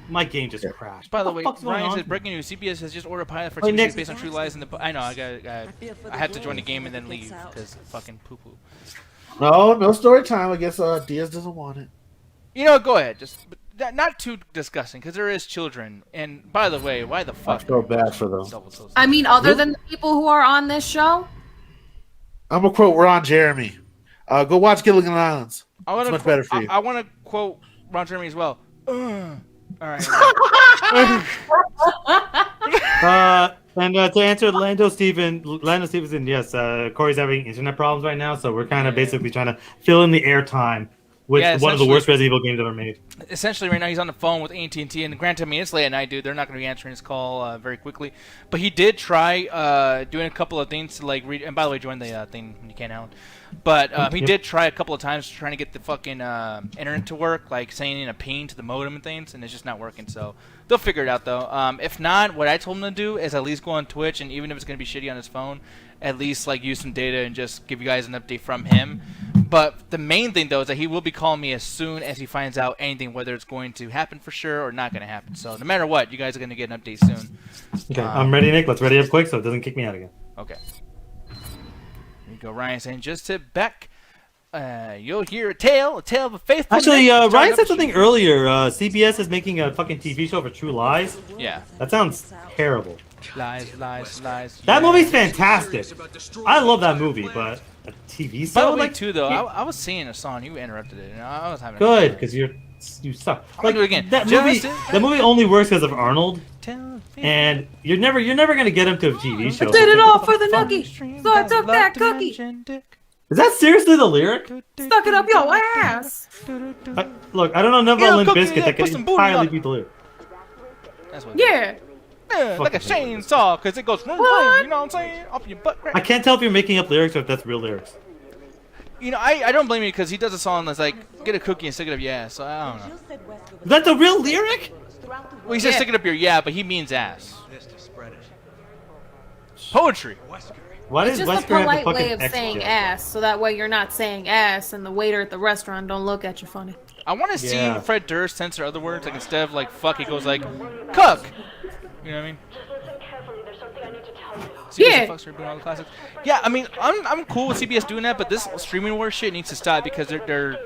My game just crashed. By the What way, fuck's going Ryan on? says breaking news: CBS has just ordered a pilot for Wait, TV Nick. based on true lies in the. I know. I had to join the game and then leave because fucking poo poo. No story time. I guess Diaz doesn't want it. You know, go ahead. Just not too disgusting because there is children. And by the way, why the I fuck? feel bad for them. I mean, other than the people who are on this show? I'm gonna quote Ron Jeremy. Go watch Gilligan Islands. It's much better for you. I want to quote Ron Jeremy as well. All right. And to answer Lando Stevenson, yes, Corey's having internet problems right now, so we're kind of basically trying to fill in the airtime with one of the worst Resident Evil games ever made. Essentially, right now he's on the phone with AT&T, and granted, I mean, it's late at night, dude. They're not going to be answering his call very quickly. But he did try doing a couple of things to like read. And by the way, join the thing when you can, Alan. But he did try a couple of times trying to get the fucking internet to work, like sending a ping to the modem and things, and it's just not working. So they'll figure it out, though. If not, what I told him to do is at least go on Twitch, and even if it's going to be shitty on his phone, at least like use some data and just give you guys an update from him. But the main thing, though, is that he will be calling me as soon as he finds out anything, whether it's going to happen for sure or not going to happen. So no matter what, you guys are going to get an update soon. Okay, I'm ready, Nick. Let's ready up quick so it doesn't kick me out again. Okay. Here you go, Ryan saying, just sit back. You'll hear a tale of a faithful. Actually, Ryan said something earlier. CBS is making a fucking TV show for True Lies. Yeah. That sounds terrible. Lies. That movie's fantastic. I love that movie, but a TV show? By the way, like, too, though, I was singing a song. You interrupted it. And I was having good, because you suck. I'm gonna do it again. That movie only works because of Arnold, and you're never gonna get him to a TV show. I did it all for the nookie, so I took that cookie. Is that seriously the lyric? Stuck it up your ass. Look, I don't know enough about Limp cookie, Bizkit yeah, that put can some booty on entirely it. be the lyric. That's what Yeah. like a chainsaw, because it goes vroom, vroom, you know what I'm saying? Off your butt crack. I can't tell if you're making up lyrics or if that's real lyrics. You know, I don't blame you, because he does a song that's like, get a cookie and stick it up your ass, so I don't know. Is that the real lyric? Well, he says stick it up your but he means ass. Poetry. Why It's does just a Wesker have polite the fucking way of X saying joke? ass, so that way you're not saying ass, and the waiter at the restaurant don't look at you funny. I want to see Yeah. Fred Durst censor other words, like instead of like fuck, he goes like, cuck. You know what I mean? CBS Yeah. fucks are doing all the classics. Yeah, I mean, I'm cool with CBS doing that, but this streaming war shit needs to stop because they're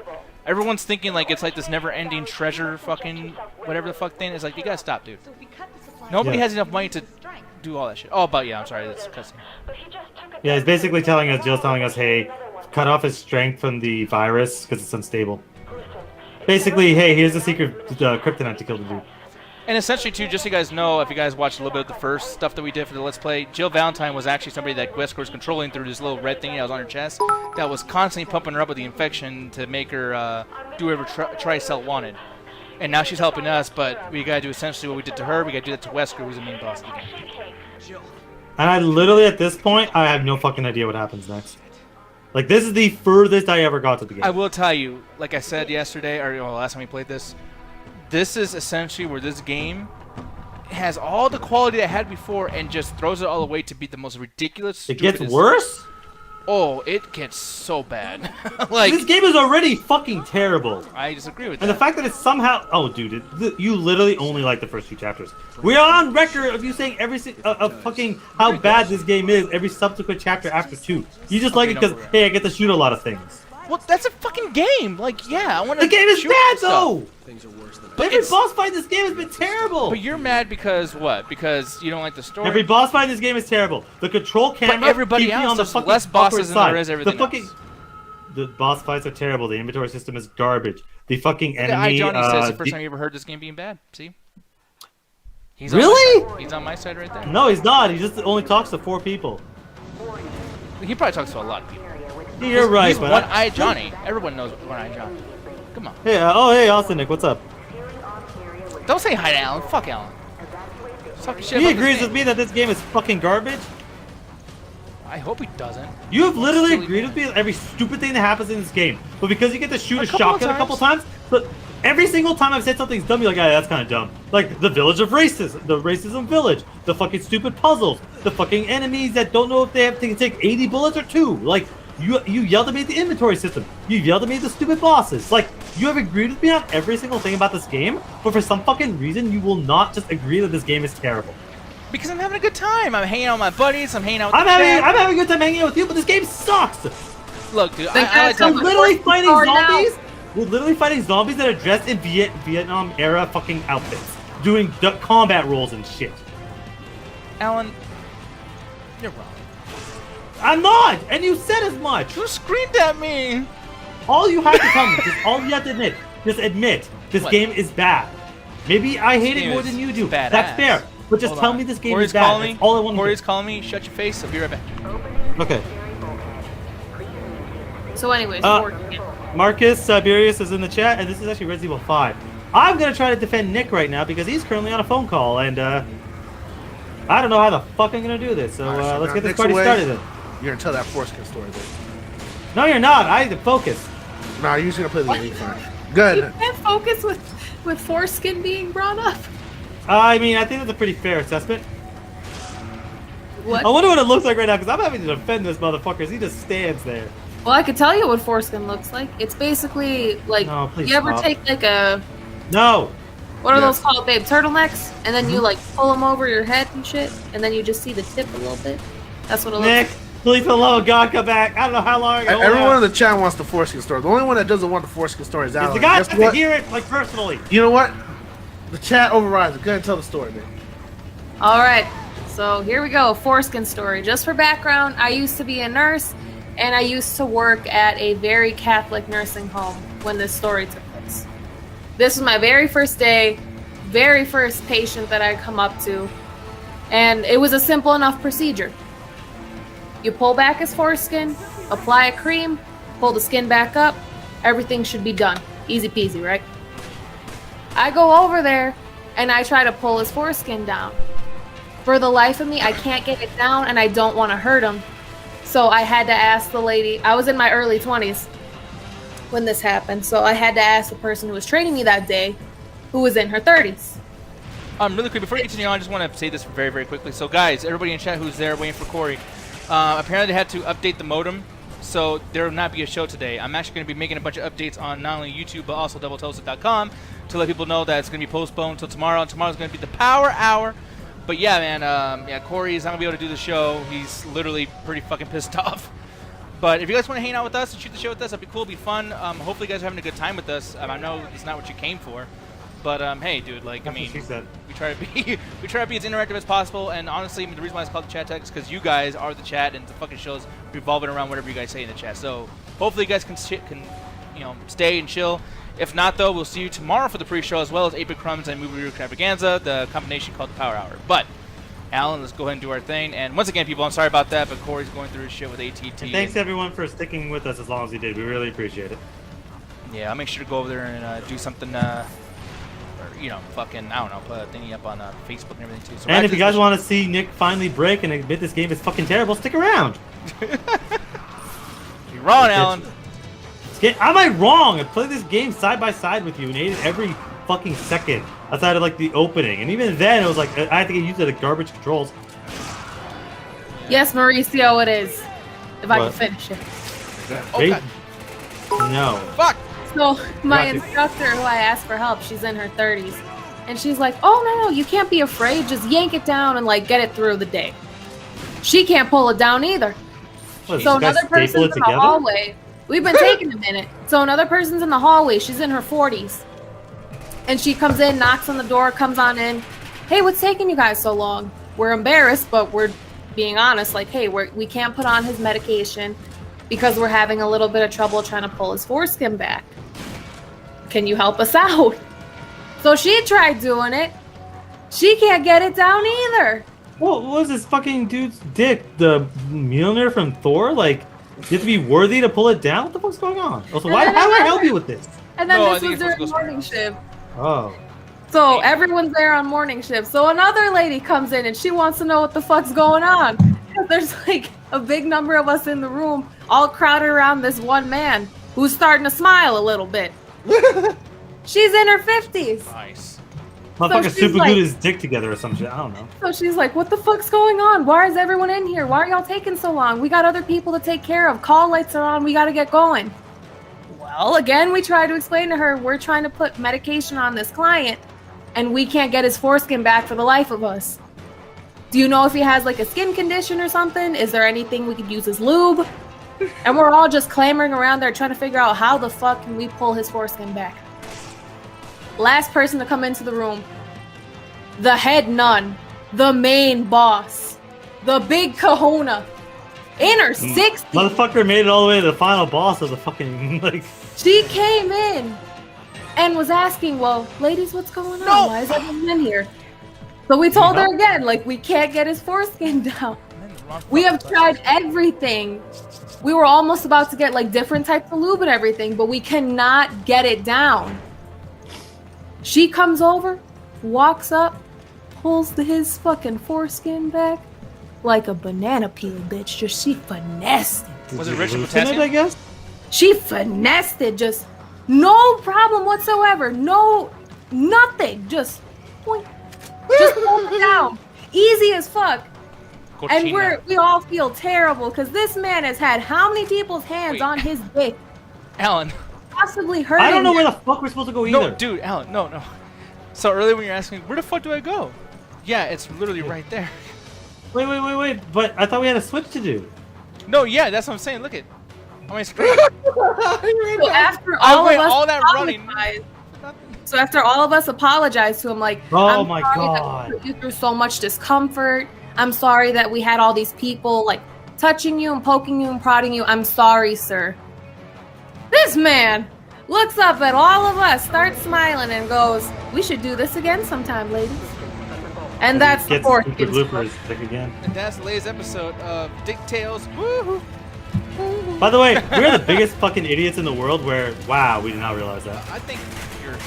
everyone's thinking like it's like this never-ending treasure fucking whatever the fuck thing. It's like you gotta stop, dude. Nobody Yeah. has enough money to do all that shit. Oh, but yeah, I'm sorry, that's cussing. Yeah, it's basically telling us, Jill's telling us, hey, cut off his strength from the virus because it's unstable. Basically, hey, here's the secret kryptonite to kill the dude. And essentially, too, just so you guys know, if you guys watched a little bit of the first stuff that we did for the Let's Play, Jill Valentine was actually somebody that Wesker was controlling through this little red thing that was on her chest that was constantly pumping her up with the infection to make her do whatever Tricell wanted. And now she's helping us, but we gotta do essentially what we did to her, we gotta do that to Wesker, who's the main boss of the game. And I literally, at this point, I have no fucking idea what happens next. Like, this is the furthest I ever got to the game. I will tell you, like I said yesterday, or last time we played this, this is essentially where this game has all the quality that it had before and just throws it all away to be the most ridiculous, It gets stupidest- worse? Oh, it gets so bad. Like, This game is already fucking terrible. I disagree with And that. the fact that it's somehow... Oh, dude, you literally only like the first two chapters. We are on record of you saying of fucking how bad this game is every subsequent chapter after 2. You just like it because, hey, I get to shoot a lot of things. Well, that's a fucking game. Like, yeah, I want to. The game is shoot bad stuff. though. Things are worse than But Every it's- boss fight in this game has been terrible. But you're mad because what? Because you don't like the story. Every boss fight in this game is terrible. The control camera everybody keeps me else, on the there's fucking less bosses awkward than there side. is everything the fucking, else. The boss fights are terrible. The inventory system is garbage. The fucking Look at enemy. Johnny says the first time you ever heard this game being bad. See? He's Really? On my side. He's on my side right there. No, he's not. He just only talks to 4 people. He probably talks to a lot of people. You're right, He's but One-Eyed Johnny. Everyone knows One-Eyed Johnny. Come on. Hey, hey, Austin, Nick, what's up? Don't say hi to Alan. Fuck Alan. He's talking shit He about this agrees game. with me that this game is fucking garbage. I hope he doesn't. You have literally Silly agreed with me on every stupid thing that happens in this game. But because you get to shoot a couple of shotgun a couple times, but every single time I've said something's dumb, you're like, yeah, that's kind of dumb. Like the village of racism, the racism village, the fucking stupid puzzles, the fucking enemies that don't know if they have to take 80 bullets or 2. Like you yelled at me at the inventory system. You yelled at me at the stupid bosses. Like you have agreed with me on every single thing about this game, but for some fucking reason you will not just agree that this game is terrible. Because I'm having a good time. I'm hanging out with my buddies. I'm hanging out with I'm the having chat. a good time hanging out with you, but this game sucks. Look, dude, Then I like guys, We're to... literally fighting hard now. zombies. We're literally fighting zombies that are dressed in Vietnam era fucking outfits, doing combat roles and shit. Alan, you're wrong. I'm not, and you said as much. You screamed at me. All you have to tell me, all you have to admit, this What? game is bad. Maybe I hate it game more is than you do. badass. That's fair. But just Hold tell on. me this game Corey's is bad. calling That's all I want to Corey's hear. calling me. Shut your face. I'll be right back. Okay. So, anyways, Marcus Siberius is in the chat, and this is actually Resident Evil 5. I'm gonna try to defend Nick right now because he's currently on a phone call, and I don't know how the fuck I'm gonna do this. So, Alright, so let's now get this Nick's party away. started then. You're gonna tell that foreskin story, then. No, you're not. I need to focus. Nah, you're just gonna play the game. Fine. you Good. can't focus with foreskin being brought up. I mean, I think that's a pretty fair assessment. What? I wonder what it looks like right now because I'm having to defend this motherfucker as he just stands there. Well, I could tell you what foreskin looks like. It's basically like No, please you ever stop. take like a No. what are Yeah. those called, babe? Turtlenecks, and then you like pull them over your head and shit, and then you just see the tip a little bit. That's what it looks Nick, like. please for the love of God, come back. I don't know how long ago. Everyone in the chat wants the foreskin story. The only one that doesn't want the foreskin story is Alan. The guy Guess has to what? hear it, like, personally. You know what? The chat overrides it. Go ahead and tell the story, man. All right, so here we go. Foreskin story. Just for background, I used to be a nurse, and I used to work at a very Catholic nursing home when this story took place. This was my very first day, very first patient that I come up to, and it was a simple enough procedure. You pull back his foreskin, apply a cream, pull the skin back up, everything should be done. Easy peasy, right? I go over there and I try to pull his foreskin down. For the life of me, I can't get it down and I don't want to hurt him. So I had to ask the lady, I was in my early 20s when this happened, so I had to ask the person who was training me that day, who was in her 30s. Really quick, before you continue on, I just want to say this very, very quickly. So, guys, everybody in chat who's there waiting for Corey, apparently they had to update the modem, so there will not be a show today. I'm actually going to be making a bunch of updates on not only YouTube, but also doubletoasted.com to let people know that it's going to be postponed until tomorrow. And tomorrow's going to be the Power Hour. But yeah, man, yeah, Corey is not going to be able to do the show. He's literally pretty fucking pissed off. But if you guys want to hang out with us and shoot the show with us, that'd be cool, it'd be fun. Hopefully you guys are having a good time with us. I know it's not what you came for. But hey, dude, like, I mean, She said. we try to be as interactive as possible. And honestly, I mean, the reason why it's called the chat text is because you guys are the chat, and the fucking show's revolving around whatever you guys say in the chat. So hopefully you guys can you know, stay and chill. If not, though, we'll see you tomorrow for the pre-show, as well as 8-Bit Crumbs and Movie Review Extravaganza, the combination called the Power Hour. But Alan, let's go ahead and do our thing. And once again, people, I'm sorry about that, but Corey's going through his shit with ATT. And thanks everyone for sticking with us as long as you did. We really appreciate it. Yeah, I'll make sure to go over there and do something, or, you know, fucking, I don't know, put a thingy up on Facebook and everything, too. So And if you guys want to see Nick finally break and admit this game is fucking terrible, stick around. You're wrong, Alan. Am I wrong? I played this game side by side with you and ate it every fucking second outside of like the opening, and even then it was like I had to get used to the garbage controls. Yes, Mauricio, it is. If I What? can finish it. Oh, Wait. God. No. Fuck! So my Got you. instructor, who I asked for help, she's in her 30s, and she's like, "Oh no, you can't be afraid. Just yank it down and like get it through the day." She can't pull it down either. What, So you guys another staple person's it in the together? hallway. We've been taking a minute. So another person's in the hallway. She's in her 40s. And she comes in, knocks on the door, comes on in. Hey, what's taking you guys so long? We're embarrassed, but we're being honest. Like, hey, we can't put on his medication because we're having a little bit of trouble trying to pull his foreskin back. Can you help us out? So she tried doing it. She can't get it down either. What was this fucking dude's dick? The Mjolnir from Thor? Like, you have to be worthy to pull it down? What the fuck's going on? Also, how do I help you with this? And then this was during morning shift. Oh. So everyone's there on morning shift. So another lady comes in and she wants to know what the fuck's going on. There's like a big number of us in the room, all crowded around this one man who's starting to smile a little bit. She's in her 50s. Nice. Motherfucker super glued his dick together or some shit. I don't know. So she's like, what the fuck's going on? Why is everyone in here? Why are y'all taking so long? We got other people to take care of. Call lights are on. We got to get going. Well, again, we tried to explain to her, we're trying to put medication on this client and we can't get his foreskin back for the life of us. Do you know if he has like a skin condition or something? Is there anything we could use as lube? And we're all just clamoring around there trying to figure out how the fuck can we pull his foreskin back. Last person to come into the room, the head nun, the main boss, the big kahuna, in her 60s. Motherfucker made it all the way to the final boss of the fucking, like... She came in and was asking, well, ladies, what's going on? No! Why is everyone in here? So we told her again, like, we can't get his foreskin down. We have tried everything. We were almost about to get, like, different types of lube and everything, but we cannot get it down. She comes over, walks up, pulls his fucking foreskin back like a banana peel, bitch. Just she finessed it. Was it rich in potassium? I guess? She finessed it, just no problem whatsoever. No, nothing. Just point. Just pull it down. Easy as fuck. And we all feel terrible because this man has had how many people's hands on his dick? Alan. Possibly hurting. I don't know where the fuck we're supposed to go either. No, dude, Alan, no. So earlier when you're asking, where the fuck do I go? Yeah, it's literally right there. Wait. But I thought we had a switch to do. No, yeah, that's what I'm saying. Look at my screen. So after all that running. So after all of us apologized to him, like, oh I'm my sorry god, that we put you through so much discomfort. I'm sorry that we had all these people like touching you and poking you and prodding you. I'm sorry, sir. This man looks up at all of us, starts smiling, and goes, "We should do this again sometime, ladies." And that's the fourth bloopers pick again. And that's the latest episode of Dick Tales. Woohoo! By the way, we're the biggest fucking idiots in the world. Where wow, we did not realize that. I think you're.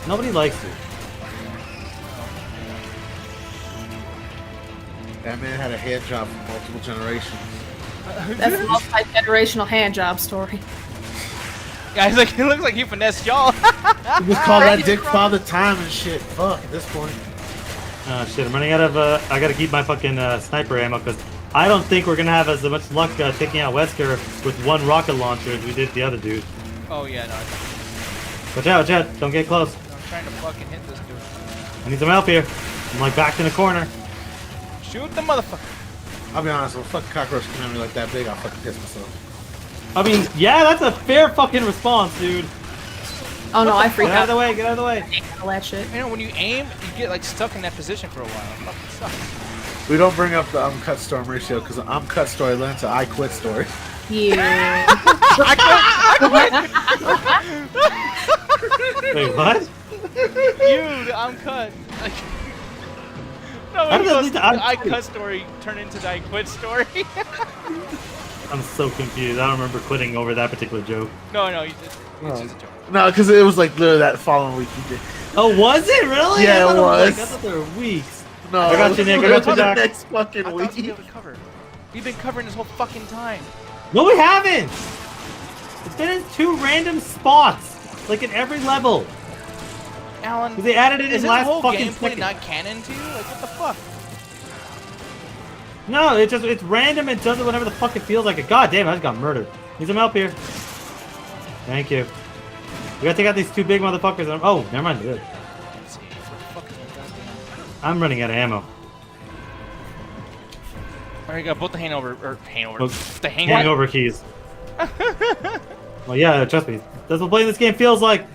Nobody likes you. That man had a hand job for multiple generations. That's a multi-generational hand job story. Yeah, he's like, it looks like he finessed y'all. We just call that dick father time and shit. Fuck, at this point. Oh shit, I'm running out of, I gotta keep my fucking sniper ammo because I don't think we're gonna have as much luck taking out Wesker with one rocket launcher as we did the other dude. Oh yeah, no. Watch out, don't get close. I'm trying to fucking hit this dude. I need some help here. I'm like backed in the corner. Shoot the motherfucker. I'll be honest, if a fucking cockroach came at me like that big, I'll fucking piss myself. I mean, yeah, that's a fair fucking response, dude. Oh no, I freak out. Get out of the way. All that shit. You know, when you aim, you get like stuck in that position for a while. It fucking sucks. We don't bring up the cut storm ratio because cut story led to I quit story. Yeah. Wait, what? You, I'm cut. No, How did the I cut story turn into the I quit story. I'm so confused. I don't remember quitting over that particular joke. No, you did. It's just a joke. No, because it was like literally that following week you did. Oh, was it really? Yeah, it was. I thought there were weeks. No, I got you, Nick. I got you, Doc. Next fucking I week. thought we were covered. We've been covering this whole fucking time. No, we haven't. It's been in 2 random spots, like in every level. Alan, They added it is in this last whole fucking gameplay second. not canon to you? Like, what the fuck? No, it's random. It does it whenever the fuck it feels like it. God damn, I just got murdered. Need some help here. Thank you. We gotta take out these 2 big motherfuckers. Oh, never mind. Good. Let's see. What the fuck is my goddamn... I'm running out of ammo. Alright, got both the hangover, Oh, the hangover keys. Well, yeah, trust me. That's what playing this game feels like.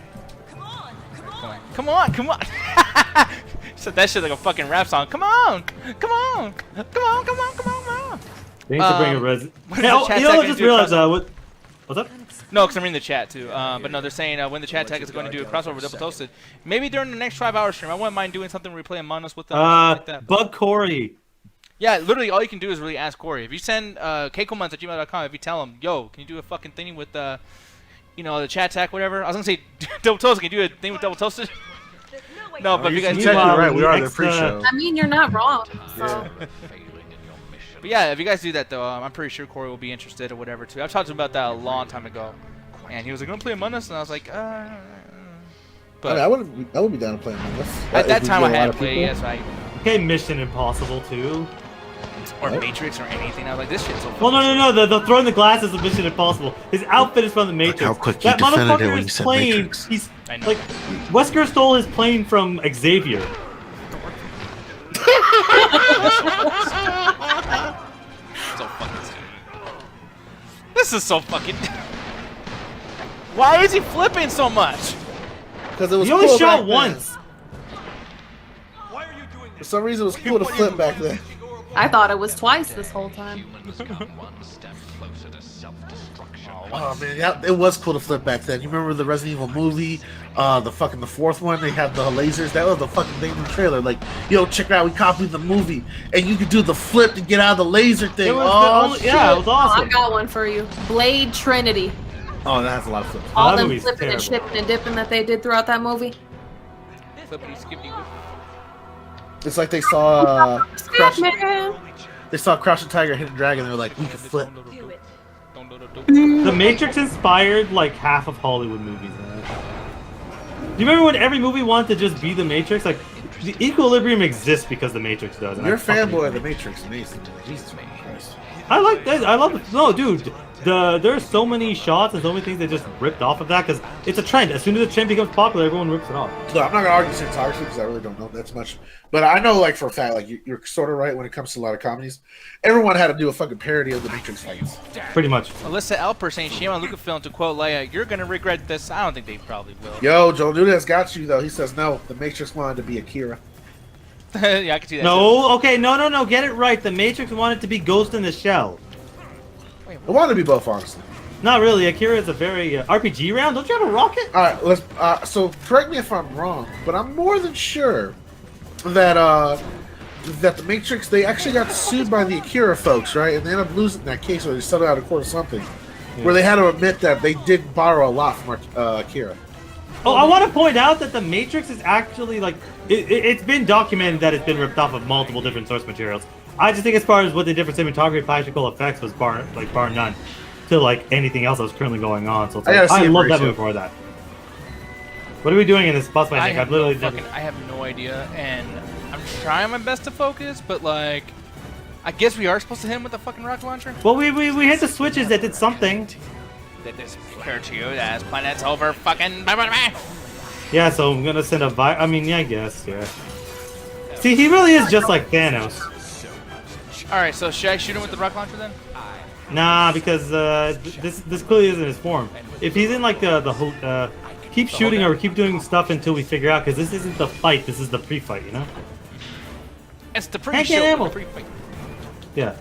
Come on, come on. Said that shit like a fucking rap song. Come on, come on, come on, come on, come on, come on. They need to bring a res. When Hey, is the chat you know, tag I just gonna do a realized crossover? what's up? No, because I'm reading the chat too. But no, they're saying when the chat tag is going to do a crossover with Double Toasted. Maybe during the next 5-hour stream. I wouldn't mind doing something where we play Among Us with them. Or something like that. Bug Corey. Yeah, literally all you can do is really ask Corey. If you send keikomonths@gmail.com, if you tell him, yo, can you do a fucking thing with you know, the chat tag, whatever. I was gonna say Double Toasted. Can you do a thing with Double Toasted? No, but if you guys You're do technically that, right. We are the pre-show. I mean, you're not wrong. So. but yeah, if you guys do that though, I'm pretty sure Corey will be interested or whatever too. I've talked to him about that a long time ago, and he was like, "Gonna play Among Us," and I was like, But I mean, I would be down to play Among Us. at that If we time, get I a lot had of to play people. yes, Okay, Mission Impossible 2. or Matrix or anything. I was like, this shit's so. Well, no. The throwing the glasses of Mission Impossible. His outfit is from the Matrix. how quick you that defended it motherfucker when you is said plane. Matrix. He's I know. like Wesker stole his plane from Xavier. So fucking stupid. This is so fucking. Why is he flipping so much? Because it was He only cool shot back then. once. For some reason, it was cool to flip back then. I thought it was twice this whole time. Oh man, yeah, it was cool to flip back then. You remember the Resident Evil movie, the fourth one? They had the lasers. That was the fucking thing in the trailer. Like, yo, check it out. We copied the movie, and you could do the flip to get out of the laser thing. It was oh, the only, yeah, it was Oh, awesome. I got one for you. Blade Trinity. Oh, that has a lot of flips. Oh, All that them movie's flipping and terrible. shipping and dipping that they did throughout that movie. Flippity skippity whip. It's like they saw Crouch, Man. they saw Crouching Tiger, Hidden Dragon. They were like, we can flip. The Matrix inspired like half of Hollywood movies. Man. Do you remember when every movie wanted to just be the Matrix? Like, the equilibrium exists because the Matrix does. and You're a I fucking- fanboy of the Matrix, amazing. Jesus Christ. I like that. I love it. No, dude. There's so many shots and so many things that just ripped off of that because it's a trend. As soon as a trend becomes popular, everyone rips it off. No, I'm not gonna argue cinematography because I really don't know that much. But I know, like for a fact, like you're sort of right when it comes to a lot of comedies. Everyone had to do a fucking parody of the Matrix fights. Pretty much. Alyssa Alper saying shame on Lucasfilm to quote Leia, "You're gonna regret this." I don't think they probably will. Yo, Joe Nunez got you though. He says no. The Matrix wanted to be Akira. Yeah, I can see that. No, okay, no. Get it right. The Matrix wanted to be Ghost in the Shell. I wanted to be both, honestly. Not really. Akira is a very RPG round. Don't you have a rocket? All right, let's. So correct me if I'm wrong, but I'm more than sure that that the Matrix they actually got sued by the Akira folks, right? And they ended up losing that case, or they settled out of court or something, where they had to admit that they did borrow a lot from Akira. Oh, I want to point out that the Matrix is actually like it's been documented that it's been ripped off of multiple different source materials. I just think as far as what they did for cinematography, practical effects was bar none to like anything else that was currently going on. So it's I like, gotta see I it love pretty that soon. movie for that. What are we doing in this bus fight? I Nick? have I've literally no fucking, I have no idea, and I'm trying my best to focus, but like, I guess we are supposed to hit him with a fucking rocket launcher. Well, we hit the switches that did something. That is clear to you as planets over fucking. Yeah, so I'm gonna send a I mean, yeah, I guess, yeah. See, he really is just like Thanos. All right, so should I shoot him with the rocket launcher then? Nah, because this clearly isn't his form. If he's in like keep shooting or keep doing stuff until we figure out, because this isn't the fight, this is the pre-fight, you know? It's the Can't get pre-show. ammo. the pre-fight. Yeah.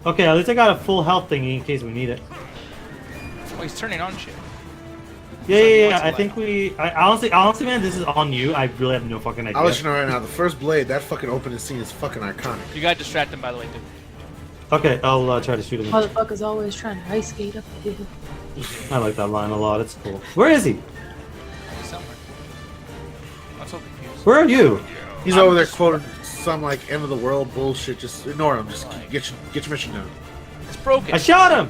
Okay, at least I got a full health thingy in case we need it. Oh, he's turning on shit. Yeah. I think honestly, man, this is on you. I really have no fucking idea. I'll let you know right now. The first Blade, that fucking opening scene is fucking iconic. You gotta distract him, by the way, dude. Okay, I'll try to shoot him. Motherfucker's always trying to ice skate up the hill. I like that line a lot. It's cool. Where is he? He's somewhere. I'm so confused. Where are you? He's over there quoting some like end of the world bullshit. Just ignore him. Just get your mission done. It's broken. I shot him.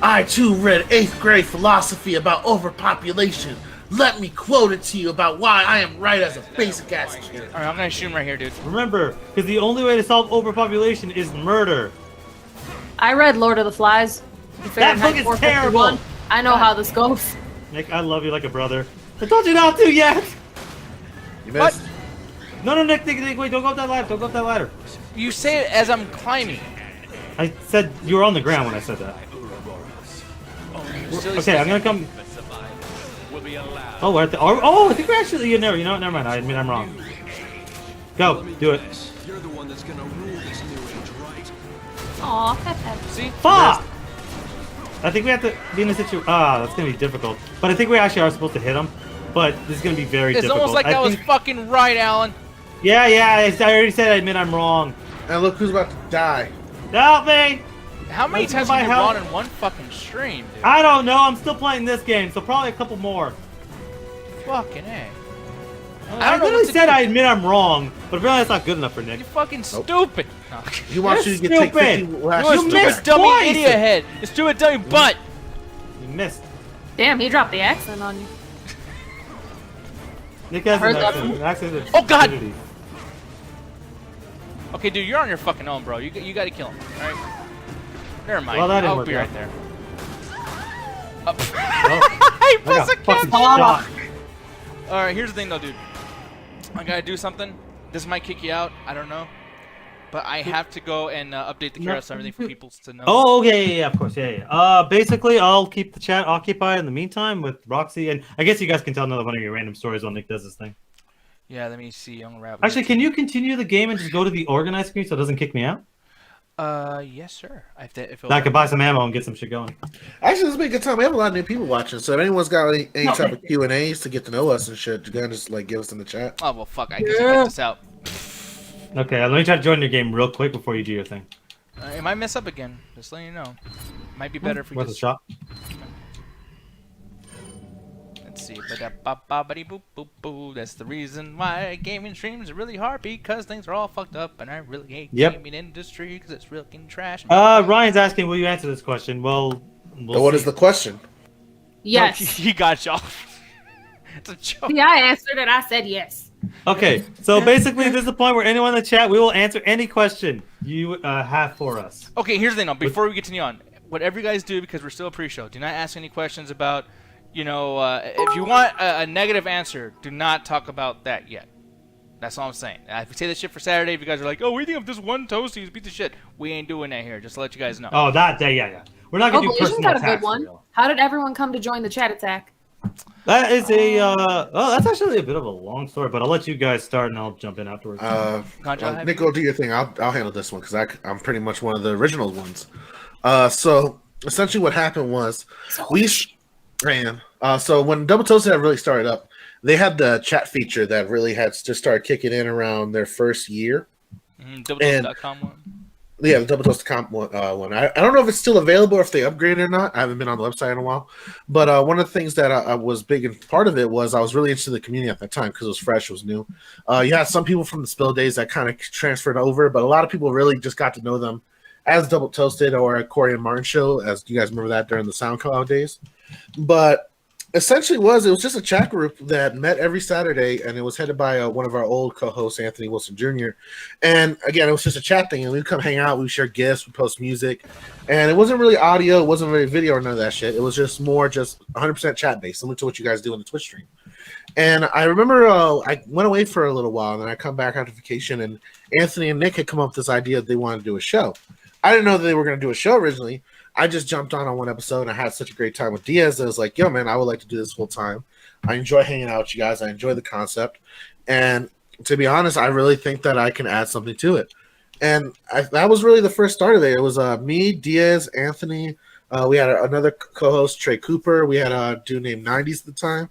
I too read 8th grade philosophy about overpopulation. Let me quote it to you about why I am right as a basic ass kid. All right, I'm gonna shoot him right here, dude. Remember, because the only way to solve overpopulation is murder. I read Lord of the Flies. That book is 451. terrible. I know how this goes. Nick, I love you like a brother. I told you not to yet. You missed. No, Nick, wait, don't go up that ladder. Don't go up that ladder. You say it as I'm climbing. I said you were on the ground when I said that. Okay, I'm gonna come. Oh, we're at the. Oh, I think we actually. Never mind. I admit I'm wrong. Go, do it. You're the one that's gonna rule this new age, right? Aw, Pep. See? Fuck! I think we have to be in a situation. That's gonna be difficult. But I think we actually are supposed to hit him. But this is gonna be very It's difficult. almost like that was fucking right, Alan. Yeah. I already said I admit I'm wrong. And look who's about to die. Help me! How many Listen to times my have you help. gone in one fucking stream, dude? I don't know. I'm still playing this game, so probably a couple more. Fucking A. I know literally what to said do. I admit I'm wrong, but apparently that's not good enough for Nick. You're fucking stupid. No. He wants You're you to take stupid. 50 lashes. You're a You stupid missed dummy twice. idiot head. You stupid dummy butt. You missed. Damn, he dropped the accent on you. Nick has Heard an that. accent of Oh, God. stupidity. Okay, dude, you're on your fucking own, bro. You gotta kill him, alright? Never mind. Well, that didn't I'll work be out. right there. Oh. Oh, He I pressed got the fucking cancel. shot. Alright, here's the thing though, dude. I gotta do something. This might kick you out. I don't know. But I have to go and update the carousel and everything for people to know. Oh, okay, yeah, of course, yeah. Basically, I'll keep the chat occupied in the meantime with Roxy, and I guess you guys can tell another one of your random stories while Nick does this thing. Yeah, let me see. I'm gonna wrap. Actually, can you continue the game and just go to the organized screen so it doesn't kick me out? Yes, sir. If I could buy some ammo and get some shit going. Actually, this has been a good time. We have a lot of new people watching, so if anyone's got any type of Q&As to get to know us and shit, you can just like give us in the chat. Oh well, fuck. I guess I cut this out. Okay, let me try to join your game real quick before you do your thing. It might mess up again. Just letting you know. Might be better if we Worth a just. shot. Let's see. Ba-da-ba-ba-ba-dee-boop-boop-boo. That's the reason why gaming streams are really hard because things are all fucked up and I really hate gaming industry because it's real fucking trash. Ryan's asking, will you answer this question? Well, we'll What see. is the question? Yes. He got you off. It's a joke. See, I answered it. I said yes. Okay, so basically, this is the point where anyone in the chat, we will answer any question you have for us. Okay, here's the thing, though. Before we continue on, whatever you guys do, because we're still a pre-show, do not ask any questions about, if you want a negative answer, do not talk about that yet. That's all I'm saying. If we say this shit for Saturday, if you guys are like, oh, we think of this one toast, he's beat the shit, we ain't doing that here. Just to let you guys know. Oh, that day, yeah. We're not Oh, gonna do Blasian personal got a attacks. good one. for real. How did everyone come to join the chat attack? That is that's actually a bit of a long story, but I'll let you guys start and I'll jump in afterwards. Conjo, Nick, do your thing. I'll handle this one because I'm pretty much one of the original ones. So essentially, what happened was we ran. So when Double Toasted had really started up, they had the chat feature that really had just started kicking in around their first year. Doubletoast.com one. Yeah, the Double Toast Comp one. I don't know if it's still available or if they upgraded or not. I haven't been on the website in a while. But one of the things that I was big and part of it was I was really interested in the community at that time because it was fresh, it was new. You had some people from the Spill days that kind of transferred over, but a lot of people really just got to know them as Double Toasted or a Corey and Martin show, as you guys remember that during the SoundCloud days. But essentially it was just a chat group that met every Saturday, and it was headed by one of our old co-hosts, Anthony Wilson Jr. And again, it was just a chat thing, and we'd come hang out, we'd share gifts, we'd post music, and it wasn't really audio, it wasn't really video or none of that shit. It was just more 100% chat based, similar to what you guys do in the Twitch stream. And I remember I went away for a little while, and then I come back after vacation, and Anthony and Nick had come up with this idea that they wanted to do a show. I didn't know that they were going to do a show originally. I just jumped on one episode and I had such a great time with Diaz that I was like, yo, man, I would like to do this full time. I enjoy hanging out with you guys. I enjoy the concept. And to be honest, I really think that I can add something to it. And that was really the first start of it. It was me, Diaz, Anthony. We had another co-host, Trey Cooper. We had a dude named 90s at the time.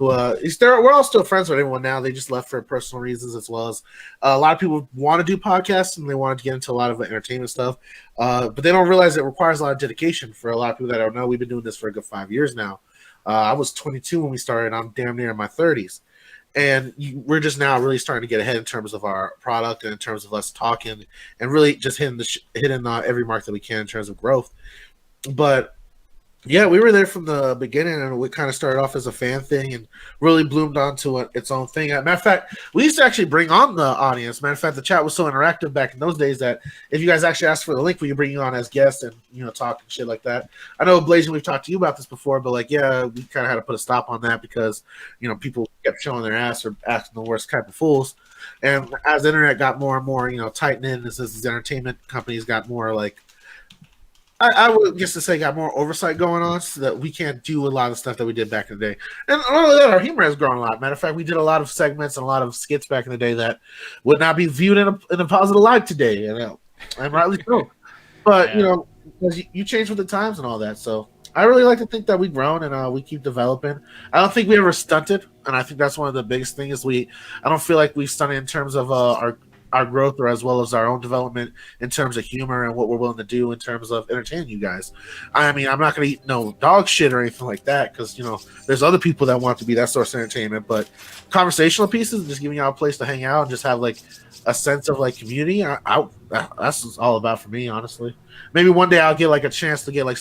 We're all still friends with everyone now. They just left for personal reasons, as well as a lot of people want to do podcasts and they wanted to get into a lot of entertainment stuff. But they don't realize it requires a lot of dedication. For a lot of people that don't know, we've been doing this for a good 5 years now. I was 22 when we started. I'm damn near in my 30s. And we're just now really starting to get ahead in terms of our product and in terms of us talking and really just hitting every mark that we can in terms of growth. But yeah, we were there from the beginning, and we kind of started off as a fan thing and really bloomed onto its own thing. Matter of fact, we used to actually bring on the audience. Matter of fact, the chat was so interactive back in those days that if you guys actually asked for the link, we could bring you on as guests and talk and shit like that. I know, Blasian, we've talked to you about this before, but we kind of had to put a stop on that because people kept showing their ass or acting the worst type of fools. And as the internet got more and more tightened in, as these entertainment companies got more I would just to say got more oversight going on, so that we can't do a lot of stuff that we did back in the day. And not only that, our humor has grown a lot. Matter of fact, we did a lot of segments and a lot of skits back in the day that would not be viewed in a positive light today, and rightly so. But because you change with the times and all that, so I really like to think that we've grown and we keep developing. I don't think we ever stunted, and I think that's one of the biggest things. I don't feel like we've stunted in terms of our growth, or as well as our own development in terms of humor and what we're willing to do in terms of entertaining you guys. I mean, I'm not going to eat no dog shit or anything like that, because there's other people that want to be that source of entertainment. But conversational pieces, just giving y'all a place to hang out and just have like a sense of like community, that's what it's all about for me, honestly. Maybe one day I'll get like a chance to get like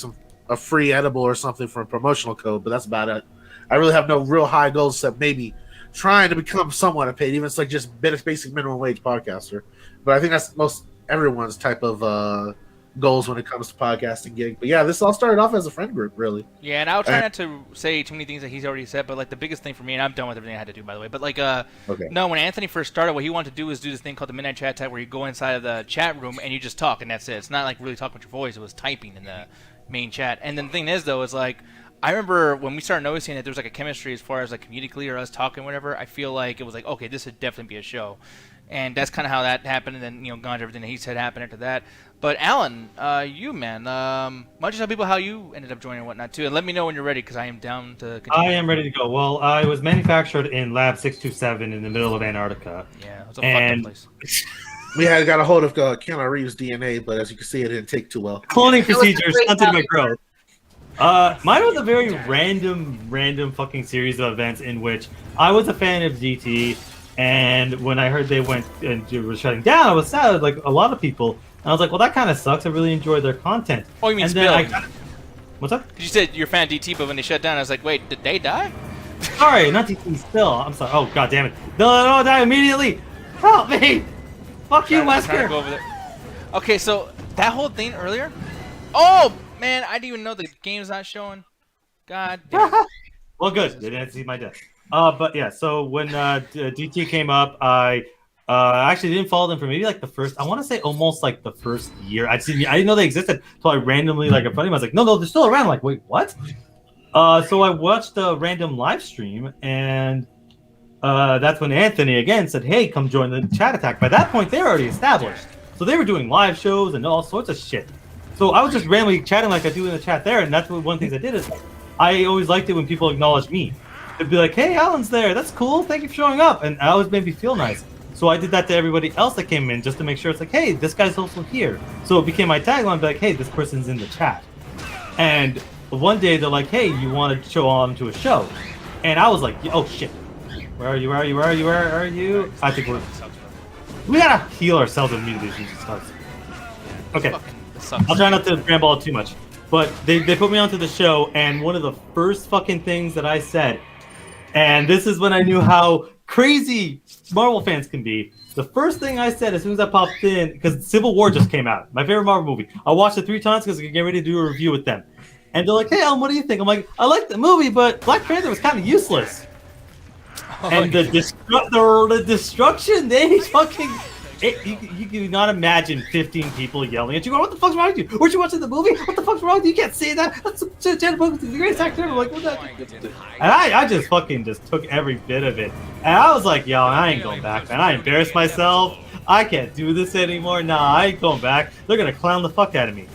a free edible or something for a promotional code, but that's about it. I really have no real high goals except maybe trying to become somewhat paid, even if it's like just basic minimum wage podcaster. But I think that's most everyone's type of goals when it comes to podcasting gig. But yeah, this all started off as a friend group, really. Yeah, and I'll try not to say too many things that he's already said, but like the biggest thing for me, and I'm done with everything I had to do, by the way, but like no, when Anthony first started, what he wanted to do was do this thing called the Midnight Chat Tag, where you go inside of the chat room and you just talk, and that's it. It's not like really talking with your voice, it was typing in the main chat. And then the thing is, though, is like I remember when we started noticing that there was like a chemistry as far as like comedically or us talking, whatever. I feel like it was like, okay, this would definitely be a show, and that's kind of how that happened. And then gone to everything that he said happened after that. But Alan, you man, why don't you tell people how you ended up joining and whatnot too, and let me know when you're ready, because I am down to continue. I am ready to go. Well, I was manufactured in Lab 627 in the middle of Antarctica. Yeah, it's a fucked up place. We had got a hold of Keanu Reeves' DNA, but as you can see, it didn't take too well. Cloning procedures stunted my growth. Mine was a very random fucking series of events in which I was a fan of DT, and when I heard they went and were shutting down, I was sad, like a lot of people. And I was like, well, that kind of sucks. I really enjoyed their content. Oh, you mean and Spill? What's up? You said you're a fan of DT, but when they shut down, I was like, wait, did they die? Sorry, not DT, Spill. I'm sorry. Oh, god damn it. No, die immediately. Help me. Fuck you, Wesker. Go over there. Okay, so that whole thing earlier. Oh man, I didn't even know the game's not showing. God damn. Well, good. They didn't see my death. But yeah, so when DT came up, I actually didn't follow them for maybe like the first, I want to say almost like the first year. I didn't know they existed until I randomly like a buddy of mine was like, no, they're still around. I'm like, wait, what? So I watched a random live stream, and that's when Anthony again said, hey, come join the chat attack. By that point, they're already established. So they were doing live shows and all sorts of shit. So I was just randomly chatting like I do in the chat there, and that's one of the things I did is I always liked it when people acknowledged me. They'd be like, hey, Alan's there. That's cool. Thank you for showing up. And it always made me feel nice. So I did that to everybody else that came in just to make sure it's like, hey, this guy's also here. So it became my tagline, be like, hey, this person's in the chat. And one day they're like, hey, you want to show on to a show? And I was like, oh shit. Where are you? I think we gotta heal ourselves immediately as it starts. Okay. I'll try not to ramble too much. But they put me onto the show, and one of the first fucking things that I said, and this is when I knew how crazy Marvel fans can be. The first thing I said as soon as I popped in, because Civil War just came out, my favorite Marvel movie. I watched it 3 times because I could get ready to do a review with them. And they're like, hey, Alan, what do you think? I'm like, I like the movie, but Black Panther was kind of useless. And the destruction, they fucking... you cannot imagine 15 people yelling at you. What the fuck's wrong with you? Weren't you watching the movie? What the fuck's wrong with you? You can't say that. That's Janet Book is the greatest actor ever. Like, what that? And I just fucking took every bit of it. And I was like, yo, I ain't going back, man. I embarrassed myself. I can't do this anymore. Nah, I ain't going back. They're gonna clown the fuck out of me.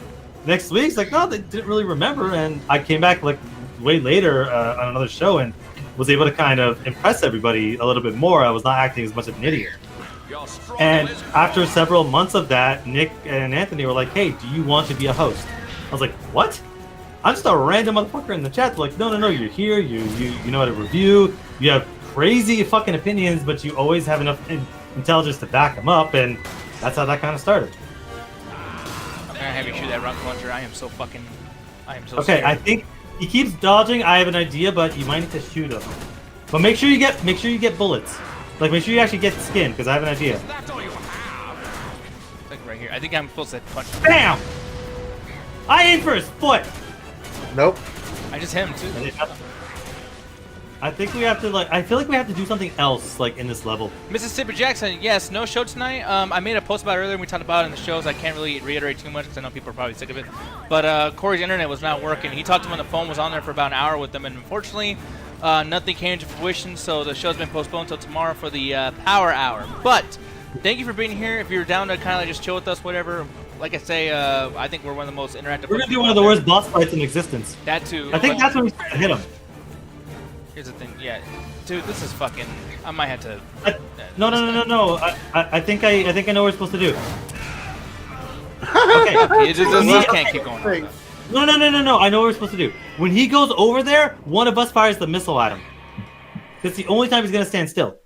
Next week, it's like, no, they didn't really remember. And I came back like way later on another show and was able to kind of impress everybody a little bit more. I was not acting as much of an idiot. And after several months of that, Nick and Anthony were like, hey, do you want to be a host? I was like, what? I'm just a random motherfucker in the chat. They're like, no, you're here, you know how to review, you have crazy fucking opinions, but you always have enough intelligence to back them up, and that's how that kind of started. I'm gonna have you shoot that rocket launcher. I am so okay, scared. I think he keeps dodging. I have an idea, but you might need to shoot him. But make sure you get bullets. Like, make sure you actually get skin, because I have an idea. Like right here. I think I'm supposed to punch him. BAM! I aim for his foot! Nope. I just hit him too. I think we have to like. I feel like we have to do something else like in this level. Mississippi Jackson, yes, no show tonight. I made a post about it earlier. And we talked about it in the shows. I can't really reiterate too much because I know people are probably sick of it. But Corey's internet was not working. He talked to him on the phone. Was on there for about an hour with them, and unfortunately, nothing came to fruition. So the show's been postponed until tomorrow for the Power Hour. But thank you for being here. If you're down to kind of like just chill with us, whatever. Like I say, I think we're one of the most interactive. We're gonna do one of the worst boss fights in existence. That too. I think that's when we start to hit him. Here's the thing, yeah, dude, this is fucking. I might have to. No. I think I know what we're supposed to do. Okay, it just can't keep going. No. I know what we're supposed to do. When he goes over there, one of us fires the missile at him. That's the only time he's gonna stand still.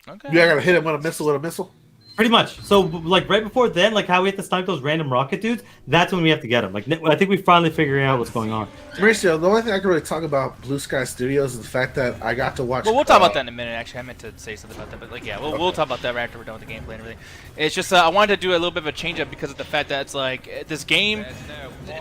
Okay. You gotta hit him with a missile. Pretty much. So, like, right before then, like, how we have to snipe those random rocket dudes, that's when we have to get them. Like, I think we finally figuring out what's going on. Mauricio, the only thing I can really talk about Blue Sky Studios is the fact that I got to watch... Well, we'll talk about that in a minute, actually. I meant to say something about that, but, like, yeah, we'll talk about that right after we're done with the gameplay and everything. It's just, I wanted to do a little bit of a change-up because of the fact that it's, like, this game...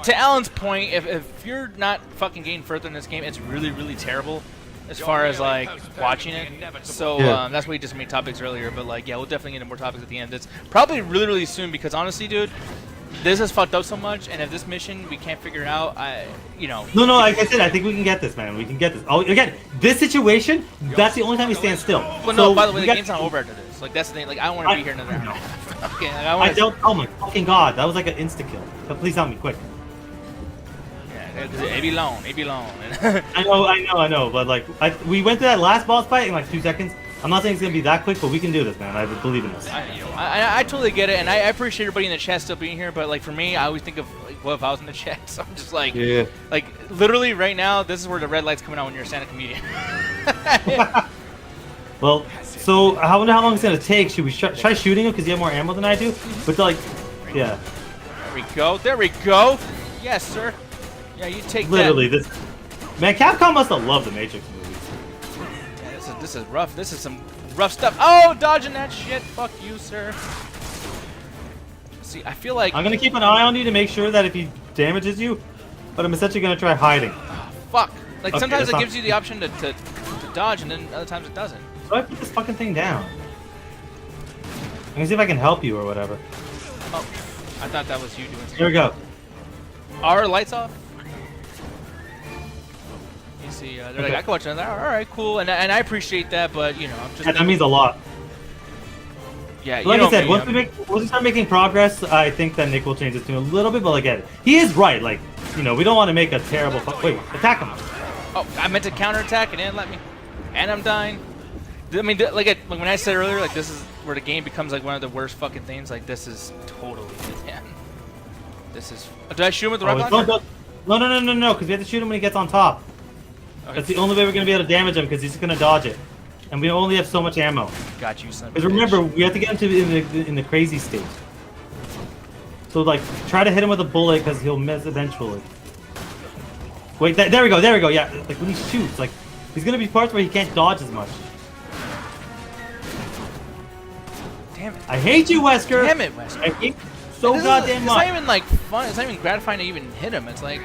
To Alan's point, if you're not fucking getting further in this game, it's really, really terrible. As far as like watching it, so that's why we just made topics earlier. But like, yeah, we'll definitely get into more topics at the end. It's probably really, really soon because honestly, dude, this has fucked up so much. And if this mission we can't figure it out, No, like I said, I think we can get this, man. We can get this. Oh, again, this situation, that's the only time we stand still. Well, no, by the way, the game's not over after this. Like that's the thing. Like I don't want to be here another hour. Okay, like, I don't. Oh my fucking god, that was like an insta kill. But please help me quick. It be long. I know, but like, we went to that last boss fight in like 2 seconds. I'm not saying it's gonna be that quick, but we can do this, man. I believe in us. I totally get it, and I appreciate everybody in the chat still being here. But like for me, I always think of like, what if I was in the chat? So I'm just like, like literally right now, this is where the red light's coming out when you're a stand-up comedian. Well, so I wonder how long it's gonna take. Should we try shooting him because you have more ammo than I do? But like, yeah. There we go. Yes, sir. Yeah, you take literally that. This. Man, Capcom must have loved the Matrix movies. Yeah, this is rough. This is some rough stuff. Oh, dodging that shit. Fuck you, sir. See, I feel like I'm gonna keep an eye on you to make sure that if he damages you, but I'm essentially gonna try hiding. Oh, fuck. Like sometimes it gives you the option to dodge, and then other times it doesn't. So I put this fucking thing down. I'm gonna see if I can help you or whatever. Oh, I thought that was you doing something. Here we go. Are lights off? You see, they're like, I can watch another. All right, cool, and I appreciate that, but you know, I'm just. That means a lot. Yeah, like I said, once we start making progress, I think that Nick will change his tune a little bit. But like, he is right. Like, you know, we don't want to make a terrible. Wait, attack him. Oh, I meant to counterattack and didn't let me, and I'm dying. I mean, like when I said earlier, like this is where the game becomes like one of the worst fucking things. Like this is totally it, man. This is. Did I shoot him with the rocket launcher? No, because we have to shoot him when he gets on top. Okay. That's the only way we're gonna be able to damage him because he's just gonna dodge it, and we only have so much ammo. Got you, son. Because remember, we have to get into in the crazy state. So like, try to hit him with a bullet because he'll miss eventually. Wait, there we go. Yeah, like when he shoots, like he's gonna be parts where he can't dodge as much. Damn it! I hate you, Wesker. Damn it, Wesker. I hate you so goddamn much. It's not even like fun. It's not even gratifying to even hit him. It's like,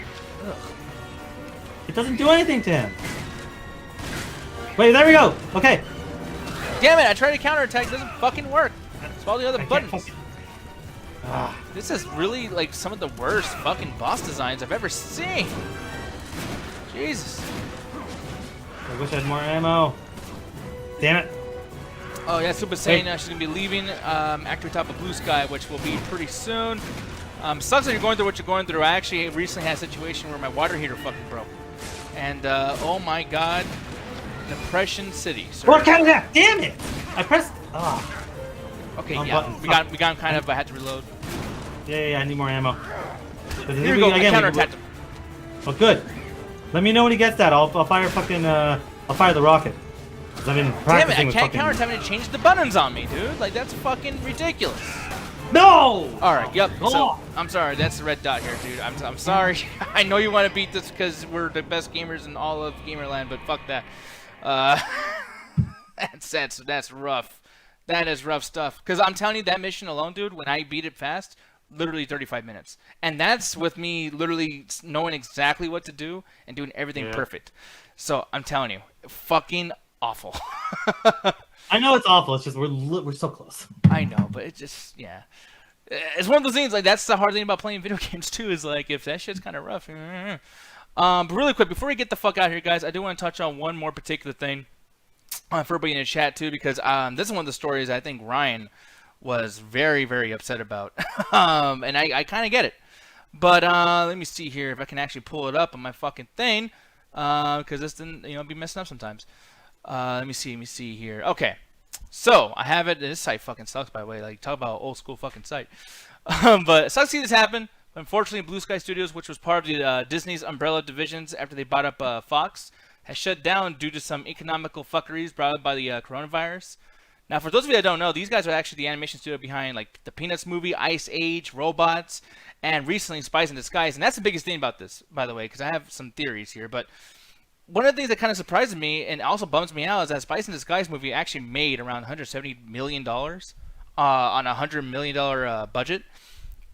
ugh. It doesn't do anything to him. Wait, there we go. Okay. Damn it! I tried to counterattack. It doesn't fucking work. It's all the other buttons. This is really like some of the worst fucking boss designs I've ever seen. Jesus. I wish I had more ammo. Damn it. Oh yeah, Super Saiyan, she's gonna be leaving Actor Top of Blue Sky, which will be pretty soon. Sucks that you're going through what you're going through. I actually recently had a situation where my water heater fucking broke. And oh my god, Depression City. What kind of that? Damn it! I pressed. Okay, yeah, we got him kind of. I had to reload. Yeah, I need more ammo. Here we go. I counterattacked him. Oh, good. Let me know when he gets that. I'll fire fucking. I'll fire the rocket. I've been practicing. Damn it! I can't counterattack. It changed the buttons on me, dude. Like that's fucking ridiculous. No! Alright, yep. So, I'm sorry, that's the red dot here, dude. I'm sorry. I know you want to beat this because we're the best gamers in all of Gamerland, but fuck that. That's rough. That is rough stuff. Because I'm telling you, that mission alone, dude, when I beat it fast, literally 35 minutes. And that's with me literally knowing exactly what to do and doing everything perfect. So I'm telling you, fucking awful. I know it's awful. It's just we're so close. I know, but it just it's one of those things. Like that's the hard thing about playing video games too. Is like if that shit's kind of rough. But really quick, before we get the fuck out of here, guys, I do want to touch on one more particular thing for everybody in the chat too, because this is one of the stories I think Ryan was very, very upset about, and I kind of get it. But let me see here if I can actually pull it up on my fucking thing, because this didn't, be messing up sometimes. Let me see here. Okay, so I have it. This site fucking sucks, by the way. Like, talk about old school fucking site. But it sucks to see this happen. Unfortunately, Blue Sky Studios, which was part of the Disney's umbrella divisions after they bought up Fox, has shut down due to some economical fuckeries brought up by the coronavirus. Now, for those of you that don't know, these guys are actually the animation studio behind like the Peanuts movie, Ice Age, Robots, and recently Spies in Disguise. And that's the biggest thing about this, by the way, because I have some theories here. But one of the things that kind of surprises me and also bums me out is that Spice in Disguise movie actually made around $170 million on a $100 million budget.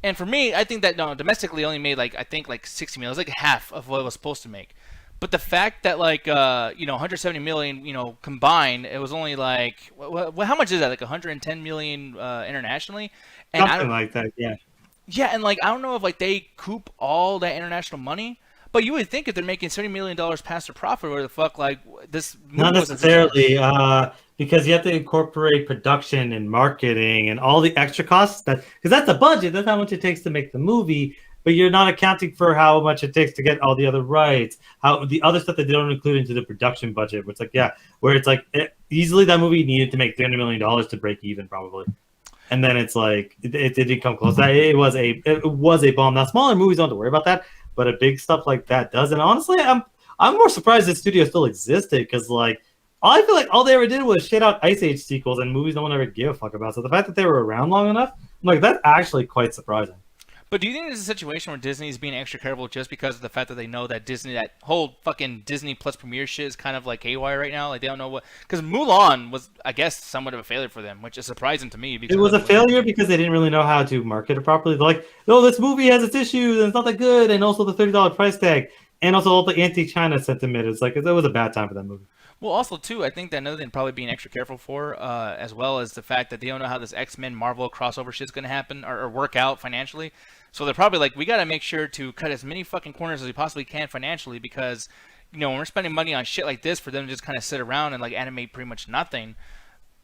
And for me, I think that domestically only made like 60 million. It was like half of what it was supposed to make. But the fact that like 170 million combined, it was only like how much is that? Like 110 million internationally, and something like that. Yeah. Yeah, and like I don't know if like they coop all that international money. But you would think if they're making $70 million past their profit, where the fuck, like, this movie not necessarily, because you have to incorporate production and marketing and all the extra costs. Because that's the budget. That's how much it takes to make the movie. But you're not accounting for how much it takes to get all the other rights, how the other stuff that they don't include into the production budget. Where it's like, where it's like easily that movie needed to make $300 million to break even, probably. And then it's like it didn't come close. It was a bomb. Now smaller movies don't have to worry about that. But a big stuff like that does, and honestly, I'm more surprised the studio still existed because like I feel like all they ever did was shit out Ice Age sequels and movies no one ever gave a fuck about. So the fact that they were around long enough, I'm like, that's actually quite surprising. But do you think there's a situation where Disney is being extra careful just because of the fact that they know that Disney, that whole fucking Disney Plus premiere shit is kind of like haywire right now? Like they don't know what, because Mulan was, I guess, somewhat of a failure for them, which is surprising to me. Because it was a failure because they didn't really know how to market it properly. They're like, no, this movie has its issues and it's not that good, and also the $30 price tag, and also all the anti-China sentiment. It's like it was a bad time for that movie. Well, also, too, I think that another thing probably being extra careful for, as well as the fact that they don't know how this X-Men Marvel crossover shit's going to happen or work out financially. So they're probably like, we got to make sure to cut as many fucking corners as we possibly can financially because, when we're spending money on shit like this for them to just kind of sit around and like animate pretty much nothing,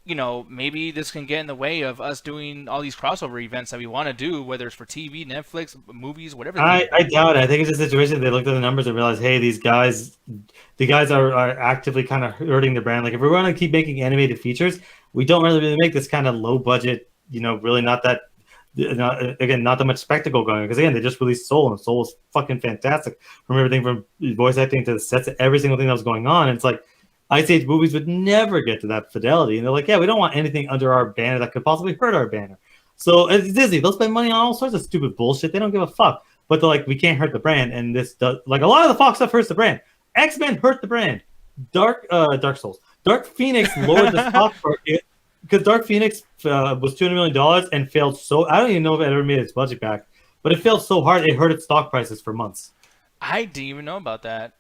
maybe this can get in the way of us doing all these crossover events that we want to do, whether it's for TV, Netflix, movies, whatever. I doubt it. I think it's a situation they looked at the numbers and realized, hey, the guys are actively kind of hurting the brand. Like if we're going to keep making animated features, we don't really make this kind of low budget, really not that. Not that much spectacle going on because again they just released Soul and Soul was fucking fantastic from everything from voice acting to the sets, every single thing that was going on. And it's like Ice Age movies would never get to that fidelity, and they're like, yeah, we don't want anything under our banner that could possibly hurt our banner. So it's Disney; they'll spend money on all sorts of stupid bullshit. They don't give a fuck, but they're like, we can't hurt the brand, and this does like a lot of the Fox stuff hurts the brand. X-Men hurt the brand. Dark Phoenix lowered the stock market. Because Dark Phoenix was $200 million and failed so... I don't even know if it ever made its budget back. But it failed so hard, it hurt its stock prices for months. I didn't even know about that.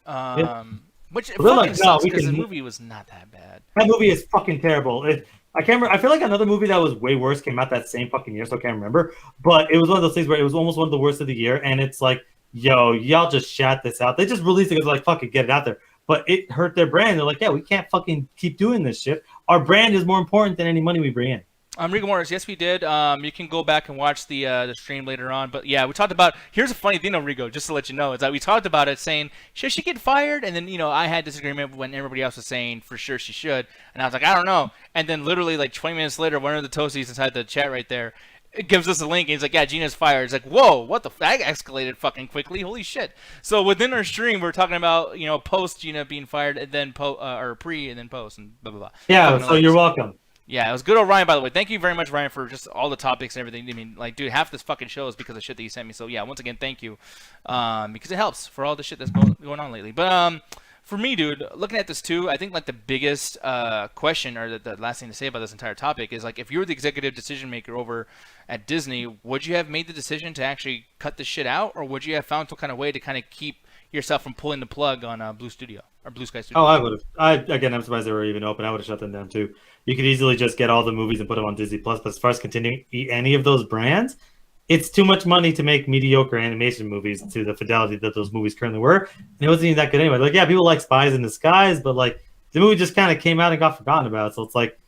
Which fucking like, sucks because the movie was not that bad. That movie is fucking terrible. I can't remember. I feel like another movie that was way worse came out that same fucking year, so I can't remember. But it was one of those things where it was almost one of the worst of the year. And it's like, yo, y'all just shat this out. They just released it because like, fuck it, get it out there. But it hurt their brand. They're like, yeah, we can't fucking keep doing this shit. Our brand is more important than any money we bring in. Rigo Morris, yes, we did. You can go back and watch the stream later on. But yeah, we talked about. Here's a funny thing, though, Rigo, just to let you know, is that we talked about it, saying should she get fired, and then I had disagreement when everybody else was saying for sure she should, and I was like, I don't know. And then literally like 20 minutes later, one of the toasties inside the chat right there. It gives us a link, and he's like, yeah, Gina's fired. It's like, whoa, what the that escalated fucking quickly. Holy shit. So within our stream, we're talking about, post Gina being fired, and then or pre, and then post, and blah, blah, blah. Yeah, so you're welcome. Yeah, it was good old Ryan, by the way. Thank you very much, Ryan, for just all the topics and everything. I mean, like, dude, half this fucking show is because of shit that you sent me. So, yeah, once again, thank you. Because it helps for all the shit that's going on lately. But For me, dude, looking at this too, I think like the biggest question or the last thing to say about this entire topic is like, if you were the executive decision maker over at Disney, would you have made the decision to actually cut this shit out, or would you have found some kind of way to kind of keep yourself from pulling the plug on Blue Studio or Blue Sky Studio? Oh, I would have. Again, I'm surprised they were even open. I would have shut them down too. You could easily just get all the movies and put them on Disney Plus. But as far as continuing any of those brands, it's too much money to make mediocre animation movies to the fidelity that those movies currently were. And it wasn't even that good anyway. Like, yeah, people like Spies in Disguise, but like the movie just kind of came out and got forgotten about. So it's like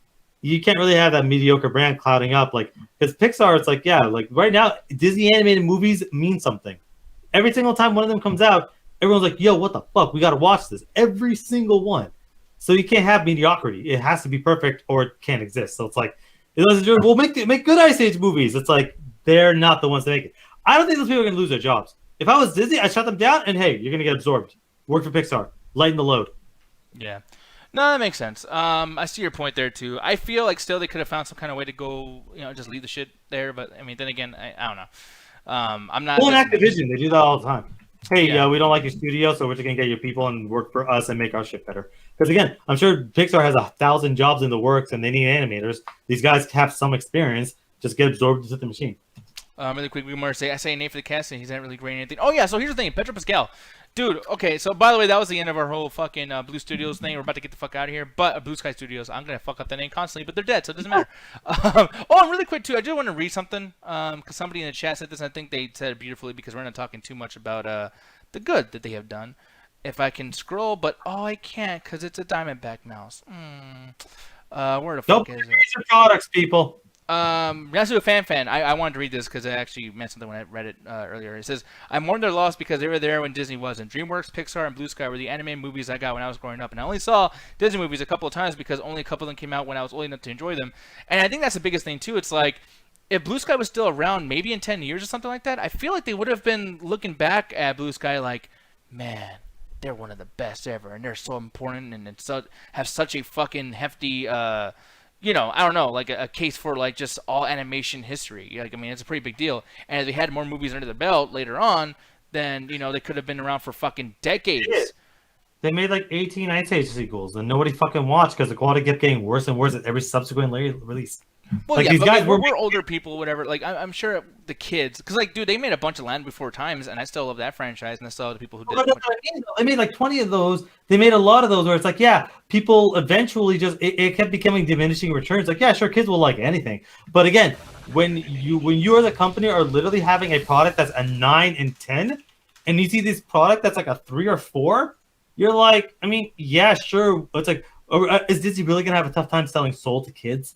you can't really have that mediocre brand clouding up. Like, because Pixar, it's like, yeah, like right now, Disney animated movies mean something. Every single time one of them comes out, everyone's like, yo, what the fuck? We got to watch this. Every single one. So you can't have mediocrity. It has to be perfect or it can't exist. So it's like, we'll make good Ice Age movies. It's like, they're not the ones to make it. I don't think those people are going to lose their jobs. If I was Disney, I'd shut them down and hey, you're going to get absorbed. Work for Pixar. Lighten the load. Yeah. No, that makes sense. I see your point there too. I feel like still they could have found some kind of way to go, just leave the shit there. But I mean, then again, I don't know. I'm not. Well, in Activision, they do that all the time. Hey, Yeah. we don't like your studio, so we're just going to get your people and work for us and make our shit better. Because again, I'm sure Pixar has 1,000 jobs in the works and they need animators. These guys have some experience. Just get absorbed into the machine. Really quick, we want to say I say a name for the cast, and he's not really great at anything. Oh yeah, so here's the thing, Pedro Pascal, dude. Okay, so by the way, that was the end of our whole fucking Blue Studios thing. We're about to get the fuck out of here, but Blue Sky Studios. I'm gonna fuck up the name constantly, but they're dead, so it doesn't matter. And really quick too, I do want to read something because somebody in the chat said this, and I think they said it beautifully because we're not talking too much about the good that they have done. If I can scroll, but I can't because it's a Diamondback mouse. Where the fuck Nope. is it? It's your products, people. Yasuo Fan. I wanted to read this because it actually meant something when I read it earlier. It says, I mourned their loss because they were there when Disney wasn't. DreamWorks, Pixar, and Blue Sky were the animated movies I got when I was growing up. And I only saw Disney movies a couple of times because only a couple of them came out when I was old enough to enjoy them. And I think that's the biggest thing, too. It's like, if Blue Sky was still around maybe in 10 years or something like that, I feel like they would have been looking back at Blue Sky like, man, they're one of the best ever. And they're so important and have such a fucking hefty... I don't know, like a case for like just all animation history. Like, I mean, it's a pretty big deal. And if they had more movies under their belt later on, then, they could have been around for fucking decades. They made like 18 Ice Age sequels, and nobody fucking watched because the quality kept getting worse and worse at every subsequent release. Well, like, yeah, these but guys we're older people, whatever. Like, I'm sure the kids, because like, dude, they made a bunch of Land Before Times, and I still love that franchise, and I still love the people who did it. They made like 20 of those. They made a lot of those where it's like, yeah, people eventually just it kept becoming diminishing returns. Like, yeah, sure, kids will like anything, but again, when you are the company are literally having a product that's a 9 and 10, and you see this product that's like a 3 or 4, you're like, I mean, yeah, sure. It's like, is Disney really gonna have a tough time selling Soul to kids?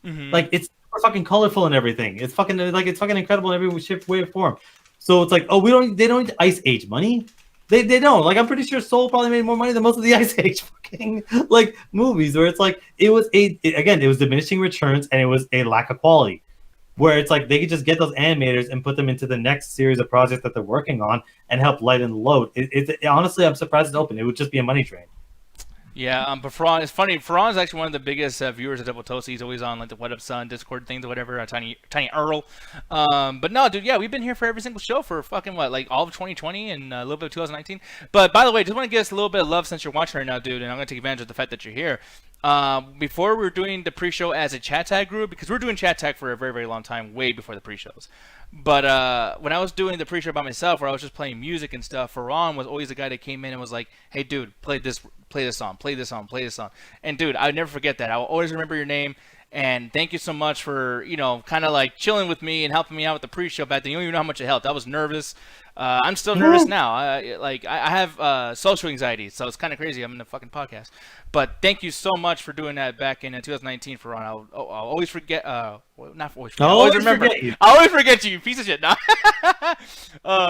Mm-hmm. Like, it's fucking colorful and everything. It's fucking incredible in every shape, way, or form. So it's like, they don't need Ice Age money. They don't. Like, I'm pretty sure Soul probably made more money than most of the Ice Age fucking like movies. Where it's like it was diminishing returns and it was a lack of quality. Where it's like they could just get those animators and put them into the next series of projects that they're working on and help lighten the load. Honestly, I'm surprised it's open. It would just be a money drain. Yeah, but Ferran, it's funny. Ferran is actually one of the biggest viewers of Double Toasty. He's always on like the What Up Son Discord things or whatever. Tiny Earl. But no, dude. Yeah, we've been here for every single show for fucking like all of 2020 and a little bit of 2019. But by the way, just want to give us a little bit of love since you're watching right now, dude. And I'm gonna take advantage of the fact that you're here. Before we were doing the pre-show as a chat tag group, because we were doing chat tag for a very, very long time, way before the pre-shows. But when I was doing the pre-show by myself, where I was just playing music and stuff, Ferran was always the guy that came in and was like, "Hey, dude, play this song, play this song." And dude, I'll never forget that. I'll always remember your name. And thank you so much for, kind of like chilling with me and helping me out with the pre-show back then. You don't even know how much it helped. I was nervous. I'm still nervous now. I have social anxiety, so it's kind of crazy. I'm in a fucking podcast. But thank you so much for doing that back in 2019 for Ron. I'll always forget. Not always forget. I'll always remember. I always forget you piece of shit. No.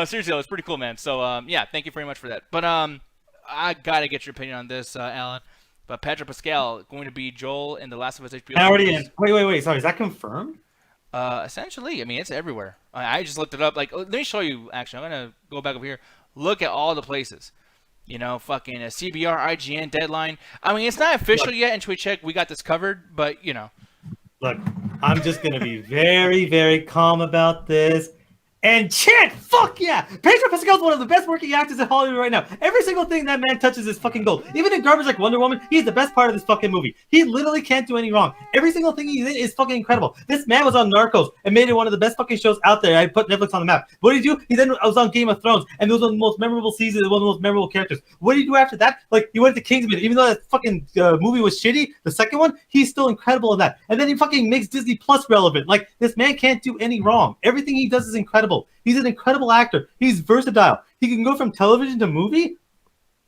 Seriously, it's pretty cool, man. So yeah, thank you very much for that. But I gotta get your opinion on this, Alan. But Pedro Pascal going to be Joel in the Last of Us HBO. I already in. Wait. Sorry, is that confirmed? Essentially, I mean, it's everywhere. I just looked it up. Like, let me show you. Actually, I'm gonna go back over here. Look at all the places. Fucking CBR, IGN, Deadline. I mean, it's not official yet. And Tweet Check, we got this covered. But Look, I'm just gonna be very, very calm about this. And shit, fuck yeah! Pedro Pascal's one of the best working actors in Hollywood right now. Every single thing that man touches is fucking gold. Even in garbage like Wonder Woman, he's the best part of this fucking movie. He literally can't do any wrong. Every single thing he did is fucking incredible. This man was on Narcos and made it one of the best fucking shows out there. I put Netflix on the map. What did he do? He then was on Game of Thrones, and it was one of the most memorable seasons, one of the most memorable characters. What did he do after that? Like, he went to Kingsman. Even though that fucking movie was shitty, the second one, he's still incredible in that. And then he fucking makes Disney Plus relevant. Like, this man can't do any wrong. Everything he does is incredible. He's an incredible actor. He's versatile. He can go from television to movie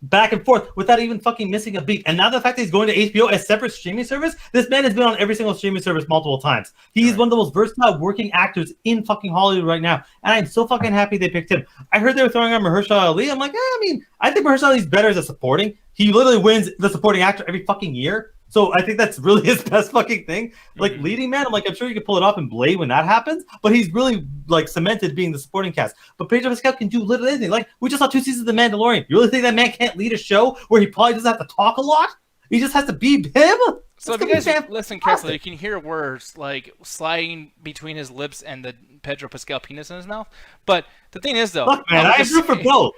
back and forth without even fucking missing a beat. And now the fact that he's going to HBO as separate streaming service, this man has been on every single streaming service multiple times. He's one of the most versatile working actors in fucking Hollywood right now. And I'm so fucking happy they picked him. I heard they were throwing on Mahershala Ali. I'm like, I think Mahershala Ali's better as a supporting. He literally wins the supporting actor every fucking year. So I think that's really his best fucking thing. Like leading man, I'm sure you can pull it off in Blade when that happens, but he's really like cemented being the supporting cast. But Pedro Pascal can do literally anything. Like we just saw 2 seasons of The Mandalorian. You really think that man can't lead a show where he probably doesn't have to talk a lot? He just has to be him? So if you guys listen carefully, you can hear words like sliding between his lips and the Pedro Pascal penis in his mouth. But the thing is, though, look, man, I agree for both.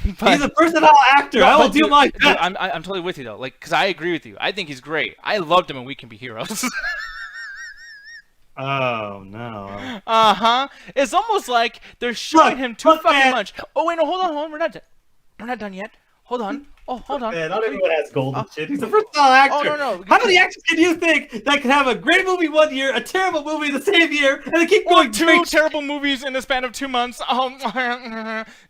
He's a versatile actor. I will do my best. I'm totally with you though, like, because I agree with you. I think he's great. I loved him in We Can Be Heroes. Oh no. It's almost like they're showing him too fucking much. Oh wait, no, hold on. We're not done yet. Hold on. Oh, hold on. Man, not everyone has gold and shit. He's a versatile actor. Oh, no. How many actors can you think that can have a great movie one year, a terrible movie the same year, and they keep going 2 terrible movies in the span of 2 months?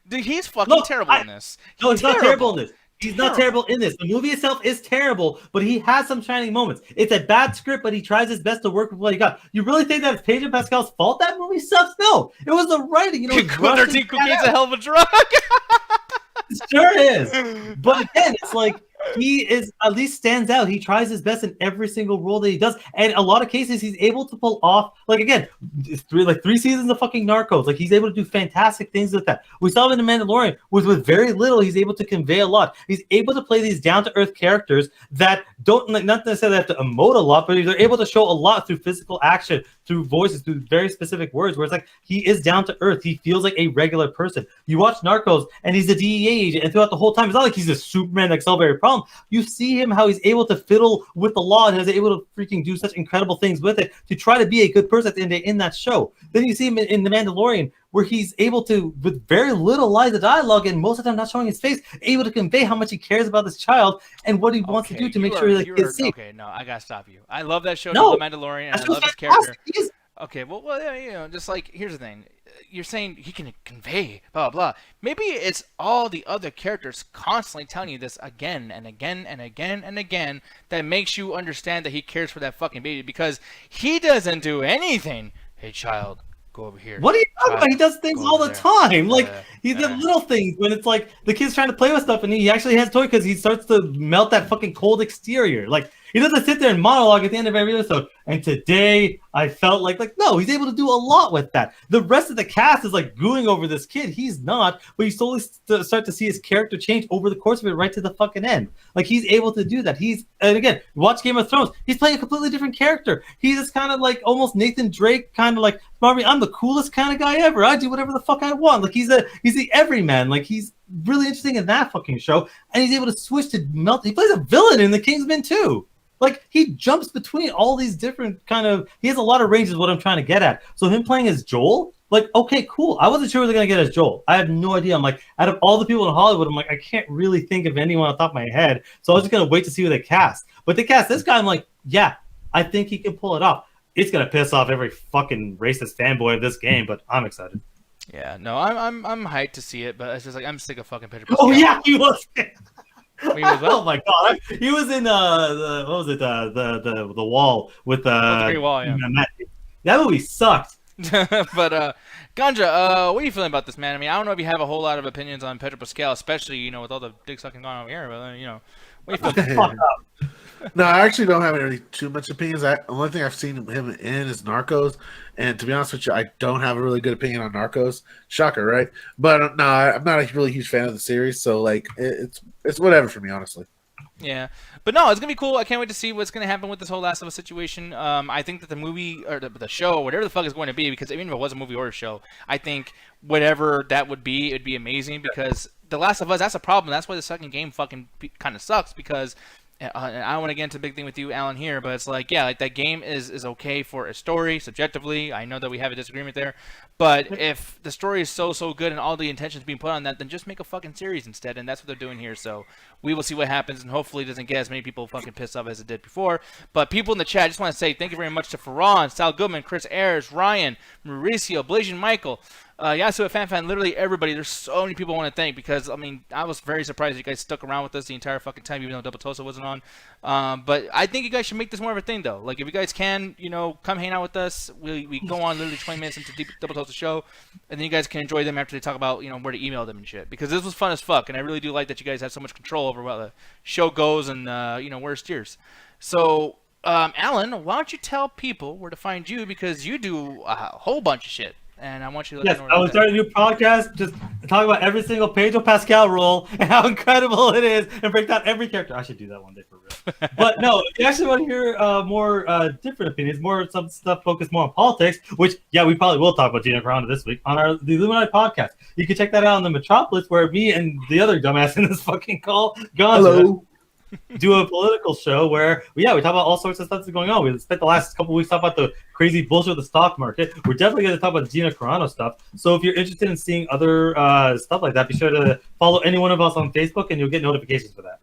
Dude, he's fucking terrible in this. No, he's not terrible in this. He's not terrible in this. The movie itself is terrible, but he has some shining moments. It's a bad script, but he tries his best to work with what he got. You really think that it's Pedro Pascal's fault that movie sucks? No. It was the writing. Quarantine cocaine's a hell of a drug. It sure is. But again, it's like he is at least stands out. He tries his best in every single role that he does. And a lot of cases he's able to pull off, like again, 3 seasons of fucking Narcos. Like he's able to do fantastic things with that. We saw him in The Mandalorian with very little, he's able to convey a lot. He's able to play these down-to-earth characters that don't not necessarily have to emote a lot, but they're able to show a lot through physical action, through voices, through very specific words, where it's like he is down to earth. He feels like a regular person. You watch Narcos and he's a DEA agent, and throughout the whole time, it's not like he's a Superman that solves every problem. You see him how he's able to fiddle with the law and is able to freaking do such incredible things with it to try to be a good person at the end of the day in that show. Then you see him in The Mandalorian, where he's able to, with very little lines of dialogue and most of the time not showing his face, able to convey how much he cares about this child and what he wants to do to make sure that he gets safe. Okay, no, I gotta stop you. I love that show, The Mandalorian, and I love his character. Okay, well, yeah, just like, here's the thing. You're saying he can convey, blah, blah, blah. Maybe it's all the other characters constantly telling you this again and again and again and again that makes you understand that he cares for that fucking baby, because he doesn't do anything. Hey, child, go over here. What are you talking about? He does things all the time. Like, he did little things when it's like the kid's trying to play with stuff and he actually has toy because he starts to melt that fucking cold exterior. Like, he doesn't sit there and monologue at the end of every episode. And today I felt like no, he's able to do a lot with that. The rest of the cast is like gooing over this kid. He's not, but you slowly start to see his character change over the course of it right to the fucking end. Like, he's able to do that. And again, watch Game of Thrones. He's playing a completely different character. He's this kind of like almost Nathan Drake, kind of like, Marvin, I'm the coolest kind of guy ever. I do whatever the fuck I want. Like, he's the everyman. Like, he's really interesting in that fucking show. And he's able to switch to melt. He plays a villain in The Kingsman too. Like, he jumps between all these different he has a lot of ranges, what I'm trying to get at. So him playing as Joel, like, okay, cool. I wasn't sure they were going to get as Joel. I have no idea. I'm like, out of all the people in Hollywood, I'm like, I can't really think of anyone on top of my head. So I was just going to wait to see who they cast. But they cast this guy, I'm like, yeah, I think he can pull it off. It's going to piss off every fucking racist fanboy of this game, but I'm excited. Yeah, no, I'm hyped to see it, but it's just like, I'm sick of fucking Pedro Pascal. Oh, yeah, he was. Oh my god! He was in what was it? The Wall with the Great Wall. Yeah. That movie sucked. But Ganja, what are you feeling about this, man? I mean, I don't know if you have a whole lot of opinions on Pedro Pascal, especially with all the dick sucking going on over here. But what are you feeling? No, I actually don't have any too much opinions. The only thing I've seen him in is Narcos, and to be honest with you, I don't have a really good opinion on Narcos. Shocker, right? But no, I'm not a really huge fan of the series, so like it's whatever for me, honestly. Yeah, but no, it's gonna be cool. I can't wait to see what's gonna happen with this whole Last of Us situation. I think that the movie or the show, whatever the fuck is going to be, because even if it was a movie or a show, I think whatever that would be, it'd be amazing. Because the Last of Us, that's a problem. That's why the second game fucking kind of sucks. Because and I don't want to get into a big thing with you, Alan, here, but it's like, yeah, like that game is okay for a story subjectively. I know that we have a disagreement there, but if the story is so good and all the intentions being put on that, then just make a fucking series instead, and that's what they're doing here. So we will see what happens, and hopefully it doesn't get as many people fucking pissed off as it did before. But people in the chat, I just want to say thank you very much to Ferran, Sal Goodman, Chris Ayers, Ryan, Mauricio, Blasian Michael, Yasu Fan, literally everybody. There's so many people I want to thank because, I mean, I was very surprised you guys stuck around with us the entire fucking time, even though Double Tosa wasn't on. But I think you guys should make this more of a thing, though. Like, if you guys can, you know, come hang out with us. We go on literally 20 minutes into Double Tosa show, and then you guys can enjoy them after they talk about, you know, where to email them and shit. Because this was fun as fuck, and I really do like that you guys have so much control over what the show goes and, you know, where it steers. So, Alan, why don't you tell people where to find you, because you do a whole bunch of shit. And I want you to let Yes, me know. I was starting a new podcast, just talk about every single Pedro Pascal role and how incredible it is, and break down every character. I should do that one day for real. But no, if you actually want to hear more different opinions, more some stuff focused more on politics, which, yeah, we probably will talk about GINA CARANO this week on the Illuminati podcast. You can check that out on the Metropolis, where me and the other dumbass in this fucking call, Gonzo, do a political show where, we talk about all sorts of stuff that's going on. We spent the last couple weeks talking about the crazy bullshit with the stock market. We're definitely going to talk about GINA CARANO stuff. So if you're interested in seeing other stuff like that, be sure to follow any one of us on Facebook, and you'll get notifications for that.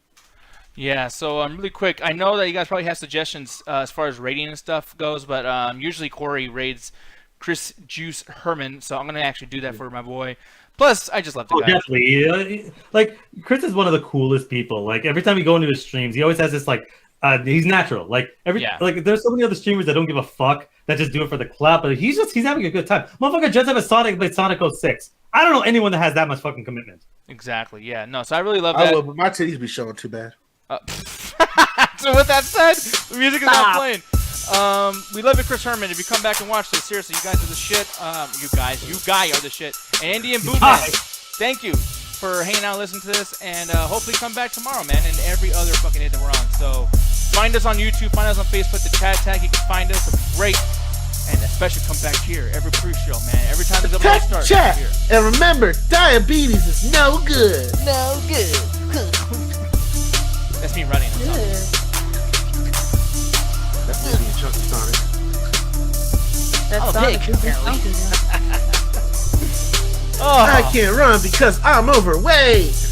Yeah, so really quick, I know that you guys probably have suggestions as far as rating and stuff goes, but usually Corey rates Chris Juice Herman, so I'm going to actually do that for my boy. Plus, I just love the guy. Definitely. Like, Chris is one of the coolest people. Like, every time you go into his streams, he always has this, like, he's natural. Like, like, there's so many other streamers that don't give a fuck, that just do it for the clap, but he's having a good time. Motherfucker just have a Sonic, played Sonic 06. I don't know anyone that has that much fucking commitment. Exactly, yeah. No, so I really love that. I will, but my titties be showing too bad. So with that said, the music is not playing. We love you, Chris Herman. If you come back and watch this, seriously, you guys are the shit. You guy are the shit. And Andy and Bootman, thank you for hanging out and listening to this. And hopefully come back tomorrow, man, and every other fucking hit that we're on. So find us on YouTube, find us on Facebook, the chat tag. You can find us. It's great. And especially come back here every pre-show, man. Every time the double starts, chat. Here. And remember, diabetes is no good. No good. That's me running. That's me being Chunky Sonic. That's Sonic, apparently. Oh. I can't run because I'm overweight.